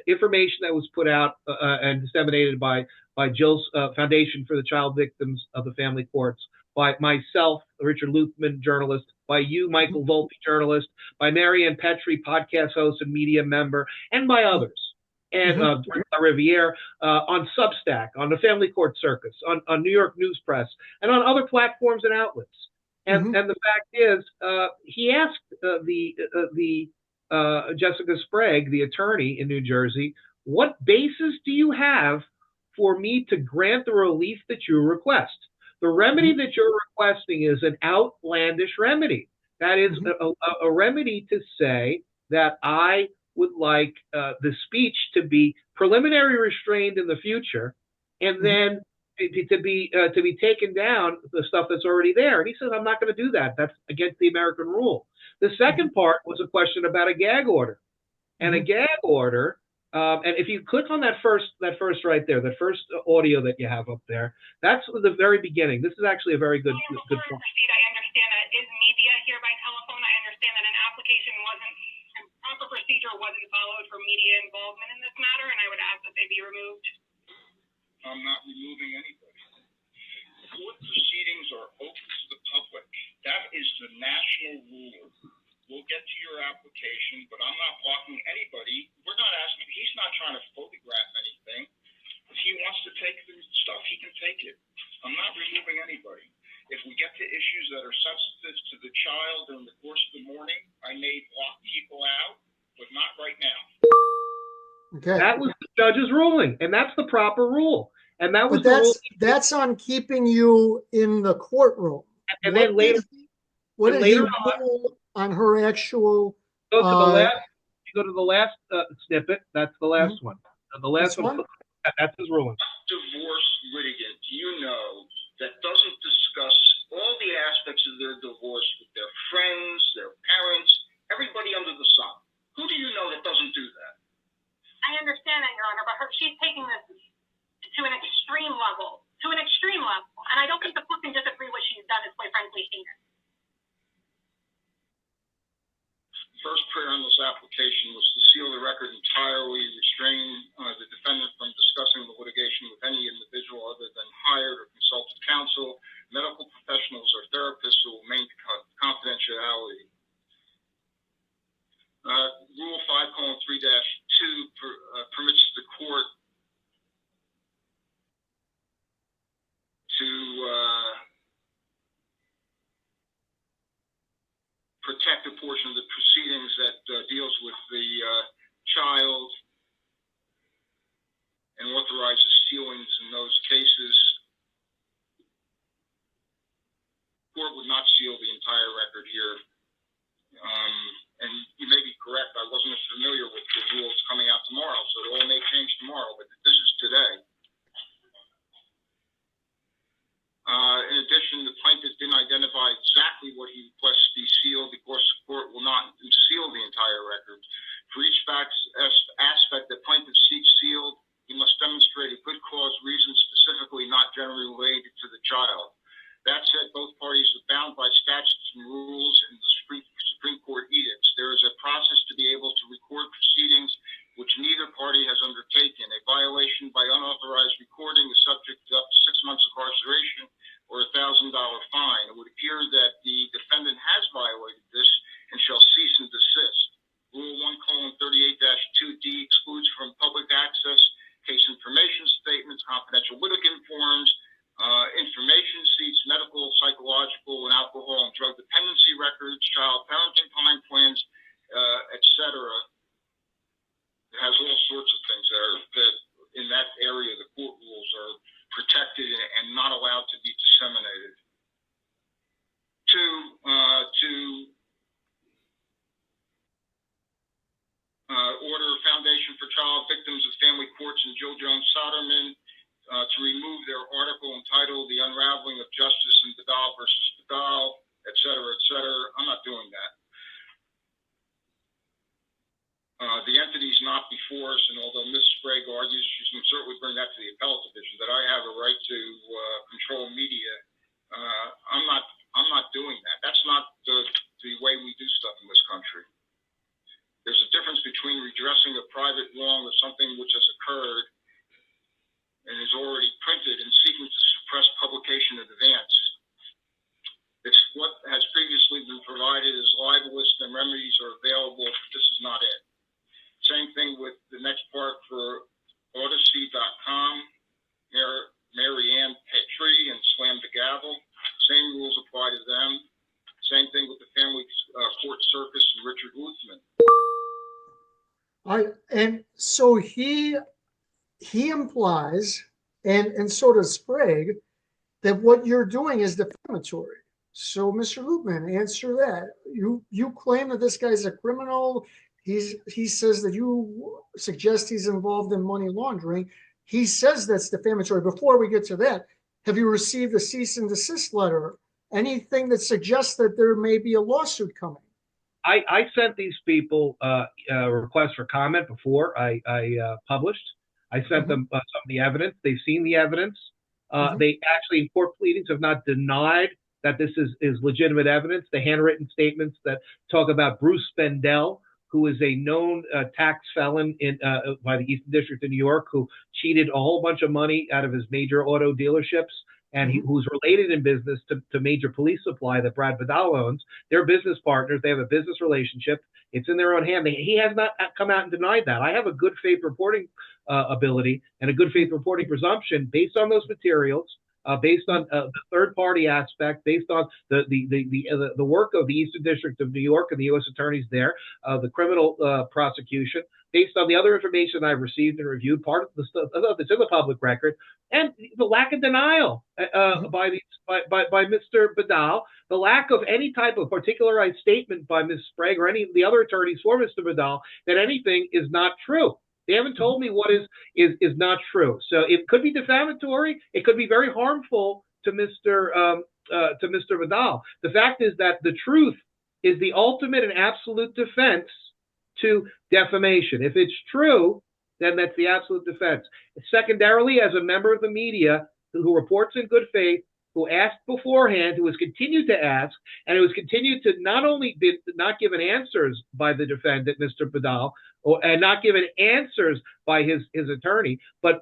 information that was put out and disseminated by Jill's Foundation for the Child Victims of the Family Courts, by myself, Richard Luthmann, journalist, by you, Michael Volpe, journalist, by Marianne Petrie, podcast host and media member, and by others. And Riviere on Substack, on the Family Court Circus, on New York News Press, and on other platforms and outlets. And the fact is, he asked Jessica Sprague, the attorney in New Jersey, what basis do you have for me to grant the relief that you request? The remedy that you're requesting is an outlandish remedy. That is a remedy to say that I would like the speech to be preliminary restrained in the future, and then to be taken down, the stuff that's already there. And he says, I'm not going to do that. That's against the American rule. The second part was a question about a gag order, and a gag order. And if you click on that first right there, the first audio that you have up there, that's the very beginning. This is actually a very good point. I understand that is media here by telephone. I understand that an application proper procedure wasn't followed for media involvement in this matter, and I would ask that they be removed. I'm not removing anybody. Court proceedings are open to the public. That is the national rule. We'll get to your application, but I'm not blocking anybody. We're not asking. He's not trying to photograph anything. If he wants to take the stuff, he can take it. I'm not removing anybody. If we get to issues that are sensitive to the child during the course of the morning, I may block people out, but not right now. Okay. That was the judge's ruling, and that's the proper rule. And that was that's on keeping you in the courtroom. And then later, what did he rule on her actual? Go to you go to the last snippet. That's the last one. The last one. That's his ruling. Divorce litigant, that doesn't discuss all the aspects of their divorce with their friends, their parents, everybody under the sun. Who do you know that doesn't do that? I understand that, Your Honor, but she's taking this to an extreme level. And I don't think the court can disagree what she's done is quite frankly heinous. First prayer on this application was to seal the record entirely, restrain the defendant from discussing the litigation with any individual other than hired or consulted counsel, medical professionals, or therapists who will maintain confidentiality. Rule 5:3-2 permits the court to protect a portion of the proceedings that deals with the child and authorizes sealings in those cases. The court would not seal the entire record here. And you may be correct, I wasn't familiar with the rules coming out tomorrow, so it all may change tomorrow, but this is today. In addition, the plaintiff didn't identify exactly what he requests be sealed because the court will not seal the entire record. For each aspect that plaintiff seeks sealed, he must demonstrate a good cause reason specifically not generally related to the child. That said, both parties are bound by statutes cetera. I'm not doing that. The entity's not before us, and although Ms. Sprague argues, she can certainly bring that to the appellate division, that I have a right to control media. I'm not doing that. That's not the way we do stuff in this country. There's a difference between redressing a private wrong of something which has occurred and is already printed and seeking to suppress publication in advance. If what has previously been provided is libelous, then remedies are available. This is not it. Same thing with the next part for Odyssey.com, Marianne Petrie and Slam the Gavel. Same rules apply to them. Same thing with the Family Court Circus and Richard Luthmann. And so he implies, and so does Sprague, that what you're doing is defamatory. So, Mr. Luthmann, answer that. You claim that this guy's a criminal. He says that you suggest he's involved in money laundering. He says that's defamatory. Before we get to that, have you received a cease and desist letter? Anything that suggests that there may be a lawsuit coming? I sent these people requests for comment before I published. I sent them some of the evidence. They've seen the evidence. They actually, in court pleadings, have not denied that this is legitimate evidence. The handwritten statements that talk about Bruce Spendell, who is a known tax felon by the Eastern District of New York, who cheated a whole bunch of money out of his major auto dealerships, and who's related in business to Major Police Supply that Brad Vidal owns. They're business partners. They have a business relationship. It's in their own hand. He has not come out and denied that. I have a good faith reporting ability and a good faith reporting presumption based on those materials, based on the third party aspect, based on the work of the Eastern District of New York and the U.S. attorneys there, the criminal prosecution, based on the other information I've received and reviewed, part of the stuff that's in the public record, and the lack of denial by Mr. Vidal, the lack of any type of particularized statement by Ms. Sprague or any of the other attorneys for Mr. Vidal that anything is not true. They haven't told me what is not true. So it could be defamatory. It could be very harmful to Mr. Vidal. The fact is that the truth is the ultimate and absolute defense to defamation. If it's true, then that's the absolute defense. Secondarily, as a member of the media who reports in good faith, who asked beforehand, who has continued to ask, and who has continued to not only be not given answers by the defendant, Mr. Vidal, and not given answers by his attorney, but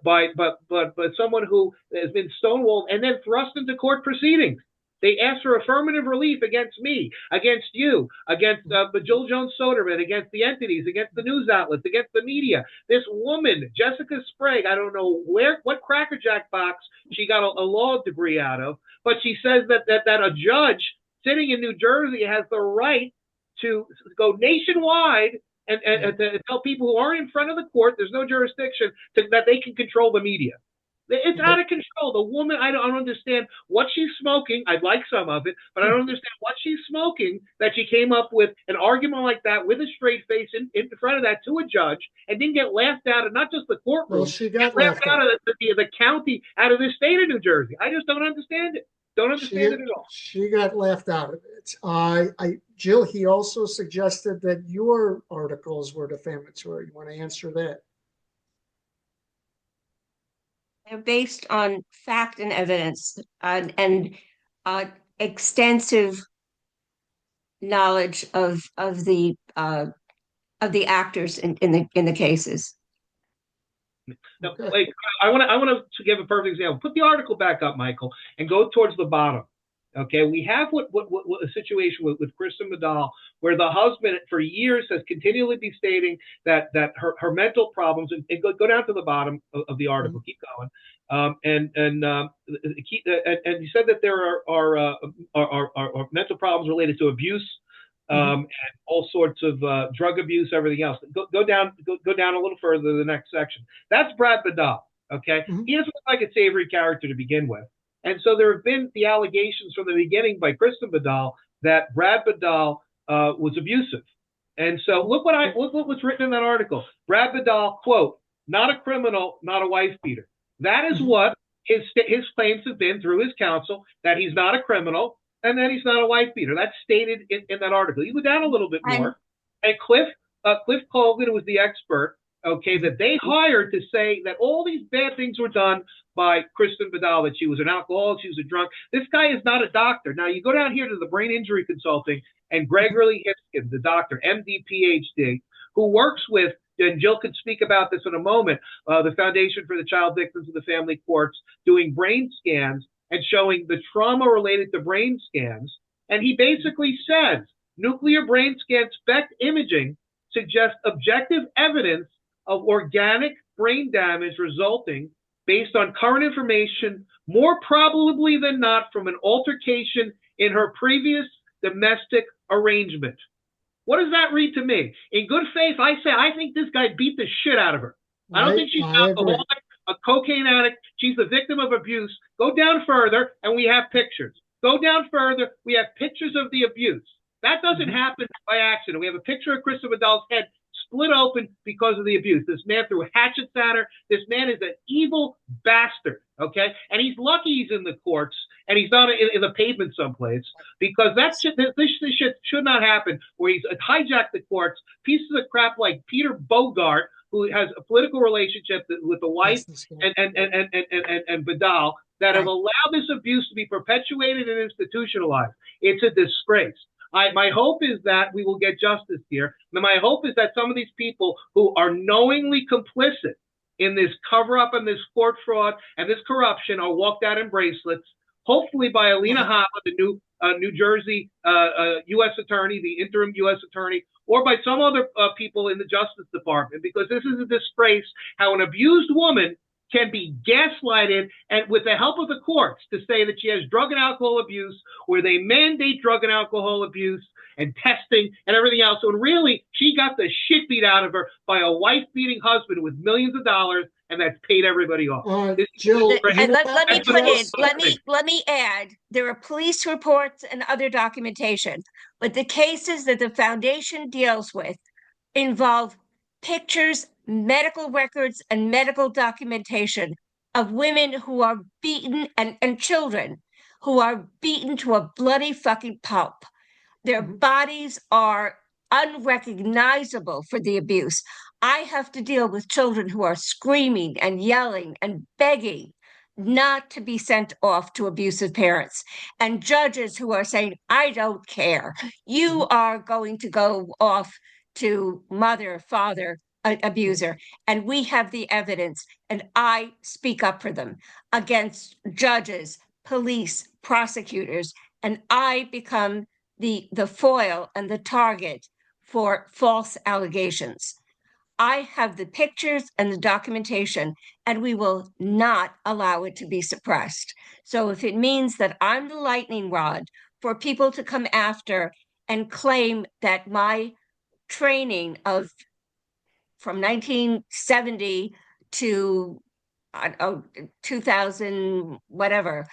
someone who has been stonewalled and then thrust into court proceedings. They asked for affirmative relief against me, against you, against Jill Jones Soderman, against the entities, against the news outlets, against the media. This woman, Jessica Sprague, I don't know what crackerjack box she got a law degree out of, but she says that a judge sitting in New Jersey has the right to go nationwide and to tell people who aren't in front of the court, there's no jurisdiction, that they can control the media. It's out of control. The woman, I don't understand what she's smoking. I'd like some of it, but I don't understand what she's smoking that she came up with an argument like that with a straight face in front of that to a judge and didn't get laughed out of not just the courtroom, well, she got laughed out of the county, out of the state of New Jersey. I just don't understand it. Don't understand it at all. She got laughed out of it. Jill, he also suggested that your articles were defamatory. You want to answer that? They're based on fact and evidence and extensive knowledge of the actors in the cases. No, wait, I want to give a perfect example. Put the article back up, Michael, and go towards the bottom. Okay, we have what a situation with Kristen Vidal, where the husband for years has continually been stating that her mental problems, and go down to the bottom of the article, keep going, and he said that there are mental problems related to abuse, and all sorts of drug abuse, everything else. Go down a little further to the next section. That's Brad Vidal. Okay, he doesn't look like a savory character to begin with. And so there have been the allegations from the beginning by Kristen Vidal that Brad Vidal was abusive. And so look what's written in that article. Brad Vidal, quote, not a criminal, not a wife beater. That is what his claims have been through his counsel, that he's not a criminal, and then he's not a wife beater. That's stated in that article. You go down a little bit more, and Cliff Colgan was the expert, okay, that they hired to say that all these bad things were done by Kristen Vidal, that she was an alcoholic, she was a drunk. This guy is not a doctor. Now, you go down here to the Brain Injury Consulting, and Gregory Hipkins, the doctor, MD, PhD, who works with, and Jill can speak about this in a moment, the Foundation for the Child Victims of the Family Courts, doing brain scans and showing the trauma related to brain scans. And he basically says nuclear brain scan SPECT imaging suggests objective evidence of organic brain damage resulting based on current information, more probably than not from an altercation in her previous domestic arrangement. What does that read to me? In good faith, I say I think this guy beat the shit out of her. I don't think she's an alcoholic, a cocaine addict. She's the victim of abuse. Go down further, and we have pictures. Go down further, we have pictures of the abuse. That doesn't happen by accident. We have a picture of Kristen Vidal's head split open because of the abuse. This man threw hatchets at her. This man is an evil bastard, okay? And he's lucky he's in the courts and he's not in the pavement someplace, because that shit, this shit should not happen, where he's hijacked the courts. Pieces of crap like Peter Bogart, who has a political relationship with the wife and Vidal, that have allowed this abuse to be perpetuated and institutionalized. It's a disgrace. My hope is that we will get justice here. And my hope is that some of these people who are knowingly complicit in this cover-up and this court fraud and this corruption are walked out in bracelets, hopefully by Alina Hoppe, the new New Jersey U.S. attorney, the interim U.S. attorney, or by some other people in the Justice Department, because this is a disgrace how an abused woman can be gaslighted, and with the help of the courts, to say that she has drug and alcohol abuse, where they mandate drug and alcohol abuse and testing and everything else. And really, she got the shit beat out of her by a wife-beating husband with millions of dollars, and that's paid everybody off. Jill, and let me add, there are police reports and other documentation, but the cases that the foundation deals with involve pictures, medical records, and medical documentation of women who are beaten, and children who are beaten to a bloody fucking pulp. Their bodies are unrecognizable for the abuse. I have to deal with children who are screaming and yelling and begging not to be sent off to abusive parents, and judges who are saying, I don't care. You are going to go off to mother, father, abuser. And we have the evidence, and I speak up for them against judges, police, prosecutors, and I become the foil and the target for false allegations. I have the pictures and the documentation, and we will not allow it to be suppressed. So if it means that I'm the lightning rod for people to come after and claim that my training of from 1970 to 2000 whatever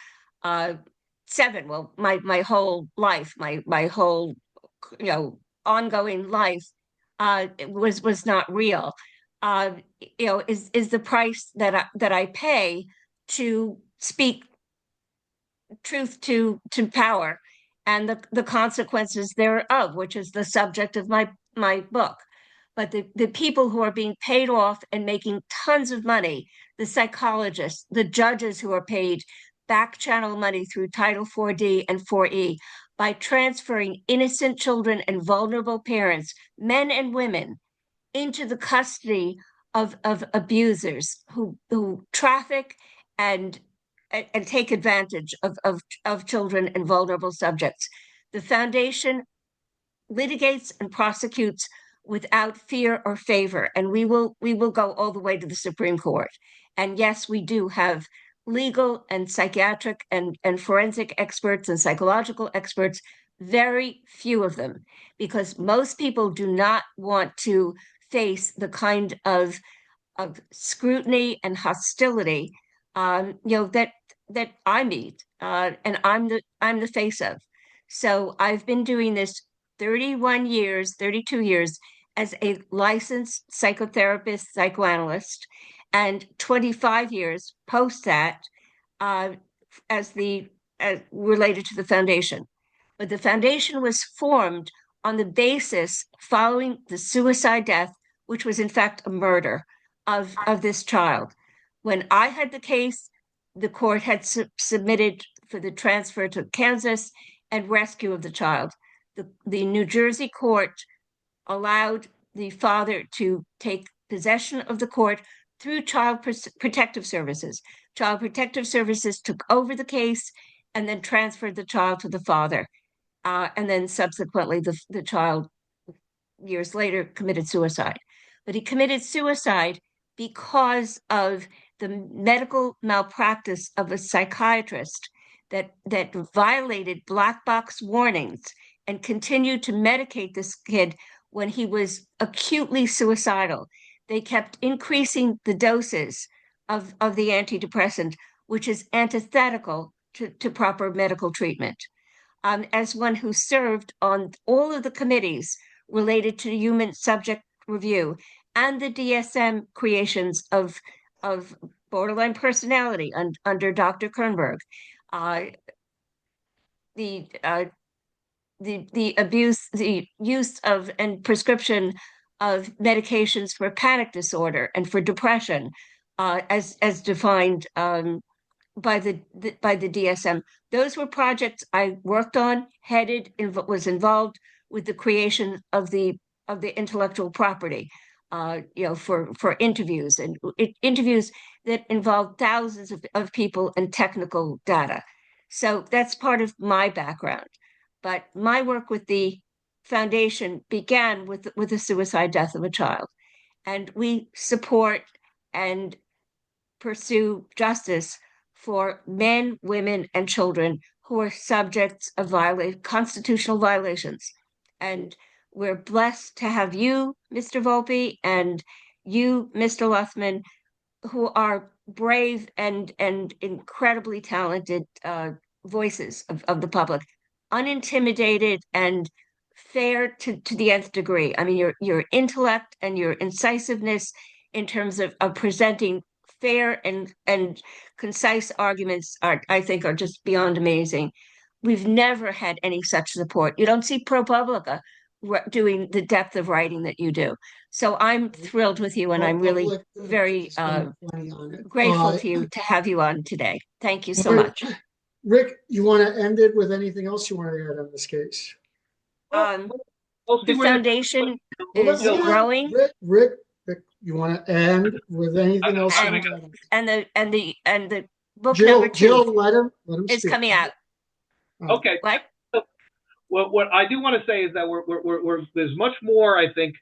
7, well, my whole life, my whole ongoing life was not real, is the price that I pay to speak truth to power and the consequences thereof, which is the subject of my book. But the people who are being paid off and making tons of money, the psychologists, the judges who are paid back channel money through Title 4D and 4E by transferring innocent children and vulnerable parents, men and women, into the custody of abusers who traffic and take advantage of children and vulnerable subjects. The foundation litigates and prosecutes without fear or favor, and we will go all the way to the Supreme Court. And yes, we do have legal and psychiatric and forensic experts and psychological experts, very few of them, because most people do not want to face the kind of scrutiny and hostility that I meet, and I'm the face of. So I've been doing this 32 years as a licensed psychotherapist, psychoanalyst, and 25 years post that as related to the foundation. But the foundation was formed on the basis following the suicide death, which was in fact a murder of this child. When I had the case, the court had submitted for the transfer to Kansas and rescue of the child. The New Jersey court allowed the father to take possession of the court through Child Protective Services. Child Protective Services took over the case and then transferred the child to the father. And then subsequently, the child, years later, committed suicide. But he committed suicide because of the medical malpractice of a psychiatrist that violated black box warnings and continued to medicate this kid when he was acutely suicidal. They kept increasing the doses of the antidepressant, which is antithetical to proper medical treatment. As one who served on all of the committees related to human subject review and the DSM creations of borderline personality under Dr. Kernberg, the abuse, the use of and prescription of medications for panic disorder and for depression, as defined by the DSM. Those were projects I worked on, was involved with the creation of the intellectual property, for interviews and interviews that involved thousands of people and technical data. So that's part of my background. But my work with the foundation began with the suicide death of a child, and we support and pursue justice for men, women, and children who are subjects of constitutional violations. And we're blessed to have you, Mr. Volpe, and you, Mr. Luthmann, who are brave and incredibly talented voices of the public, unintimidated and fair to the nth degree. I mean, your intellect and your incisiveness in terms of presenting fair and concise arguments I think are just beyond amazing. We've never had any such support. You don't see ProPublica doing the depth of writing that you do. So I'm thrilled with you, and I'm really very grateful to you to have you on today. Thank you so much. Rick, you want to end it with anything else you want to add on this case? The foundation is growing. Rick, you want to end with anything else? And the book Jill, number 2 let him is speak. coming out. Okay. What? Well, what I do want to say is that there's much more, I think,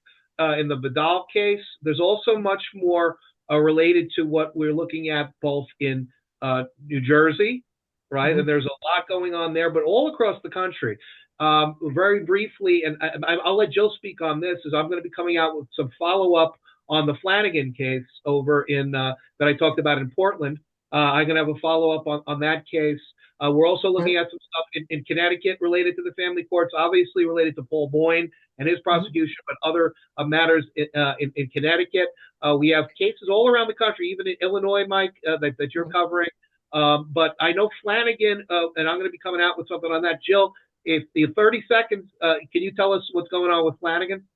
in the Vidal case. There's also much more related to what we're looking at both in New Jersey, right? And there's a lot going on there, but all across the country. Very briefly, and I'll let Jill speak on this, is I'm going to be coming out with some follow-up on the Flanagan case over in that I talked about in Portland. I'm going to have a follow-up on that case. We're also looking at some stuff in Connecticut related to the family courts, obviously related to Paul Boyne and his prosecution, but other matters in Connecticut. We have cases all around the country, even in Illinois, Mike, that you're covering. But I know Flanagan, and I'm going to be coming out with something on that. Jill, if the 30 seconds, can you tell us what's going on with Flanagan?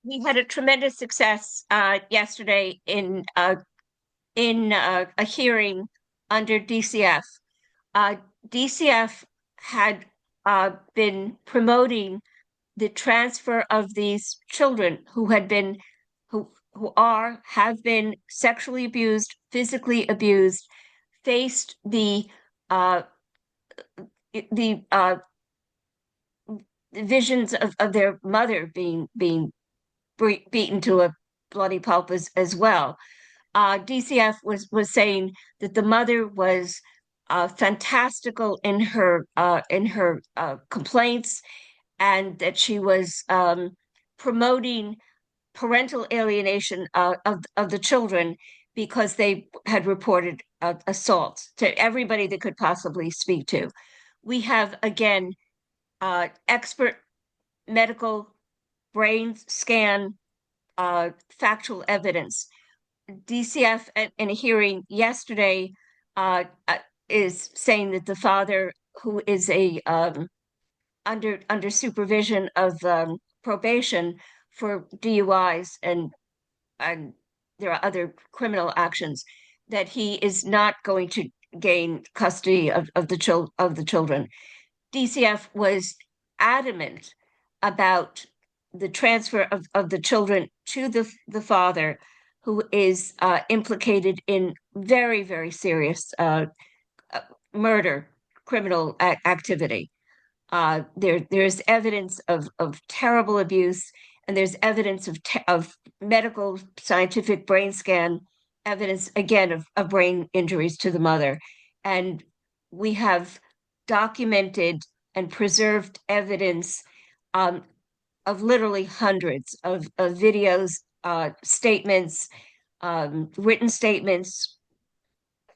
We had a tremendous success yesterday in a hearing under DCF. DCF had been promoting the transfer of these children who have been sexually abused, physically abused, faced the visions of their mother being beaten to a bloody pulp as well. DCF was saying that the mother was fantastical in her complaints, and that she was promoting parental alienation of the children because they had reported assaults to everybody they could possibly speak to. We have, again, expert medical brain scan factual evidence. DCF in a hearing yesterday is saying that the father who is under supervision of probation for DUIs and there are other criminal actions, that he is not going to gain custody of the children. DCF was adamant about the transfer of the children to the father, who is implicated in very, very serious murder, criminal activity. There's evidence of terrible abuse, and there's evidence of medical scientific brain scan evidence, again, of brain injuries to the mother. And we have documented and preserved evidence of literally hundreds of videos, statements, written statements,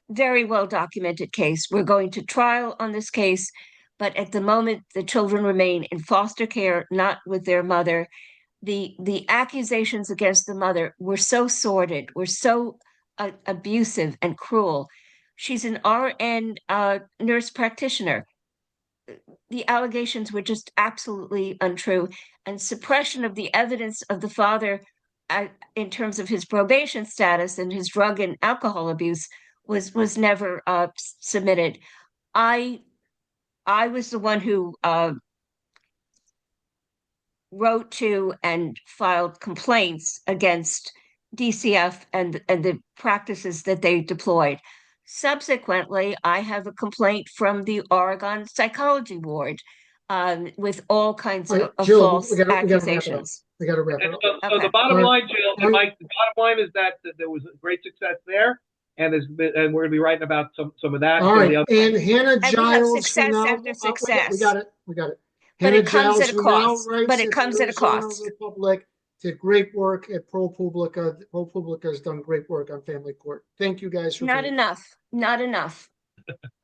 very well documented case. We're going to trial on this case, but at the moment, the children remain in foster care, not with their mother. The accusations against the mother were so sordid, were so abusive and cruel. She's an RN nurse practitioner. The allegations were just absolutely untrue, and suppression of the evidence of the father in terms of his probation status and his drug and alcohol abuse was never submitted. I was the one who wrote to and filed complaints against DCF and the practices that they deployed. Subsequently, I have a complaint from the Oregon Psychology Ward with all kinds of Jill, false accusations. We got to wrap it up. So the bottom line, Jill and Mike, the bottom line is that there was great success there, and we're going to be writing about some of that. All right, and Hannah And we have Giles. success after success. We got it. But Hannah it comes Giles, at a who now cost. writes But it at comes the at a Arizona cost. Republic, did great work at ProPublica. ProPublica has done great work on family court. Thank you guys for Not being enough. Not enough.